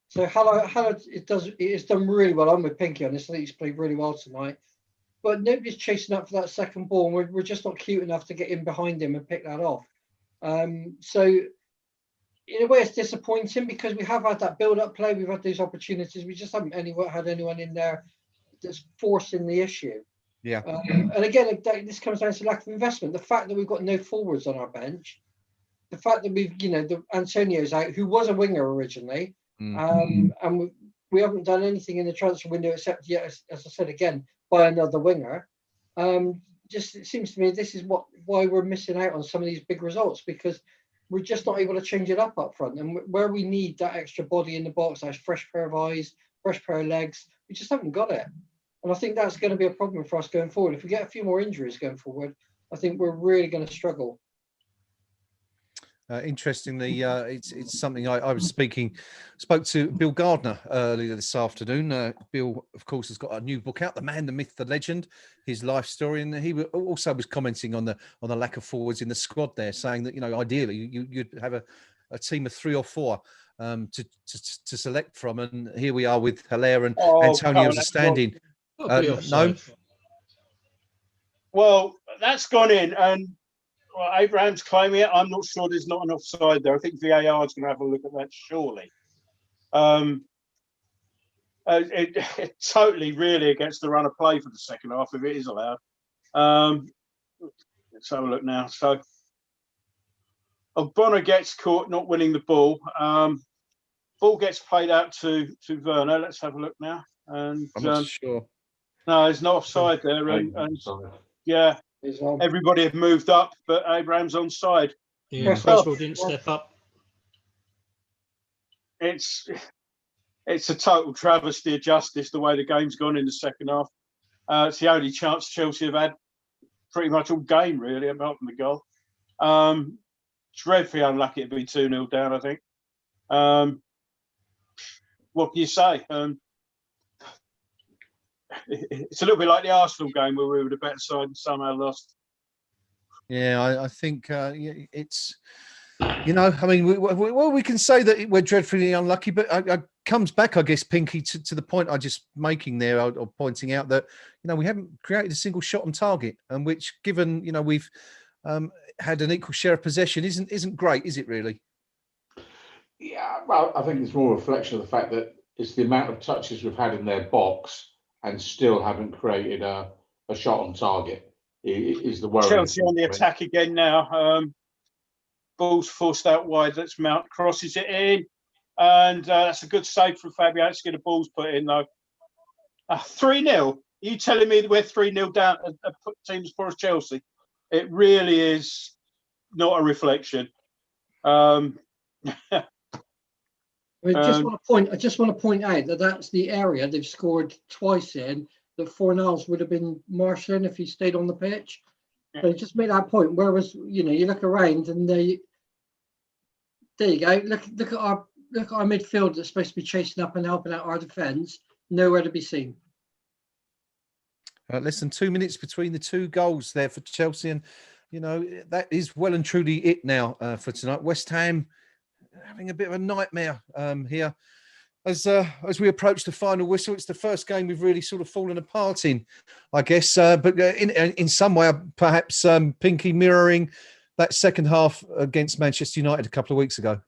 So Haller it's done really well. I'm with Pinky on this. I think he's played really well tonight. But nobody's chasing up for that second ball, and we're just not cute enough to get in behind him and pick that off. So in a way, it's disappointing because we have had that build-up play. We've had these opportunities. We just haven't had anyone in there that's forcing the issue. Yeah. And again, this comes down to lack of investment. The fact that we've got no forwards on our bench, the fact that we've, the Antonio's out, who was a winger originally, and we haven't done anything in the transfer window except yet, as I said again, buy another winger. Just it seems to me this is why we're missing out on some of these big results, because we're just not able to change it up front. And where we need that extra body in the box, that fresh pair of eyes, fresh pair of legs, we just haven't got it. And I think that's going to be a problem for us going forward. If we get a few more injuries going forward, I think we're really going to struggle. Interestingly, it's something I spoke to Bill Gardner earlier this afternoon. Bill, of course, has got a new book out, The Man, the Myth, the Legend, his life story, and he also was commenting on the lack of forwards in the squad there, saying that ideally you'd have a team of 3 or 4 to select from, and here we are with Hilaire and Antonio as a stand-in. No. Well, that's gone in, and Abraham's claiming it. I'm not sure there's not an offside there. I think VAR is going to have a look at that shortly. It totally really against the run of play for the second half if it is allowed. Let's have a look now. So Bonner gets caught not winning the ball. Ball gets played out to Werner. Let's have a look now. And I'm not sure. No, there's no offside there. And yeah, everybody had moved up, but Abraham's onside. Yeah, Bristol didn't step up. It's a total travesty of justice the way the game's gone in the second half. It's the only chance Chelsea have had pretty much all game, really, apart from the goal. Dreadfully unlucky to be 2-0 down, I think. What can you say? It's a little bit like the Arsenal game where we were the better side and somehow lost. Yeah, I think it's, I mean, we can say that we're dreadfully unlucky, but it comes back, I guess, Pinky, to the point I just making there, or pointing out that, we haven't created a single shot on target, and which, given, we've had an equal share of possession, isn't great, is it really? Yeah, well, I think it's more a reflection of the fact that it's the amount of touches we've had in their box and still haven't created a shot on target is the worry. Chelsea on the attack again now. Ball's forced out wide. That's Mount, crosses it in, and that's a good save from Fabianski. The ball's put in though. 3-0. Are you telling me that we're 3-0 down a team as poor as Chelsea? It really is not a reflection. I just want to point out that that's the area they've scored twice in, that Fornals would have been marshalling if he stayed on the pitch. Yeah. So just make that point. Whereas, you look around and there you go. Look at our midfield that's supposed to be chasing up and helping out our defence. Nowhere to be seen. Less than 2 minutes between the 2 goals there for Chelsea, and that is well and truly it now for tonight. West Ham having a bit of a nightmare here as we approach the final whistle. It's the first game we've really sort of fallen apart in, I guess, but in some way perhaps Pinky mirroring that second half against Manchester United a couple of weeks ago.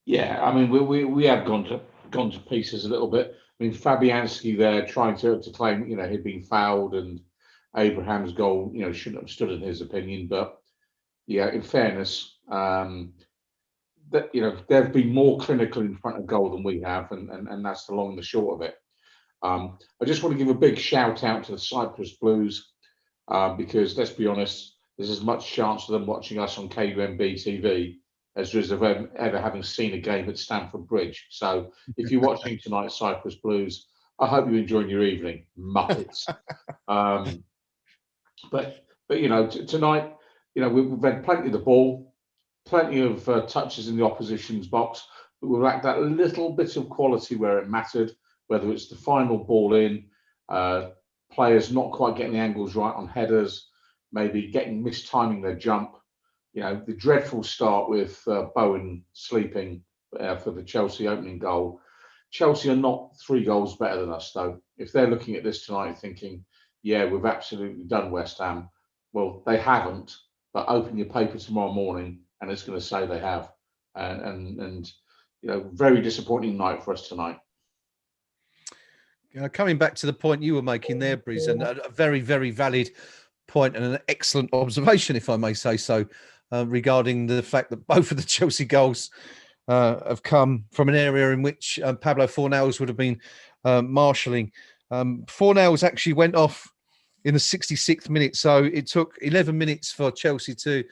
Yeah, I mean we have gone to pieces a little bit. I mean, Fabianski there trying to claim he'd been fouled, and Abraham's goal shouldn't have stood in his opinion, but yeah, in fairness, that they've been more clinical in front of goal than we have, and that's the long and the short of it. I just want to give a big shout out to the Cyprus Blues, because let's be honest, there's as much chance of them watching us on KUMB TV as there is of ever having seen a game at Stamford Bridge. So if you're watching tonight, Cyprus Blues, I hope you're enjoying your evening, Muppets. But tonight, we've had plenty of the ball, plenty of touches in the opposition's box, but we've lacked that little bit of quality where it mattered, whether it's the final ball in, players not quite getting the angles right on headers, maybe mistiming their jump. The dreadful start with Bowen sleeping for the Chelsea opening goal. Chelsea are not 3 goals better than us, though. If they're looking at this tonight thinking, yeah, we've absolutely done West Ham, well, they haven't, but open your paper tomorrow morning and it's going to say they have. And very disappointing night for us tonight. Coming back to the point you were making there, Briz, and a very, very valid point and an excellent observation, if I may say so, regarding the fact that both of the Chelsea goals have come from an area in which Pablo Fornals would have been marshalling. Fornals actually went off in the 66th minute, so it took 11 minutes for Chelsea to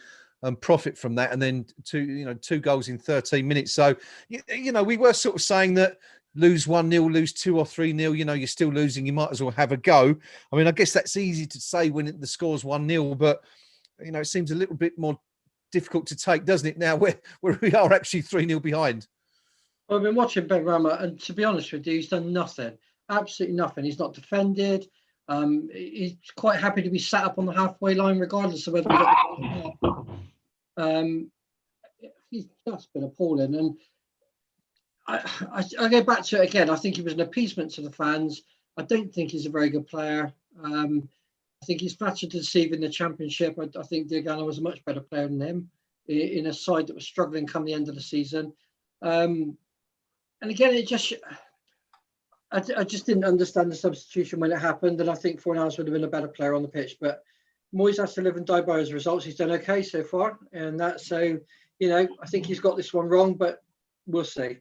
profit from that, and then two goals in 13 minutes. So we were sort of saying that lose 1-0, lose 2 or 3-0, you're still losing, you might as well have a go. I mean, I guess that's easy to say when the score's 1-0, but it seems a little bit more difficult to take, doesn't it, now where we are actually 3-0 behind? Well, I've been watching Ben Rama, and to be honest with you, he's done nothing, absolutely nothing. He's not defended. He's quite happy to be sat up on the halfway line, regardless of whether we got the he's just been appalling. And I go back to it again. I think he was an appeasement to the fans. I don't think he's a very good player. I think he's flattered to deceive in the Championship. I think Diagana was a much better player than him in a side that was struggling come the end of the season. And again, I just didn't understand the substitution when it happened, and I think Fornals would have been a better player on the pitch. But Moyes has to live and die by his results. He's done okay so far, and that's so. I think he's got this one wrong, but we'll see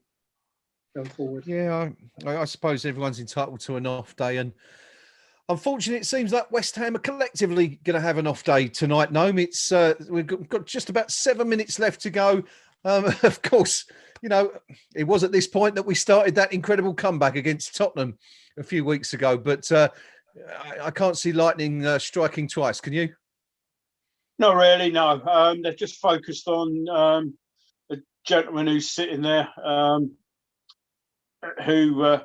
going forward. Yeah, I suppose everyone's entitled to an off day, and unfortunately, it seems like West Ham are collectively going to have an off day tonight. Gnome, it's we've got just about 7 minutes left to go. Of course, it was at this point that we started that incredible comeback against Tottenham a few weeks ago, but I can't see lightning striking twice. Can you? Not really, no. They're just focused on the gentleman who's sitting there, who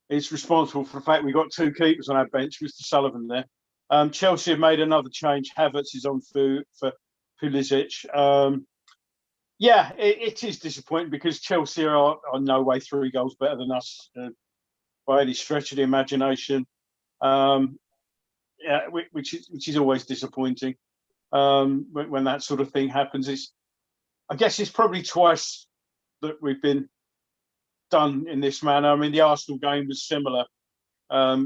is responsible for the fact we've got two keepers on our bench, Mr. Sullivan there. Chelsea have made another change. Havertz is on for Pulisic. Yeah, it is disappointing because Chelsea are no way 3 goals better than us by any stretch of the imagination. Yeah, which is always disappointing when that sort of thing happens. I guess it's probably twice that we've been done in this manner. I mean, the Arsenal game was similar,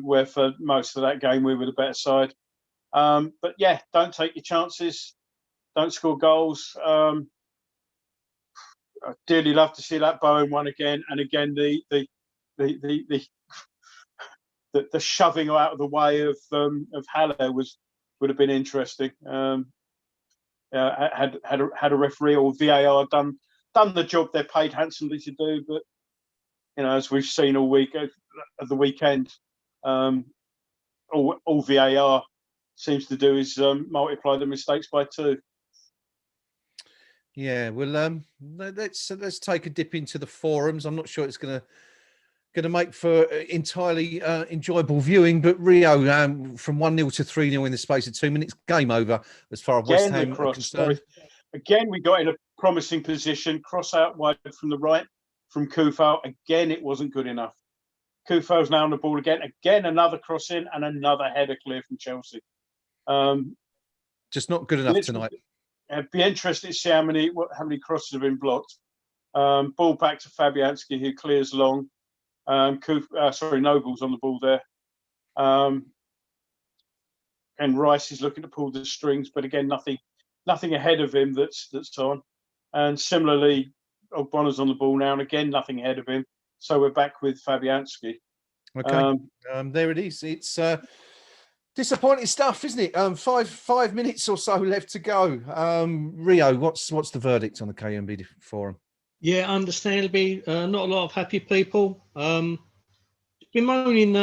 where for most of that game we were the better side. But yeah, don't take your chances. Don't score goals. I'd dearly love to see that Bowen one again, and again the shoving out of the way of Haller would have been interesting. Had a referee or VAR done the job they're paid handsomely to do, but as we've seen all week at the weekend, all VAR seems to do is multiply the mistakes by 2. Yeah, well, let's take a dip into the forums. I'm not sure it's going to make for entirely enjoyable viewing, but Rio from 1-0 to 3-0 in the space of 2 minutes, game over as far as West Ham are concerned. Again, we got in a promising position, cross out wide from the right from Kufal. Again, it wasn't good enough. Kufal's now on the ball again. Again, another cross in and another header clear from Chelsea. Just not good enough tonight. I'd be interested to see how many crosses have been blocked. Ball back to Fabianski, who clears long. Noble's on the ball there. And Rice is looking to pull the strings, but again, nothing ahead of him that's on. And similarly, Ogbonna's on the ball now, and again, nothing ahead of him. So we're back with Fabianski. Okay, there it is. It's disappointing stuff, isn't it? 5 minutes or so left to go. Rio, what's the verdict on the KUMB forum? Yeah, understandably, not a lot of happy people. Bemoaning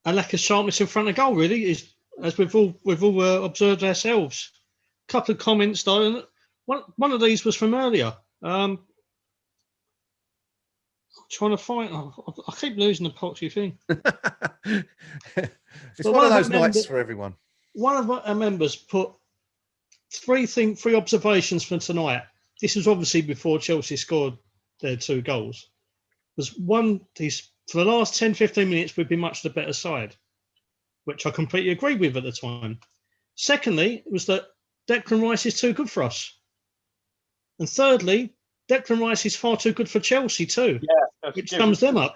a lack of sharpness in front of goal, really, is as we've all observed ourselves. A couple of comments though. One of these was from earlier. I'm trying to find. I keep losing the poxy thing. It's one of those nights for everyone. One of our members put three observations for tonight. This was obviously before Chelsea scored their 2 goals. Was one, for the last 10-15 minutes, we've been much the better side, which I completely agree with at the time. Secondly, it was that Declan Rice is too good for us. And thirdly, Declan Rice is far too good for Chelsea too, which sums them up.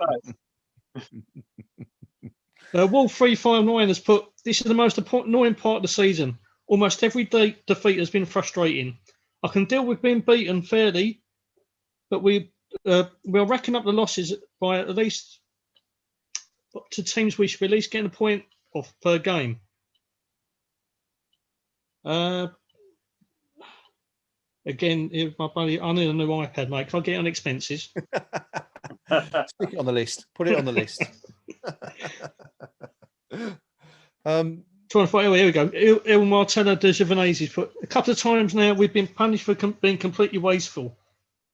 Wolf 359 has put, this is the most annoying part of the season. Almost every defeat has been frustrating. I can deal with being beaten fairly, but we're racking up the losses by at least to teams we should be at least getting a point off per game. Again, my buddy, I need a new iPad, mate. Can I get it on expenses? Stick it on the list. Put it on the list. Trying to find. Oh, here we go. Il Martello de Giovanesi's put, a couple of times now we've been punished for being completely wasteful.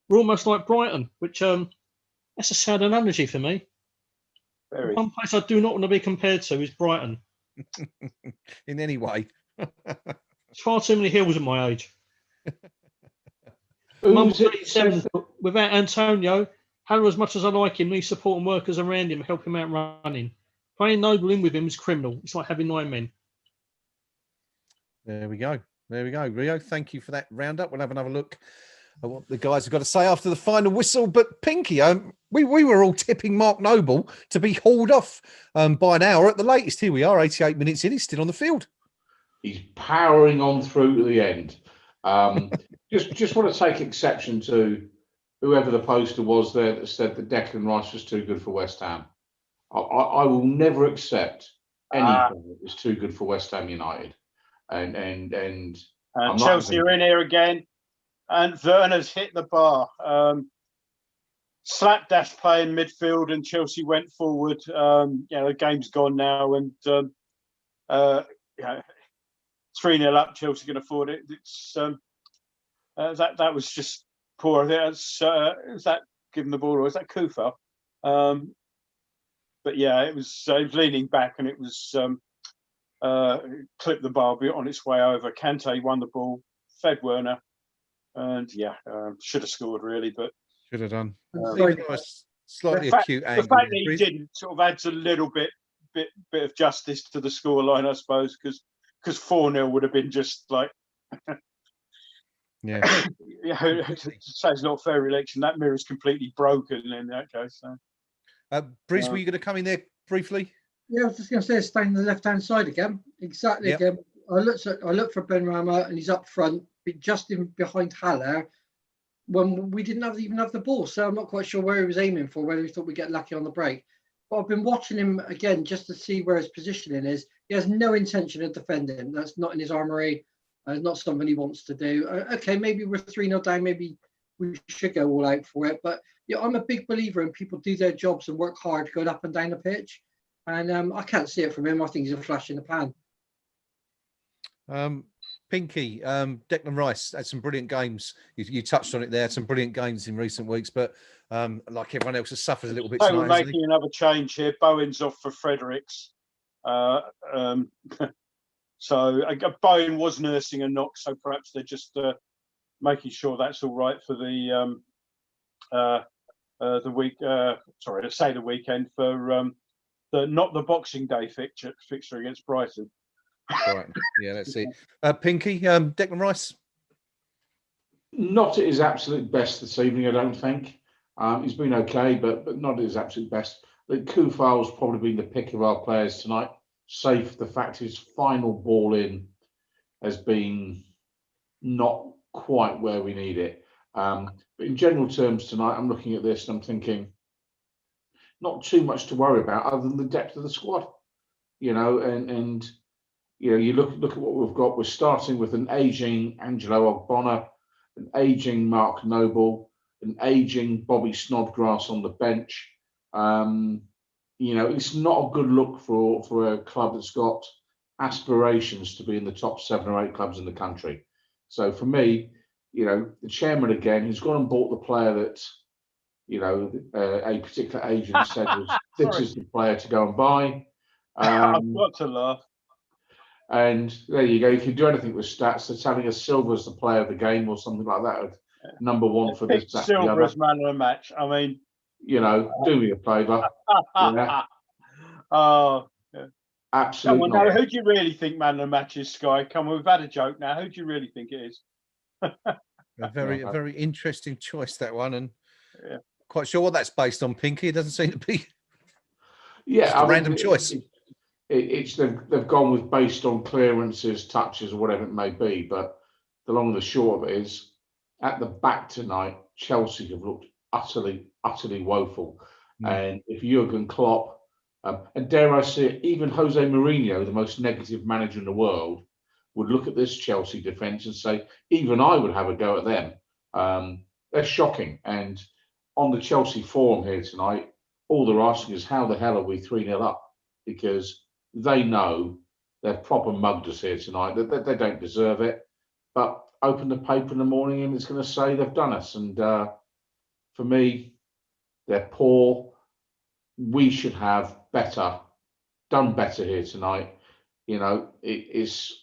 We're almost like Brighton, which that's a sad analogy for me. Very. One place I do not want to be compared to is Brighton. In any way. It's far too many hills at my age. Without Antonio, Haller, as much as I like him, needs support and workers around him help him out running. Playing Noble in with him is criminal. It's like having 9 men. There we go. There we go. Rio, thank you for that roundup. We'll have another look at what the guys have got to say after the final whistle. But Pinky, we were all tipping Mark Noble to be hauled off by an hour at the latest. Here we are, 88 minutes in. He's still on the field. He's powering on through to the end. Just want to take exception to whoever the poster was there that said that Declan Rice was too good for West Ham. I will never accept anything that was too good for West Ham United. And Chelsea are in here again, and Werner's hit the bar. Slapdash play in midfield, and Chelsea went forward. The game's gone now, and 3-0 up. Chelsea can afford it. It's that was just poor. I think was that giving the ball, or was that Kufa? But yeah, it was leaning back, and it was clipped the bar on its way over. Kante won the ball, fed Werner, and should have scored really, but should have done. Slightly acute angle. The fact that he didn't sort of adds a little bit of justice to the scoreline, I suppose, because 4-0 would have been just like. Yeah. So it's not a fair election. That mirror's completely broken in that case. So. Briz, were you going to come in there briefly? Yeah, I was just going to say, staying on the left-hand side again. Exactly again. I looked for Ben Rama, and he's up front, just in behind Haller, when we didn't even have the ball. So I'm not quite sure where he was aiming for, whether he thought we'd get lucky on the break. But I've been watching him again just to see where his positioning is. He has no intention of defending. That's not in his armoury. It's not something he wants to do. Okay, maybe we're 3-0 down. Maybe we should go all out for it. But I'm a big believer in people do their jobs and work hard going up and down the pitch. And I can't see it from him. I think he's a flash in the pan. Pinky, Declan Rice had some brilliant games. You touched on it there. Had some brilliant games in recent weeks, but like everyone else has suffered a little bit. We're making another change here. Bowen's off for Fredericks. So Bowen was nursing a knock, so perhaps they're just making sure that's all right for the week. Sorry to say the weekend for not the Boxing Day fixture against Brighton. Right. Yeah, that's it. Pinky, Declan Rice. Not at his absolute best this evening, I don't think. He's been okay, but not at his absolute best. I think Kufal's probably been the pick of our players tonight. Save the fact his final ball in has been not quite where we need it. But in general terms tonight, I'm looking at this and I'm thinking not too much to worry about other than the depth of the squad. You look at what we've got. We're starting with an aging Angelo Ogbonna, an aging Mark Noble, an aging Bobby Snodgrass on the bench. It's not a good look for a club that's got aspirations to be in the top 7 or 8 clubs in the country. So for me, the chairman again, he's gone and bought the player that, a particular agent said this is the player to go and buy. I've got to laugh. And there you go. If you do anything with stats, they're telling us Silva's the player of the game or something like that. Number 1 for this. Silva as man of the match. I mean, do me a favour. Oh, yeah. Absolutely. Now, who do you really think man of the match is, Sky? Come on, we've had a joke now. Who do you really think it is? A very interesting choice, that one, and quite sure what that's based on, Pinky. It doesn't seem to be. Yeah, Just a random choice. It's they've gone with based on clearances, touches, or whatever it may be. But the long and the short of it is, at the back tonight, Chelsea have looked utterly woeful. And if Jurgen Klopp, and dare I say it, even Jose Mourinho, the most negative manager in the world, would look at this Chelsea defence and say, even I would have a go at them. They're shocking. And on the Chelsea forum here tonight, all they're asking is, how the hell are we 3-0 up? Because they know they've proper mugged us here tonight. They don't deserve it. But open the paper in the morning and it's going to say they've done us. And for me, they're poor. We should have done better here tonight. You know, it is.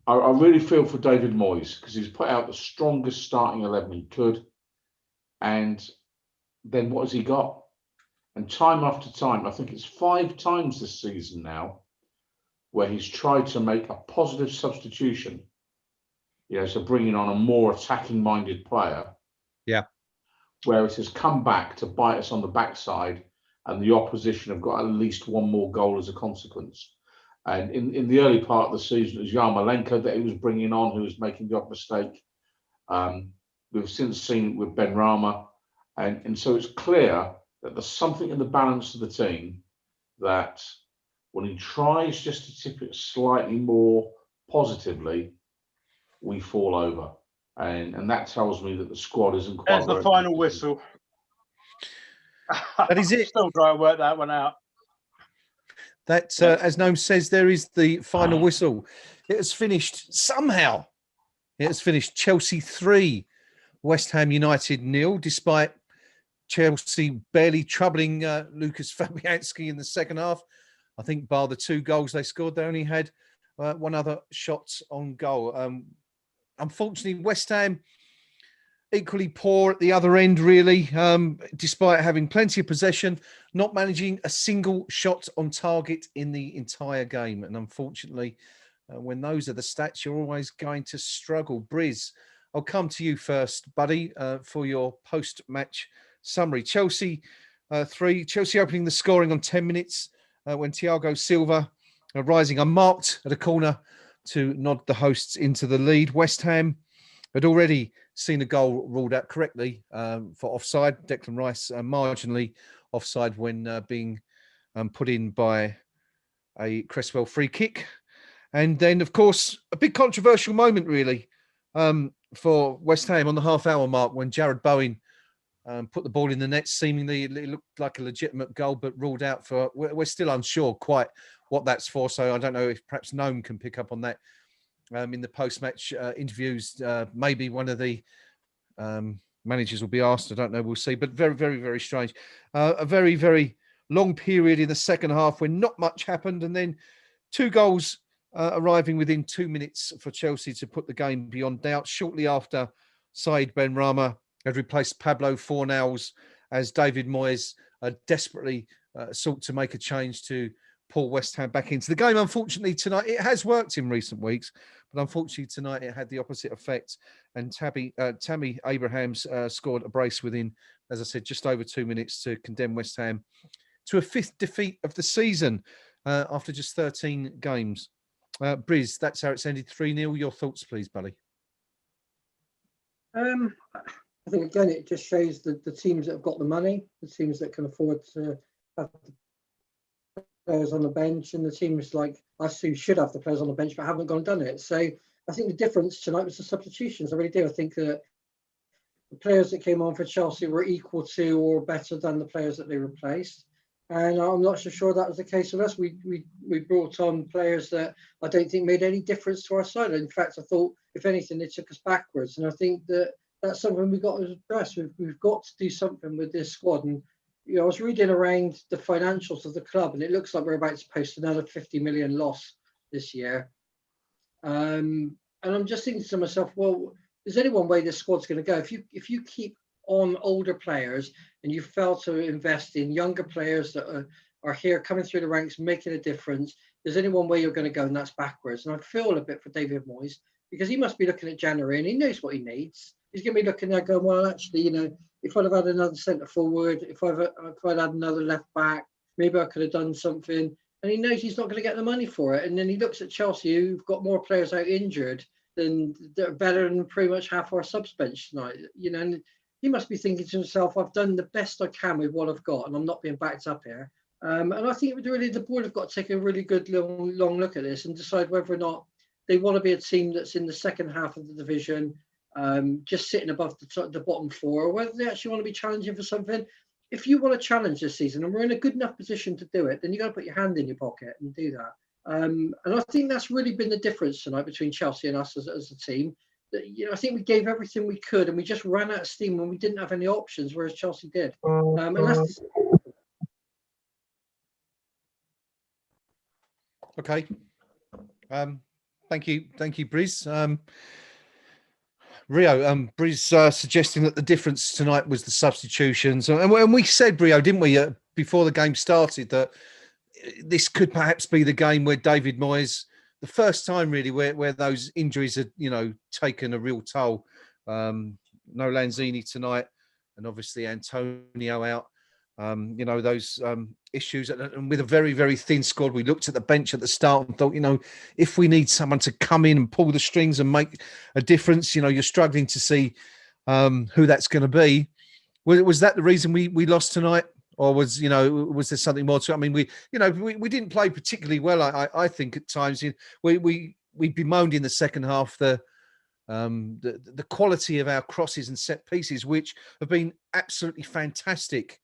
I really feel for David Moyes because he's put out the strongest starting 11 he could. And then what has he got? And time after time, I think it's 5 times this season now, where he's tried to make a positive substitution. You know, so bringing on a more attacking-minded player. Yeah. Where it has come back to bite us on the backside, and the opposition have got at least one more goal as a consequence. And in the early part of the season, it was Yarmolenko that he was bringing on, who was making the odd mistake. We've since seen it with Ben Rama. And so it's clear that there's something in the balance of the team that when he tries just to tip it slightly more positively, we fall over. And that tells me that the squad isn't quite. There's the final whistle. That is it. Still trying to work that one out. That, as Gnome says, there is the final whistle. It has finished somehow. It has finished Chelsea 3, West Ham United 0, despite Chelsea barely troubling Lucas Fabianski in the second half. I think bar the 2 goals they scored, they only had one other shot on goal. Unfortunately, West Ham equally poor at the other end, really, despite having plenty of possession, not managing a single shot on target in the entire game. And unfortunately, when those are the stats, you're always going to struggle. Briz, I'll come to you first, buddy, for your post-match summary. Chelsea 3, Chelsea opening the scoring on 10 minutes when Thiago Silva, rising unmarked at a corner to nod the hosts into the lead. West Ham had already seen a goal ruled out correctly for offside. Declan Rice marginally offside when being put in by a Cresswell free kick. And then, of course, a big controversial moment, really, for West Ham on the half-hour mark when Jared Bowen put the ball in the net. Seemingly, it looked like a legitimate goal, but ruled out for... We're still unsure quite what that's for, so I don't know if perhaps Gnome can pick up on that in the post-match interviews. Maybe one of the managers will be asked. I don't know. We'll see. But very, very, very strange. A very, very long period in the second half when not much happened, and then 2 goals arriving within 2 minutes for Chelsea to put the game beyond doubt. Shortly after, Said Benrahma had replaced Pablo Fornals as David Moyes desperately sought to make a change to pull West Ham back into the game. Unfortunately, tonight, it has worked in recent weeks, but unfortunately tonight it had the opposite effect. And Tammy Abrahams scored a brace within, as I said, just over 2 minutes to condemn West Ham to a 5th defeat of the season after just 13 games. Briz, that's how it's ended, 3-0. Your thoughts, please, buddy? I think, again, it just shows that the teams that have got the money, the teams that can afford to have the players on the bench, and the teams like us who should have the players on the bench but haven't gone and done it. So I think the difference tonight was the substitutions. I really do. I think that the players that came on for Chelsea were equal to or better than the players that they replaced. And I'm not so sure that was the case with us. We brought on players that I don't think made any difference to our side. In fact, I thought, if anything, they took us backwards. And I think that that's something we've got to address. We've got to do something with this squad. And I was reading around the financials of the club, and it looks like we're about to post another 50 million loss this year. And I'm just thinking to myself, well, there's only one way this squad's going to go. If you keep on older players and you fail to invest in younger players that are here coming through the ranks, making a difference, there's only one way you're going to go, and that's backwards. And I feel a bit for David Moyes, because he must be looking at January and he knows what he needs. He's going to be looking there going, well, actually, if I'd have had another centre forward, if I'd had another left back, Maybe I could have done something. And he knows he's not going to get the money for it. And then he looks at Chelsea, who've got more players out injured than they're better than pretty much half our subs bench tonight. You know, and he must be thinking to himself, I've done the best I can with what I've got, and I'm not being backed up here. And I think really the board have got to take a really good long look at this and decide whether or not they want to be a team that's in the second half of the division, just sitting above the bottom four, or whether they actually want to be challenging for something. If you want to challenge this season, and we're in a good enough position to do it, then you got to put your hand in your pocket and do that. And I think that's really been the difference tonight between Chelsea and us as a team. That, you know, I think we gave everything we could, and we just ran out of steam when we didn't have any options, whereas Chelsea did. And that's Okay. Thank you, Briz. Rio, Briz suggesting that the difference tonight was the substitutions, and we said, Rio, didn't we, before the game started, that this could perhaps be the game where David Moyes, the first time really where those injuries had, you know, taken a real toll. No Lanzini tonight, and obviously Antonio out. You know, those issues, and with a very, very thin squad, we looked at the bench at the start and thought, you know, if we need someone to come in and pull the strings and make a difference, you know, you're struggling to see who that's going to be. Was that the reason we lost tonight, or was there something more to it? I mean, we didn't play particularly well. I think at times we bemoaned in the second half the quality of our crosses and set pieces, which have been absolutely fantastic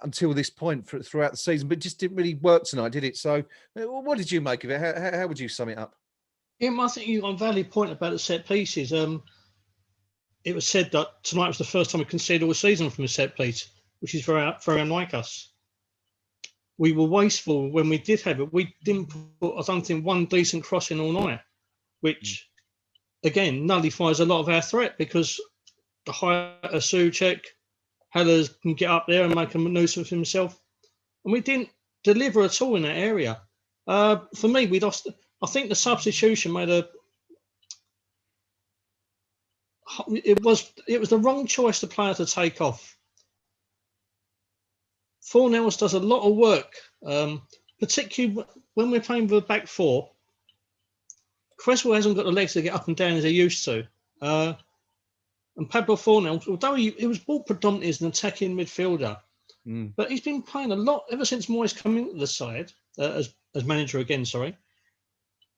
until this point throughout the season, but just didn't really work tonight, did it? So what did you make of it? How would you sum it up? Yeah, I think you got a valid point about the set pieces. It was said that tonight was the first time we conceded all season from a set piece, which is very unlike us. We were wasteful when we did have it. We didn't put, I don't think, one decent cross in all night, which, again, nullifies a lot of our threat, because the higher Souček, Haller can get up there and make a nuisance of himself. And we didn't deliver at all in that area. For me, we lost. I think the substitution made it was the wrong choice the player to take off. Fornells does a lot of work, particularly when we're playing with a back four. Creswell hasn't got the legs to get up and down as he used to. And Pablo Fornells, although he was brought predominantly as an attacking midfielder, but he's been playing a lot ever since Moyes come into the side as manager again. Sorry,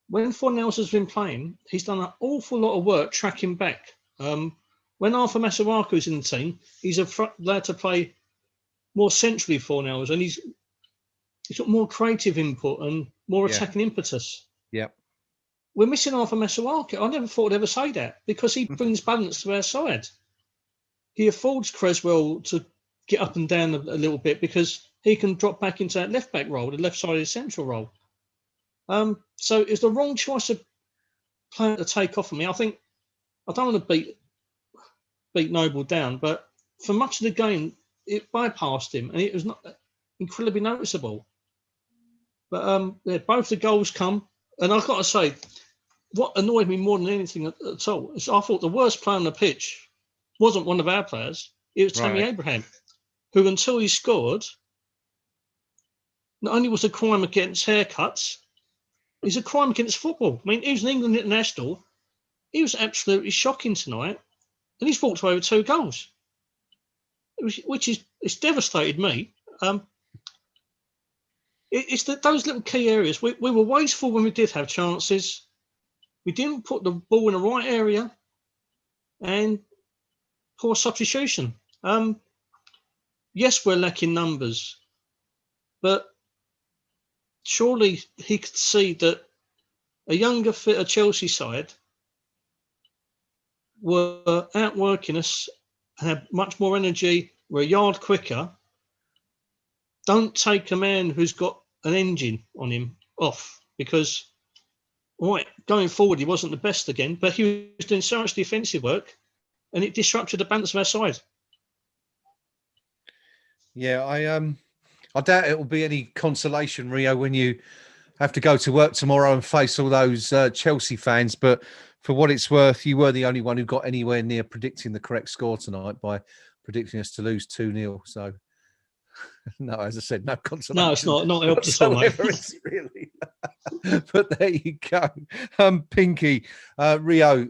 when Fornells has been playing, he's done an awful lot of work tracking back. When Arthur Masuaku's in the team, he's allowed to play more centrally Fornells, and he's got more creative input and more attacking impetus. Yeah. We're missing Arthur Masuaku. I never thought I'd ever say that, because he brings balance to our side. He affords Creswell to get up and down a little bit, because he can drop back into that left-back role, the left side of the central role. So it's the wrong choice of player to take off of me. I think I don't want to beat Noble down, but for much of the game, it bypassed him, and it was not incredibly noticeable. But both the goals come, and I've got to say, what annoyed me more than anything at all is I thought the worst player on the pitch wasn't one of our players. It was Tammy Abraham, who, until he scored, not only was a crime against haircuts, it's a crime against football. I mean, he was an England international. He was absolutely shocking tonight, and he's walked away with 2 goals, it's devastated me. It's those little key areas. We were wasteful when we did have chances. We didn't put the ball in the right area, and poor substitution. Yes, we're lacking numbers, but surely he could see that a younger, fitter Chelsea side were outworking us and had much more energy, were a yard quicker. Don't take a man who's got an engine on him off, because going forward he wasn't the best again, but he was doing so much defensive work and it disrupted the balance of our side. Yeah, I doubt it will be any consolation, Rio, when you have to go to work tomorrow and face all those Chelsea fans. But for what it's worth, you were the only one who got anywhere near predicting the correct score tonight by predicting us to lose 2-0. So No, as I said, no consolation. No, it's not helped at all, mate. whatsoever, is it really? But there you go. Pinky, Rio,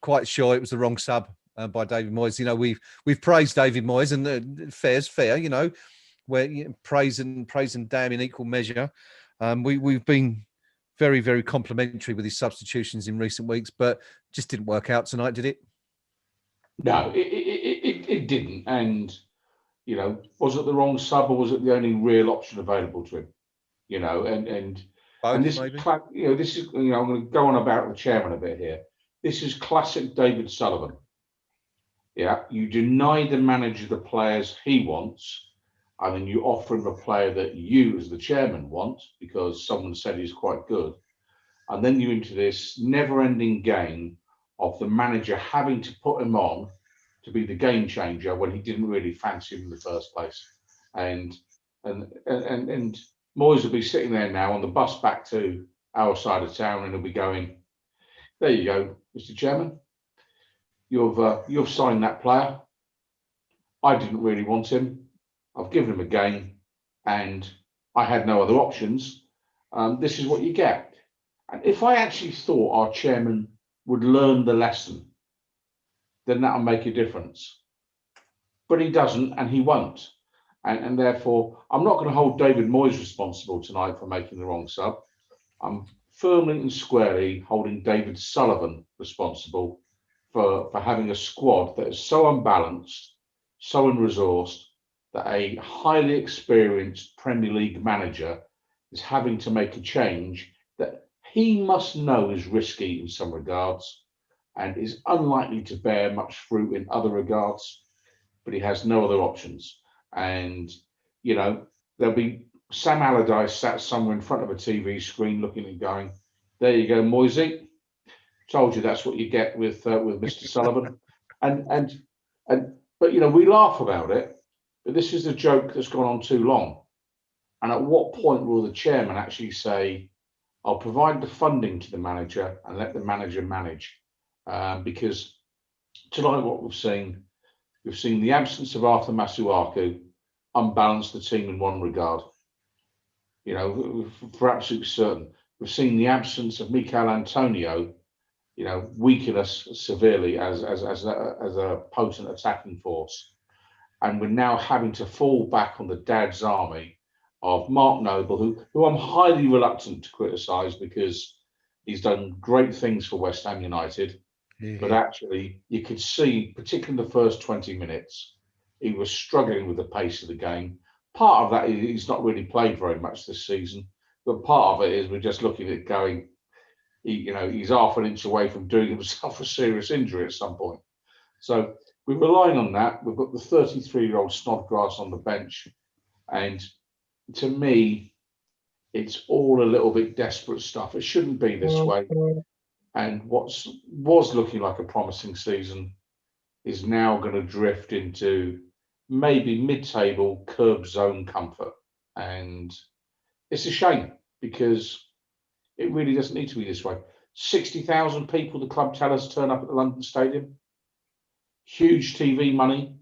quite sure it was the wrong sub by David Moyes. You know, we've praised David Moyes, and fair's fair. You know, where praise and damn in equal measure. We've been very, very complimentary with his substitutions in recent weeks, but just didn't work out tonight, did it? No, it didn't. And, you know, was it the wrong sub, or was it the only real option available to him? You know, and Both, this, maybe. you know, this is, you know, I'm going to go on about the chairman a bit here. This is classic David Sullivan. Yeah, you deny the manager the players he wants, and then you offer him a player that you, as the chairman, want because someone said he's quite good. And then you're into this never-ending game of the manager having to put him on to be the game changer when he didn't really fancy him in the first place. And Moyes will be sitting there now on the bus back to our side of town, and he'll be going, "There you go, Mr. Chairman. You've signed that player. I didn't really want him. I've given him a game, and I had no other options. This is what you get." And if I actually thought our chairman would learn the lesson, then that'll make a difference. But he doesn't, and he won't. And therefore, I'm not going to hold David Moyes responsible tonight for making the wrong sub. I'm firmly and squarely holding David Sullivan responsible for having a squad that is so unbalanced, so unresourced, that a highly experienced Premier League manager is having to make a change that he must know is risky in some regards and is unlikely to bear much fruit in other regards, but he has no other options. And, you know, there'll be Sam Allardyce sat somewhere in front of a TV screen looking and going, "There you go, Moisey. Told you that's what you get with Mr. Sullivan." But, you know, we laugh about it, but this is the joke that's gone on too long. And at what point will the chairman actually say, "I'll provide the funding to the manager and let the manager manage"? Because tonight what we've seen the absence of Arthur Masuaku unbalance the team in one regard. You know, for absolute certain. We've seen the absence of Mikel Antonio, you know, weaken us severely as a potent attacking force. And we're now having to fall back on the dad's army of Mark Noble, who I'm highly reluctant to criticise because he's done great things for West Ham United. Yeah. But actually, you could see, particularly in the first 20 minutes, he was struggling with the pace of the game. Part of that, he's not really played very much this season. But part of it is we're just looking at going, he's half an inch away from doing himself a serious injury at some point. So we're relying on that. We've got the 33-year-old Snodgrass on the bench. And to me, it's all a little bit desperate stuff. It shouldn't be this way. And what was looking like a promising season is now going to drift into maybe mid-table curb zone comfort. And it's a shame because it really doesn't need to be this way. 60,000 people, the club tell us, turn up at the London Stadium. Huge TV money,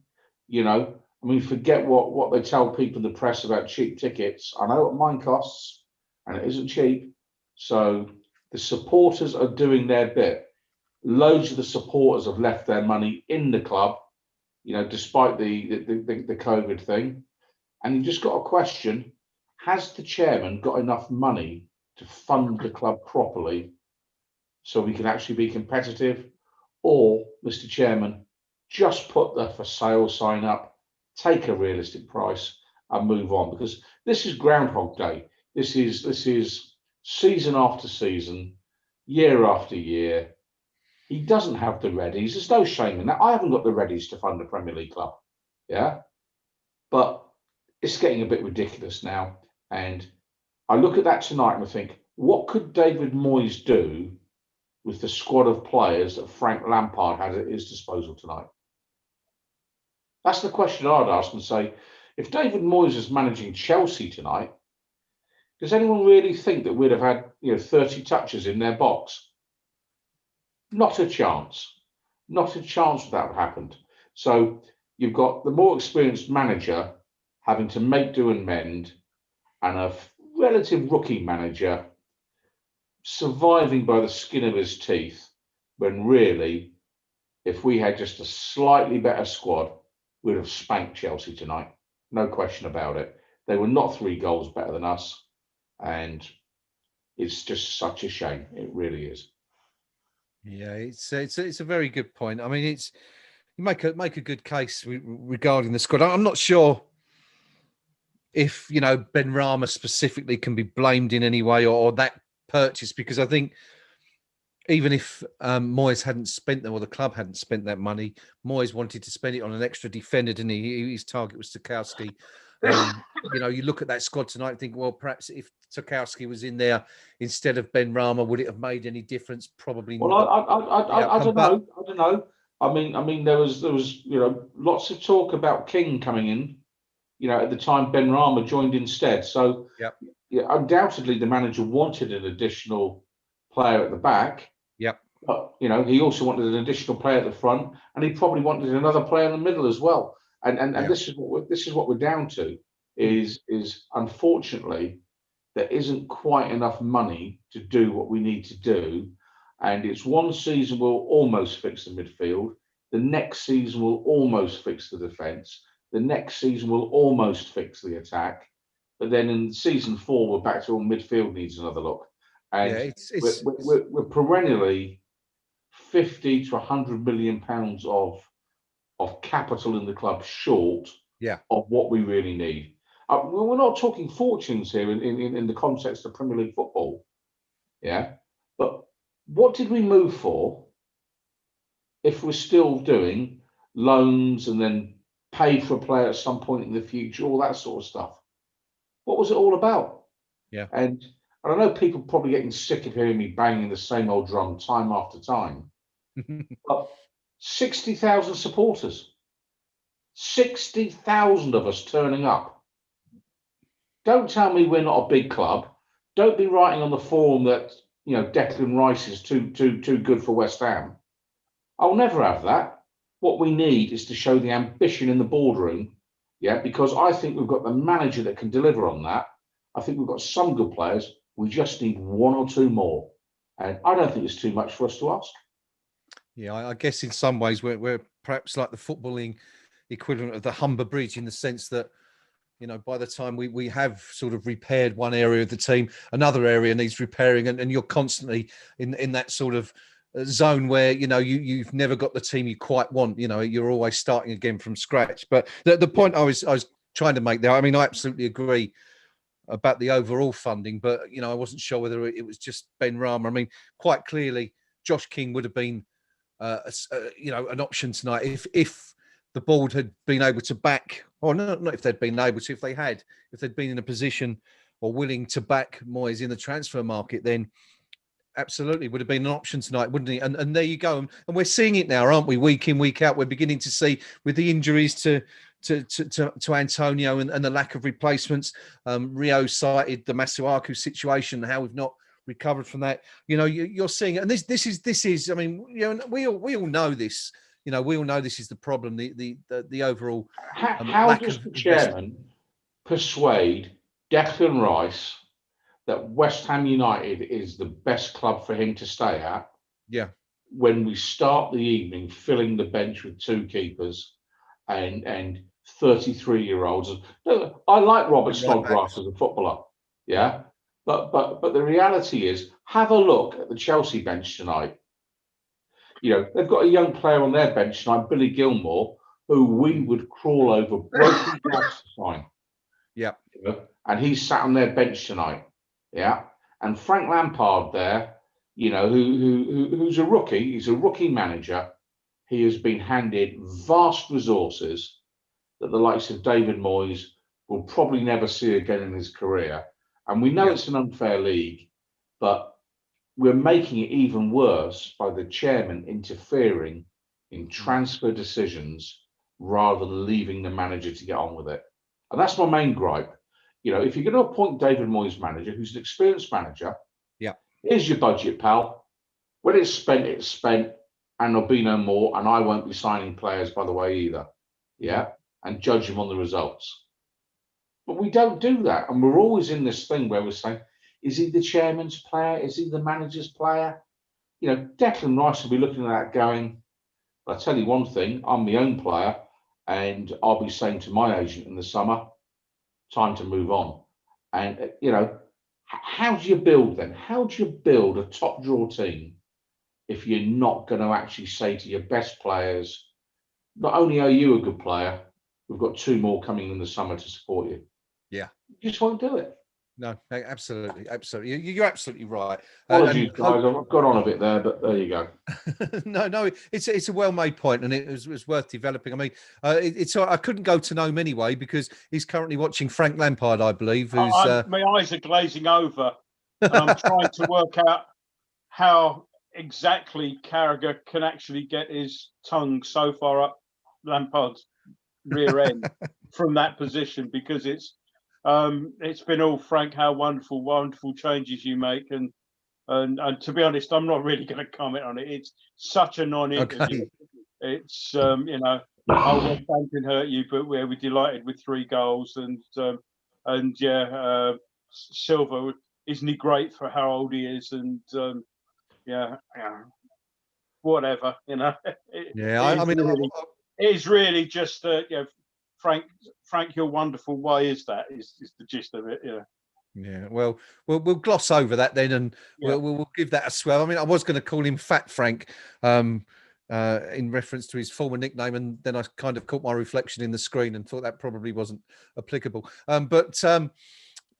you know. I mean, forget what they tell people in the press about cheap tickets. I know what mine costs, and it isn't cheap. So the supporters are doing their bit. Loads of the supporters have left their money in the club, you know, despite the COVID thing. And you've just got a question, has the chairman got enough money to fund the club properly so we can actually be competitive? Or, Mr. Chairman, just put the for sale sign up, take a realistic price and move on? Because this is Groundhog Day. This is season after season, year after year. He doesn't have the readies. There's no shame in that. I haven't got the readies to fund a Premier League club. Yeah. But it's getting a bit ridiculous now. And I look at that tonight and I think, what could David Moyes do with the squad of players that Frank Lampard had at his disposal tonight? That's the question I'd ask and say, if David Moyes is managing Chelsea tonight, does anyone really think that we'd have had 30 touches in their box? Not a chance. Not a chance that would have happened. So you've got the more experienced manager having to make do and mend, and a relative rookie manager surviving by the skin of his teeth, when really, if we had just a slightly better squad, we'd have spanked Chelsea tonight. No question about it. They were not 3 goals better than us, and it's just such a shame. It really is. Yeah, it's a very good point. I mean, you make a good case regarding the squad. I'm not sure if Ben Rama specifically can be blamed in any way, or that purchase, because I think even if Moyes hadn't spent them, or the club hadn't spent that money, Moyes wanted to spend it on an extra defender, didn't he? His target was Tarkowski. You look at that squad tonight and think, well, perhaps if Tarkowski was in there instead of Ben Rama, would it have made any difference? Probably well, not. I don't know. I don't know. I mean, there was lots of talk about King coming in. At the time Ben Rama joined instead. So undoubtedly the manager wanted an additional player at the back. Yep. But he also wanted an additional player at the front, and he probably wanted another player in the middle as well. And this is what we're down to, is unfortunately there isn't quite enough money to do what we need to do. And it's one season will almost fix the midfield. The next season will almost fix the defence. The next season will almost fix the attack. But then in season 4, we're back to all midfield needs another look. And we're perennially 50 to 100 million pounds of capital in the club short of what we really need. We're not talking fortunes here in the context of Premier League football. Yeah. But what did we move for if we're still doing loans and then pay for a player at some point in the future, all that sort of stuff? What was it all about? Yeah. And I know people are probably getting sick of hearing me banging the same old drum time after time. But 60,000 supporters, 60,000 of us turning up. Don't tell me we're not a big club. Don't be writing on the forum that Declan Rice is too good for West Ham. I'll never have that. What we need is to show the ambition in the boardroom, because I think we've got the manager that can deliver on that. I think we've got some good players. We just need 1 or 2 more, and I don't think it's too much for us to ask. Yeah, I guess in some ways we're perhaps like the footballing equivalent of the Humber Bridge, in the sense that by the time we have sort of repaired one area of the team, another area needs repairing, and you're constantly in that sort of zone where you've never got the team you quite want. You're always starting again from scratch. But the point I was trying to make there, I mean, I absolutely agree about the overall funding, but I wasn't sure whether it was just Ben Rama. I mean, quite clearly Josh King would have been an option tonight if the board had been able to back, or not if they'd been able to, if they'd been in a position or willing to back Moyes in the transfer market, then absolutely would have been an option tonight, wouldn't he? And there you go. And we're seeing it now, aren't we? Week in, week out, we're beginning to see, with the injuries to Antonio and the lack of replacements. Rio cited the Masuaku situation, how we've not recovered from that. You're seeing it, and this is. I mean, we all know this. We all know this is the problem. The overall. How does the chairman persuade Declan Rice that West Ham United is the best club for him to stay at? Yeah. When we start the evening filling the bench with 2 keepers and 33-year-olds. I like Robert Snodgrass as a footballer, but the reality is, have a look at the Chelsea bench tonight. They've got a young player on their bench tonight, Billy Gilmore, who we would crawl over broken glass to sign. Yeah. And he's sat on their bench tonight. Yeah. And Frank Lampard there, who's a rookie. He's a rookie manager. He has been handed vast resources that the likes of David Moyes will probably never see again in his career. And we know it's an unfair league, but we're making it even worse by the chairman interfering in transfer decisions rather than leaving the manager to get on with it. And that's my main gripe. If you're going to appoint David Moyes manager, who's an experienced manager, here's your budget, pal. When it's spent, and there'll be no more. And I won't be signing players, by the way, either. Yeah. And judge them on the results. But we don't do that. And we're always in this thing where we're saying, is he the chairman's player? Is he the manager's player? You know, Declan Rice will be looking at that going, I'll tell you one thing, I'm my own player, and I'll be saying to my agent in the summer, time to move on. And, you know, how do you build then? How do you build a top draw team if you're not going to actually say to your best players, not only are you a good player, we've got 2 more coming in the summer to support you. Yeah. You just won't do it. No, absolutely. You're absolutely right. Apologies, guys. I've got on a bit there, but there you go. No, it's a well-made point, and it was worth developing. I mean, I couldn't go to Gnome anyway because he's currently watching Frank Lampard, I believe. Who's my eyes are glazing over, and I'm trying to work out how exactly Carragher can actually get his tongue so far up Lampard's rear end from that position, because it's been all Frank, how wonderful changes you make, and to be honest, I'm not really going to comment on it. It's such a non-interview. Okay. It's you know, oh, West Ham can hurt you, but we're delighted with 3 goals, and yeah, Silva, isn't he great for how old he is, and yeah, whatever, you know. It is really just you know, Frank, you're wonderful. Why is that? Is the gist of it? Yeah. Yeah. Well, we'll gloss over that then, and we'll give that a swell. I mean, I was going to call him Fat Frank, in reference to his former nickname, and then I kind of caught my reflection in the screen and thought that probably wasn't applicable. But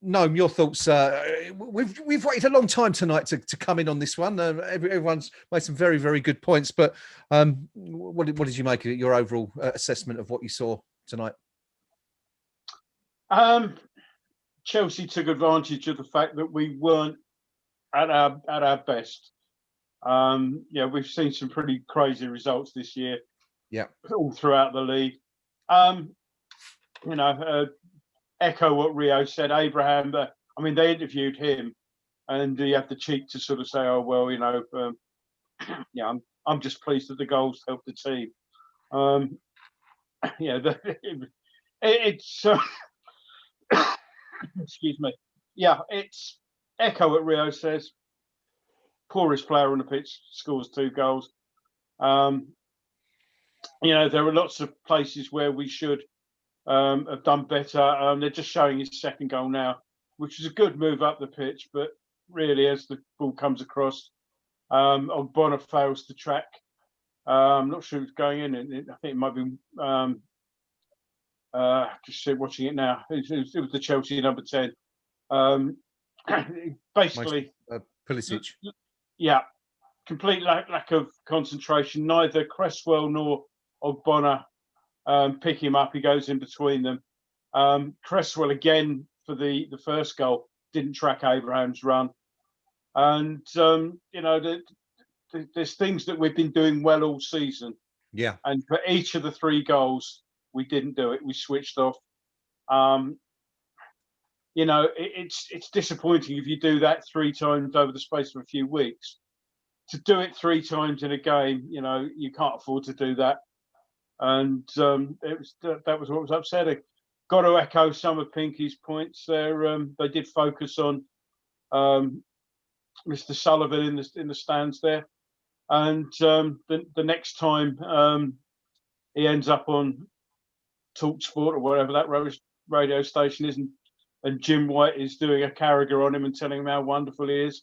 Gnome, your thoughts? We've waited a long time tonight to come in on this one. Everyone's made some very, very good points. But what did you make of it? Your overall assessment of what you saw tonight? Chelsea took advantage of the fact that we weren't at our best. Yeah, we've seen some pretty crazy results this year. Yeah, all throughout the league. You know, echo what Rio said. Abraham, I mean, they interviewed him, and he had the cheek to sort of say, "Oh well, you know, yeah, I'm just pleased that the goals helped the team." Yeah, it's excuse me. Yeah, it's echo what Rio says. Poorest player on the pitch scores 2 goals. You know, there are lots of places where we should have done better. They're just showing his 2nd goal now, which is a good move up the pitch, but really, as the ball comes across, Ogbonna fails to track. I'm not sure it's going in. I think it might be. Just watching it now. It was the Chelsea number 10. Basically, Pulisic. Yeah, complete lack of concentration. Neither Cresswell nor Ogbonna pick him up. He goes in between them. Cresswell again for the 1st goal didn't track Abraham's run, and you know, there's things that we've been doing well all season. Yeah, and for each of the 3 goals, we didn't do it. We switched off. You know, it's disappointing if you do that 3 times over the space of a few weeks. To do it 3 times in a game, you know, you can't afford to do that. And that was what was upsetting. Got to echo some of Pinky's points there. They did focus on Mr. Sullivan in the stands there, and the next time he ends up on TalkSport or whatever that radio station is, and Jim White is doing a Carragher on him and telling him how wonderful he is.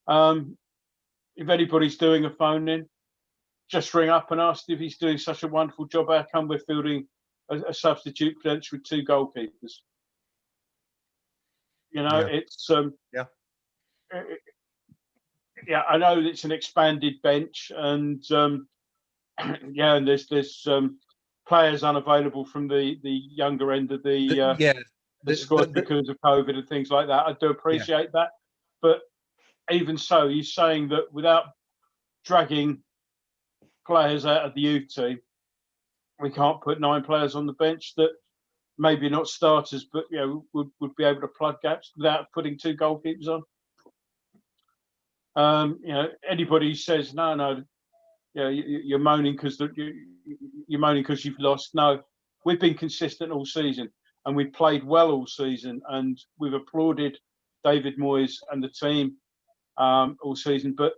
If anybody's doing a phone in, just ring up and ask if he's doing such a wonderful job. How come we're fielding a substitute bench with 2 goalkeepers? You know, it's yeah, I know it's an expanded bench, and yeah, and there's players unavailable from the younger end of the squad because of COVID and things like that. I do appreciate that, but even so, you're saying that without dragging players out of the youth team, we can't put 9 players on the bench that maybe not starters, but you know, would be able to plug gaps without putting 2 goalkeepers on. You know, anybody who says no, you know, you're moaning because you're moaning because you've lost. No, we've been consistent all season, and we played well all season, and we've applauded David Moyes and the team all season. But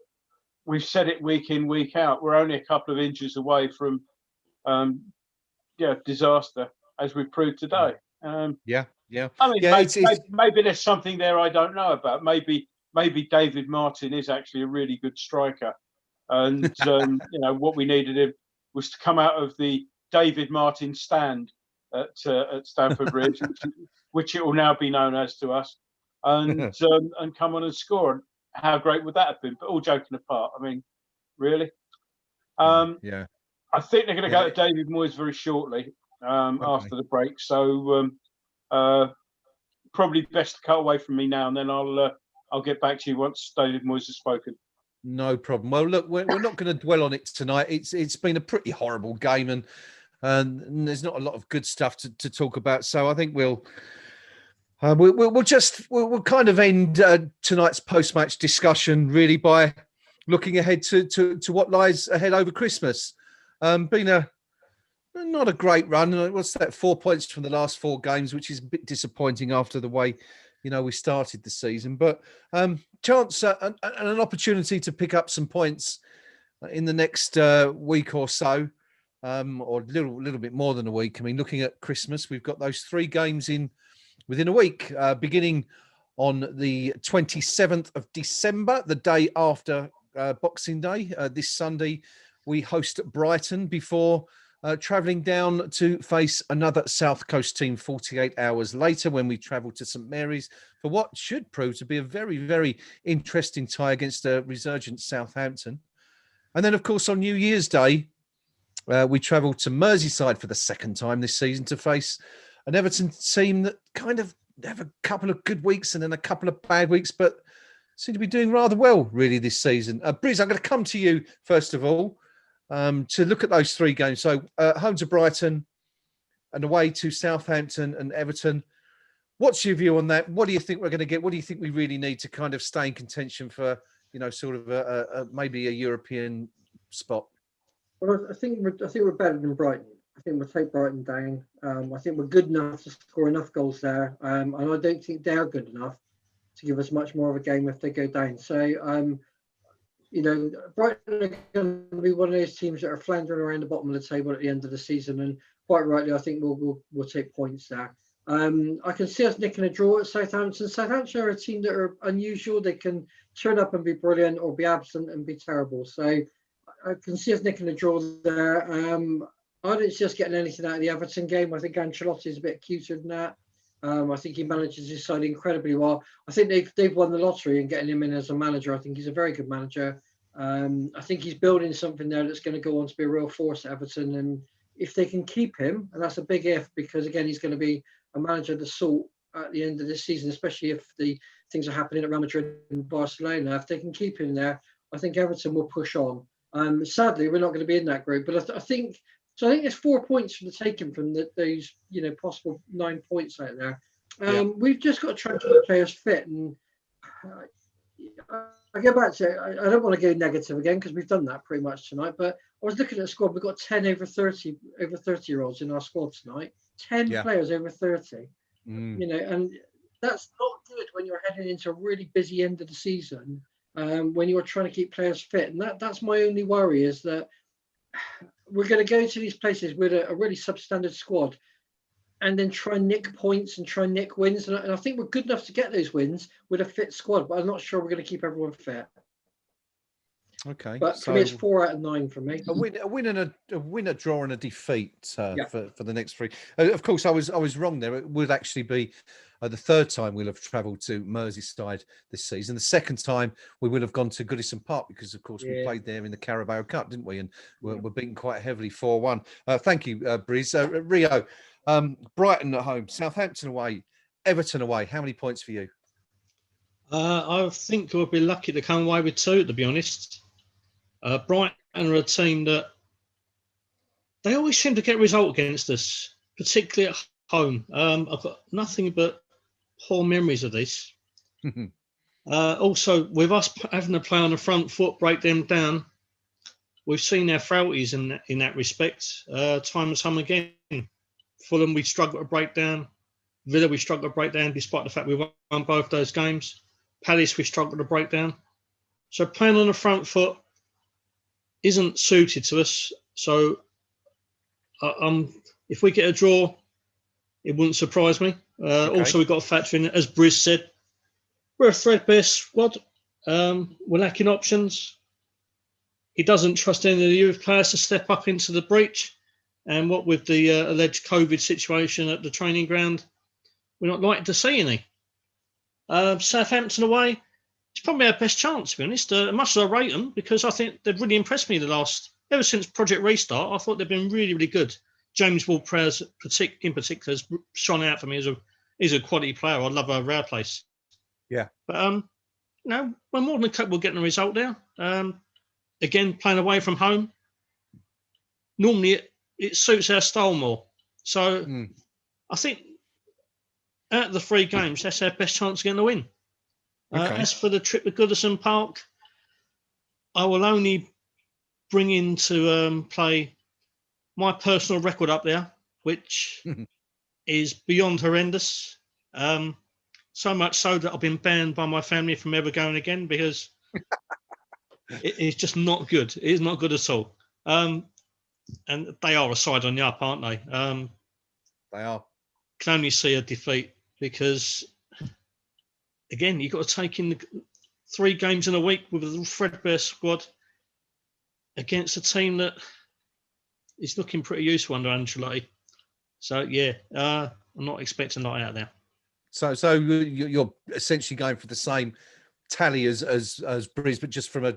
we've said it week in, week out. We're only a couple of inches away from disaster, as we proved today. Yeah. I mean, Yeah, maybe there's something there I don't know about. Maybe David Martin is actually a really good striker, and what we needed him was to come out of the David Martin stand at Stamford Bridge, which it will now be known as to us, and come on and score. How great would that have been? But all joking apart, I mean, really. Yeah. I think they're going to go to David Moyes very shortly after the break. So probably best to cut away from me now, and then I'll get back to you once David Moyes has spoken. No problem. Well, look, we're not going to dwell on it tonight. It's been a pretty horrible game, and there's not a lot of good stuff to talk about. So I think we'll kind of end tonight's post-match discussion really by looking ahead to what lies ahead over Christmas. Been not a great run. What's that? 4 points from the last 4 games, which is a bit disappointing after the way we started the season. But chance and an opportunity to pick up some points in the next week or so, or a little bit more than a week. I mean, looking at Christmas, we've got those 3 games within a week, beginning on the 27th of December, the day after Boxing Day. This Sunday, we host Brighton before travelling down to face another South Coast team 48 hours later when we travel to St Mary's for what should prove to be a very, very interesting tie against a resurgent Southampton. And then, of course, on New Year's Day, we travel to Merseyside for the second time this season to face an Everton team that kind of have a couple of good weeks and then a couple of bad weeks, but seem to be doing rather well, really, this season. Briz, I'm going to come to you, first of all, to look at those 3 games. So home to Brighton and away to Southampton and Everton. What's your view on that? What do you think we're going to get? What do you think we really need to kind of stay in contention for, sort of maybe a European spot? Well, I think we're better than Brighton. I think we'll take Brighton down. I think we're good enough to score enough goals there, and I don't think they're good enough to give us much more of a game if they go down. So, Brighton are going to be one of those teams that are floundering around the bottom of the table at the end of the season, and quite rightly, I think we'll take points there. I can see us nicking a draw at Southampton. Southampton are a team that are unusual. They can turn up and be brilliant, or be absent and be terrible. So I can see us nicking a draw there. I don't see us getting anything out of the Everton game. I think Ancelotti is a bit cuter than that. I think he manages his side incredibly well. I think they've won the lottery and getting him in as a manager. I think he's a very good manager. I think he's building something there that's going to go on to be a real force at Everton. And if they can keep him, and that's a big if, because again, he's going to be a manager of the sort at the end of this season, especially if the things are happening at Real Madrid and Barcelona. If they can keep him there, I think Everton will push on. Sadly, we're not going to be in that group, but I think there's 4 points from the taking from those possible 9 points out there. We've just got to try and keep the players fit, and I go back to I don't want to go negative again because we've done that pretty much tonight. But I was looking at the squad. We've got 10 over 30-year-olds in our squad tonight. 10 players over 30. And that's not good when you're heading into a really busy end of the season. When you're trying to keep players fit, and that's my only worry, is that we're going to go to these places with a really substandard squad and then try and nick points and try and nick wins. And I think we're good enough to get those wins with a fit squad, but I'm not sure we're going to keep everyone fit. Okay. But for me, it's 4 out of 9 for me. A win, a draw, and a defeat for the next 3. Of course, I was wrong there. It would actually be the 3rd time we'll have travelled to Merseyside this season. The 2nd time we will have gone to Goodison Park because, of course, we played there in the Carabao Cup, didn't we? And we're beaten quite heavily 4-1. Thank you, Briz. Rio, Brighton at home, Southampton away, Everton away. How many points for you? I think we'll be lucky to come away with 2, to be honest. Brighton are a team that they always seem to get a result against us, particularly at home. I've got nothing but poor memories of this. Also, with us having to play on the front foot, break them down, we've seen their frailties in that respect time and time again. Fulham, we struggle to break down. Villa, we struggled to break down despite the fact we won both those games. Palace, we struggled to break down. So playing on the front foot isn't suited to us. So if we get a draw, it wouldn't surprise me. Also, we've got to factor in, as Briz said, we're a threadbare squad. We're lacking options. He doesn't trust any of the youth players to step up into the breach. And what with the alleged COVID situation at the training ground, we're not likely to see any. Southampton away, it's probably our best chance, to be honest. Much as I rate them, because I think they've really impressed me ever since Project Restart. I thought they've been really, really good. James Ward-Prowse, in particular, has shone out for me as a quality player. I love a rare place. Yeah. But, we're more than capable of getting a result there. Again, playing away from home. Normally, it suits our style more. So I think out of the 3 games, that's our best chance of getting a win. As for the trip to Goodison Park, I will only bring into play my personal record up there, which is beyond horrendous. So much so that I've been banned by my family from ever going again because it is just not good. It is not good at all. And they are a side on the up, aren't they? They are. Can only see a defeat because, again, you've got to take in 3 games in a week with a threadbare squad against a team that is looking pretty useful under Ancelotti. So, I'm not expecting a lot out there. So you're essentially going for the same tally as Briz, but just from a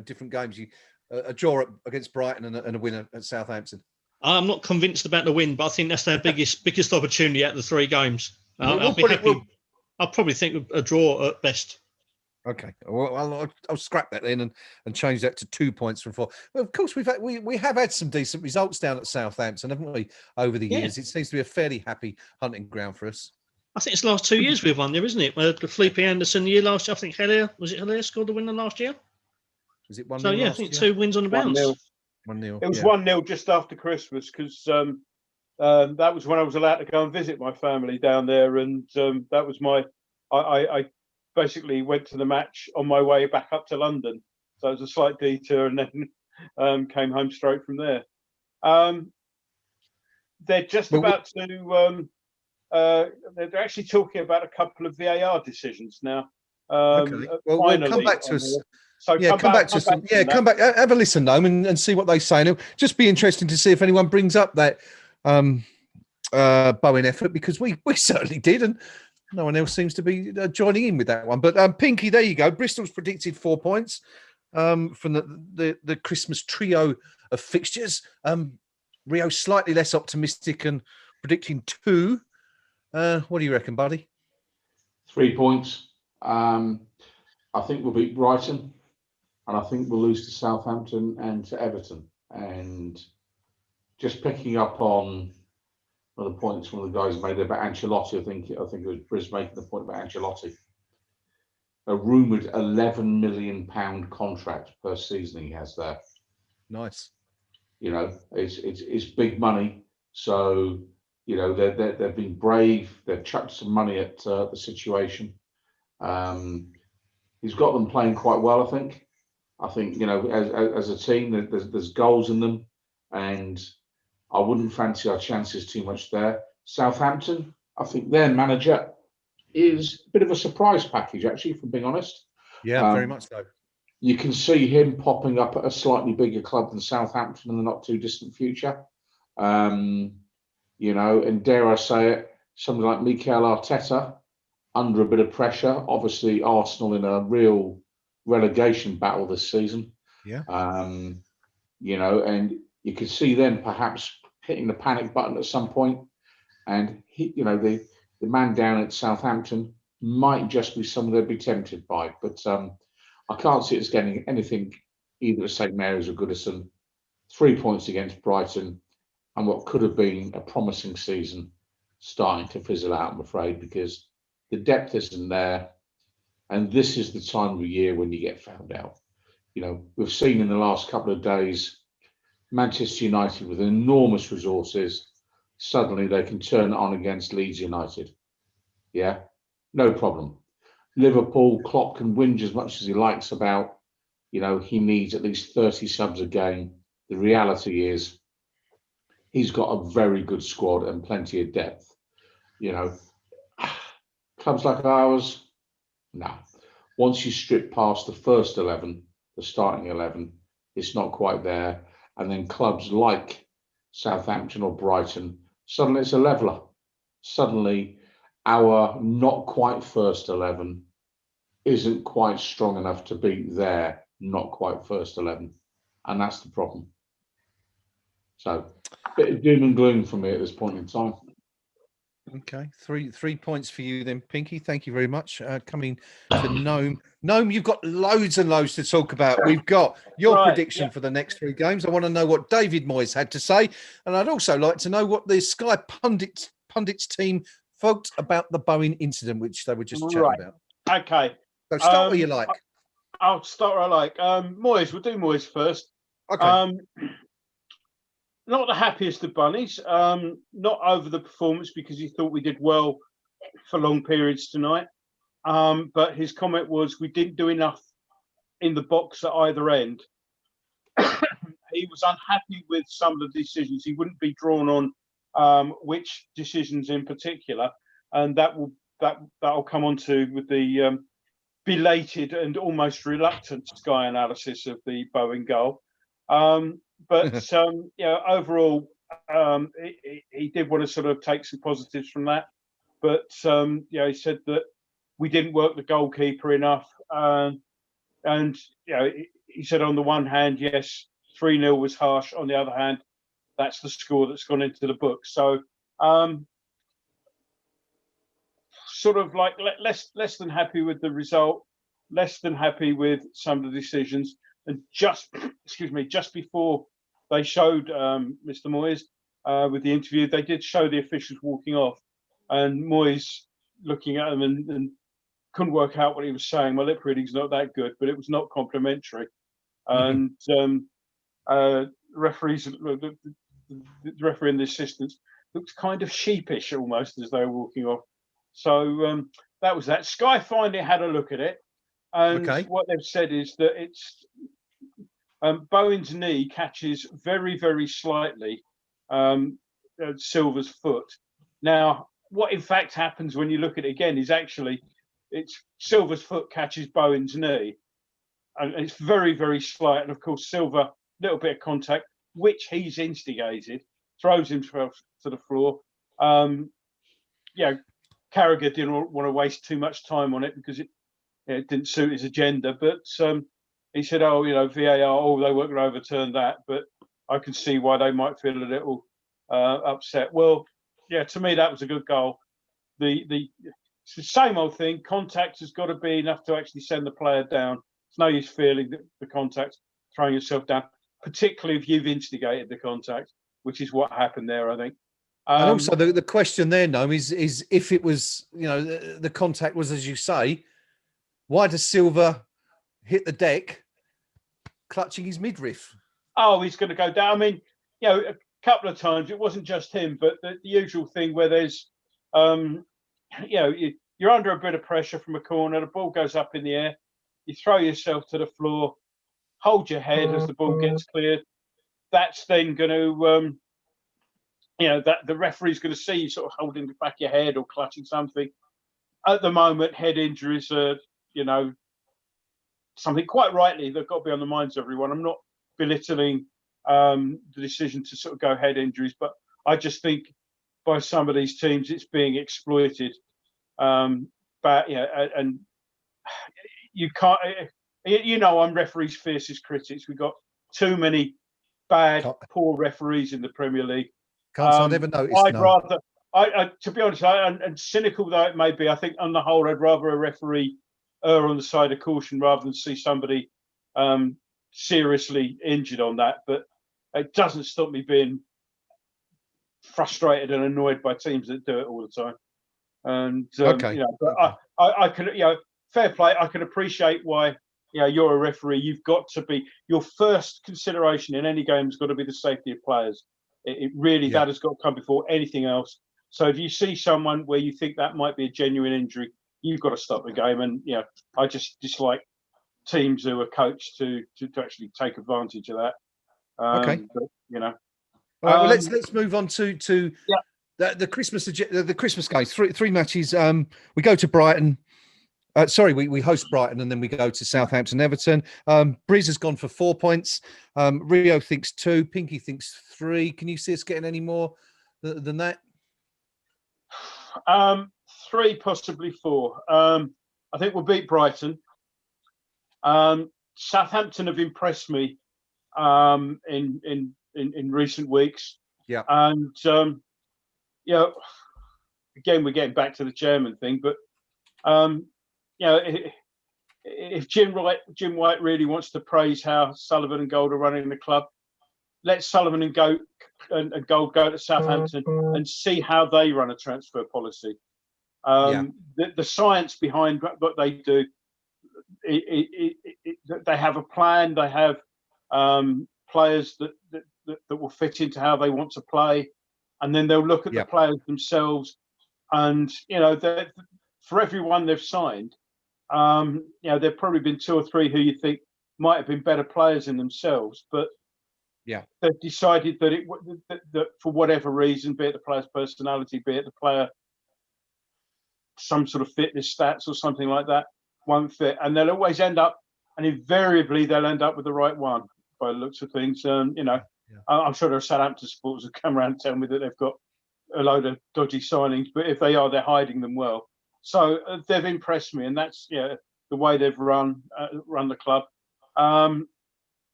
different games. A draw against Brighton and a win at Southampton. I'm not convinced about the win, but I think that's their biggest opportunity out of the 3 games. I'll be happy. I'll probably think a draw at best. Okay, well, I'll scrap that then and change that to 2 points from 4. Well, of course, we have had some decent results down at Southampton, haven't we, over the years? It seems to be a fairly happy hunting ground for us. I think it's the last 2 years we've won there, isn't it? The Felipe Anderson year last year, I think Hilaire scored the winner last year? Was it 1-0? So, I think 2 wins on the bounce. 1-0. It was 1-0 just after Christmas because that was when I was allowed to go and visit my family down there. And that was I basically went to the match on my way back up to London. So it was a slight detour and then came home straight from there. They're just about to... they're actually talking about a couple of VAR decisions now. Okay. Well, come back to us. So come back to us. Come back. Have a listen, Gnome, and see what they say. And it'll just be interesting to see if anyone brings up that Bowen effort, because we certainly did, and no one else seems to be joining in with that one. But Pinky, there you go. Bristol's predicted 4 points from the Christmas trio of fixtures. Rio slightly less optimistic and predicting 2. What do you reckon, buddy? 3 points. I think we'll beat Brighton, and I think we'll lose to Southampton and to Everton. And just picking up on one of the points one of the guys made about Ancelotti, I think it was Briz making the point about Ancelotti. A rumoured £11 million contract per season he has there. Nice. It's big money. So they've been brave. They've chucked some money at the situation. He's got them playing quite well, I think. As a team, there's goals in them, and I wouldn't fancy our chances too much there. Southampton, I think their manager is a bit of a surprise package, actually, if I'm being honest. Yeah, very much so. You can see him popping up at a slightly bigger club than Southampton in the not too distant future. And dare I say it, somebody like Mikel Arteta, under a bit of pressure. Obviously, Arsenal in a real relegation battle this season. Yeah. And you could see them perhaps hitting the panic button at some point. And the man down at Southampton might just be someone they'd be tempted by. But I can't see us getting anything either at St Mary's or Goodison. 3 points against Brighton, and what could have been a promising season starting to fizzle out, I'm afraid, because the depth isn't there. And this is the time of the year when you get found out. We've seen in the last couple of days, Manchester United with enormous resources suddenly they can turn it on against Leeds United. Yeah, no problem. Liverpool, Klopp can whinge as much as he likes about, he needs at least 30 subs a game. The reality is he's got a very good squad and plenty of depth. Clubs like ours, no. Once you strip past the first 11, the starting 11, it's not quite there. And then clubs like Southampton or Brighton, suddenly it's a leveller. Suddenly our not quite first 11 isn't quite strong enough to beat their not quite first 11. And that's the problem. So a bit of doom and gloom for me at this point in time. Okay, three points for you then, Pinky. Thank you very much. Coming to Gnome. Gnome, you've got loads and loads to talk about. We've got your prediction for the next 3 games. I want to know what David Moyes had to say, and I'd also like to know what the Sky pundits team felt about the Bowen incident, which they were just chatting about. Okay. So start where you like. I'll start where I like. Moyes, we'll do Moyes first. Okay. Not the happiest of bunnies. Not over the performance because he thought we did well for long periods tonight. But his comment was we didn't do enough in the box at either end. He was unhappy with some of the decisions. He wouldn't be drawn on which decisions in particular, and that'll come on to with the belated and almost reluctant Sky analysis of the Bowen goal. But overall, he did want to sort of take some positives from that. But he said that we didn't work the goalkeeper enough, and he said on the one hand, yes, 3-0 was harsh. On the other hand, that's the score that's gone into the book. So, sort of like less than happy with the result, less than happy with some of the decisions. And just before they showed Mr. Moyes with the interview, they did show the officials walking off, and Moyes looking at them and couldn't work out what he was saying. My lip reading's not that good, but it was not complimentary. And referees, the referee and the assistants looked kind of sheepish almost as they were walking off. So that was that. Sky finally had a look at it. And what they've said is that it's Bowen's knee catches very, very slightly Silva's foot. Now, what in fact happens when you look at it again is actually it's Silva's foot catches Bowen's knee. And it's very, very slight. And of course, Silva, a little bit of contact, which he's instigated, throws himself to the floor. Carragher didn't want to waste too much time on it because it didn't suit his agenda, but he said, VAR, they weren't going to overturn that, but I can see why they might feel a little upset. Well, to me, that was a good goal. It's the same old thing. Contact has got to be enough to actually send the player down. It's no use feeling the contact, throwing yourself down, particularly if you've instigated the contact, which is what happened there, I think. And also the question there, Noam, is if it was, the contact was, as you say, why does Silva hit the deck clutching his midriff? Oh, he's going to go down. I mean, a couple of times, it wasn't just him, but the usual thing where there's, you're under a bit of pressure from a corner, the ball goes up in the air, you throw yourself to the floor, hold your head as the ball gets cleared. That's then going to, that the referee's going to see you sort of holding the back of your head or clutching something. At the moment, head injuries are, something quite rightly they've got to be on the minds of everyone. I'm not belittling the decision to sort of go head injuries, but I just think by some of these teams it's being exploited. And you can't, I'm referees' fiercest critics. We've got too many poor referees in the Premier League. I never noticed. To be honest, and cynical though it may be, I think on the whole, I'd rather a referee err on the side of caution rather than see somebody seriously injured on that. But it doesn't stop me being frustrated and annoyed by teams that do it all the time. And I can, fair play. I can appreciate why, you're a referee. You've got to be, your first consideration in any game has got to be the safety of players. It really, that has got to come before anything else. So if you see someone where you think that might be a genuine injury, you've got to stop the game. And I just dislike teams who are coached to actually take advantage of that. Okay. But, All right. Well, let's move on to the Christmas games. Three matches. We go to Brighton. We host Brighton and then we go to Southampton, Everton. Briz has gone for 4 points. Rio thinks 2. Pinky thinks 3. Can you see us getting any more than that? 3, possibly 4. I think we'll beat Brighton. Southampton have impressed me in recent weeks. Yeah. And again, we're getting back to the chairman thing, but if Jim White really wants to praise how Sullivan and Gold are running the club, let Sullivan and Gold go to Southampton and see how they run a transfer policy. The science behind what they do, they have a plan. They have players that will fit into how they want to play, and then they'll look at the players themselves. And for everyone they've signed, there've probably been 2 or 3 who you think might have been better players in themselves, but they've decided that for whatever reason, be it the player's personality, be it the player some sort of fitness stats or something like that, won't fit, and they'll always end up, and invariably they'll end up with the right one by the looks of things. I'm sure there are Southampton supporters who come around and tell me that they've got a load of dodgy signings, but if they are, they're hiding them well. So they've impressed me, and that's the way they've run the club.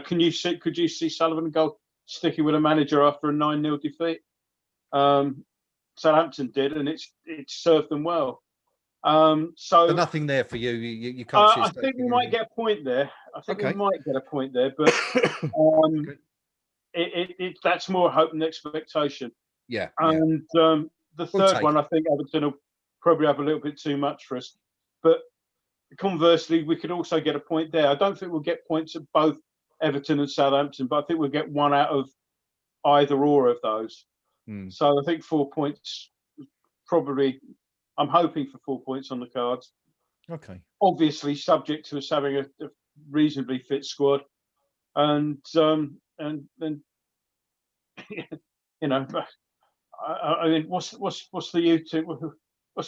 Could you see Sullivan and Gold sticking with a manager after a 9-0 defeat? Southampton did, and it's served them well. So nothing there for you. You can't see. I think we might get a point there. But that's more hope than expectation. Yeah. And the third one, I think Everton will probably have a little bit too much for us. But conversely, we could also get a point there. I don't think we'll get points at both Everton and Southampton, but I think we'll get one out of either or of those. So I think 4 points probably. I'm hoping for 4 points on the cards. Okay. Obviously, subject to us having a reasonably fit squad, and I mean, what's the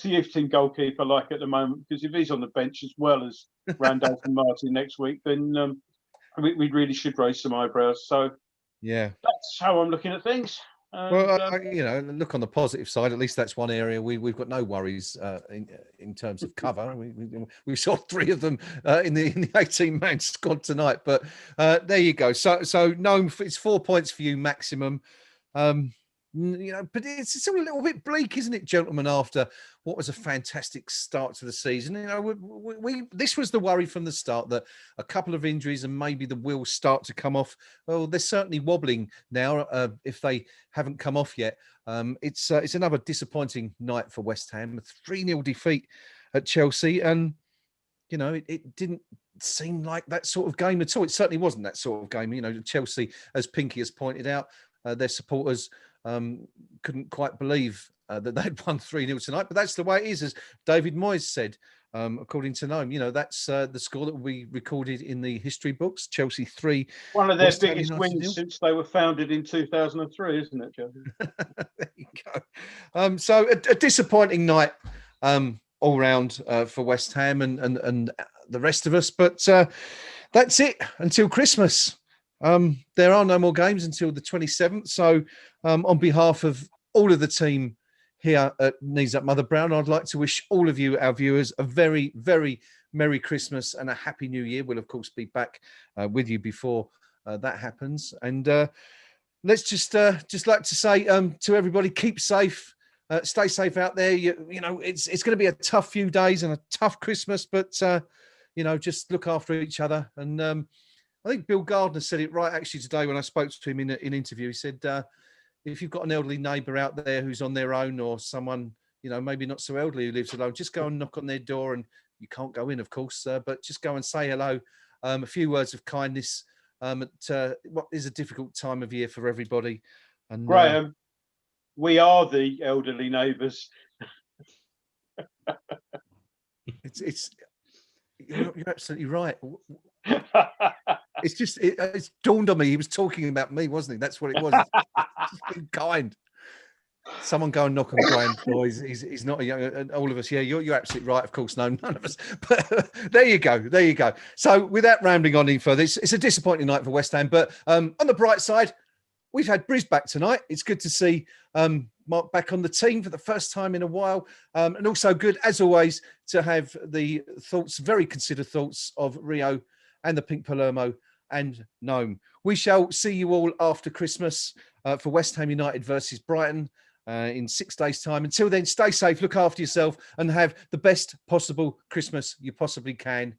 youth team goalkeeper like at the moment? Because if he's on the bench as well as Randolph and Martin next week, then we really should raise some eyebrows. So that's how I'm looking at things. Look on the positive side. At least that's one area we've got no worries in terms of cover. We saw 3 of them in the 18-man squad tonight. But there you go. So Gnome, it's 4 points for you maximum. But it's still a little bit bleak, isn't it, gentlemen? After what was a fantastic start to the season, this was the worry from the start, that a couple of injuries and maybe the wheels start to come off. Well, they're certainly wobbling now. If they haven't come off yet, it's another disappointing night for West Ham. A 3-0 defeat at Chelsea, and it didn't seem like that sort of game at all. It certainly wasn't that sort of game. Chelsea, as Pinky has pointed out, their supporters couldn't quite believe that they'd won 3-0 tonight, but that's the way it is, as David Moyes said, according to Gnome. That's the score that will be recorded in the history books. Chelsea 3. One of their biggest wins since they were founded in 2003, isn't it, Chelsea? There you go. So a disappointing night all round for West Ham and the rest of us, but that's it until Christmas. There are no more games until the 27th. So on behalf of all of the team here at Knees Up Mother Brown, I'd like to wish all of you, our viewers, a very, very Merry Christmas and a Happy New Year. We'll, of course, be back with you before that happens. And let's just like to say to everybody, keep safe. Stay safe out there. It's going to be a tough few days and a tough Christmas, but, just look after each other. And I think Bill Gardner said it right actually today when I spoke to him in an interview. He said, if you've got an elderly neighbour out there who's on their own, or someone, maybe not so elderly who lives alone, just go and knock on their door. And you can't go in, of course, but just go and say hello. A few words of kindness at what is a difficult time of year for everybody. And Graham, we are the elderly neighbours. it's you're absolutely right. It's just it's dawned on me. He was talking about me, wasn't he? That's what it was. Just being kind. Someone go and knock on Graham's door. He's not a young. And all of us, yeah, you're absolutely right. Of course, no, none of us. But there you go. So without rambling on any further, it's a disappointing night for West Ham. But on the bright side, we've had Briz back tonight. It's good to see Mark back on the team for the first time in a while, and also good as always to have the thoughts, very considered thoughts of Rio and the Pink Palermo and Gnome. We shall see you all after Christmas for West Ham United versus Brighton. In 6 days' time. Until then, stay safe, look after yourself, and have the best possible Christmas you possibly can.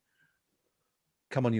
Come on, you.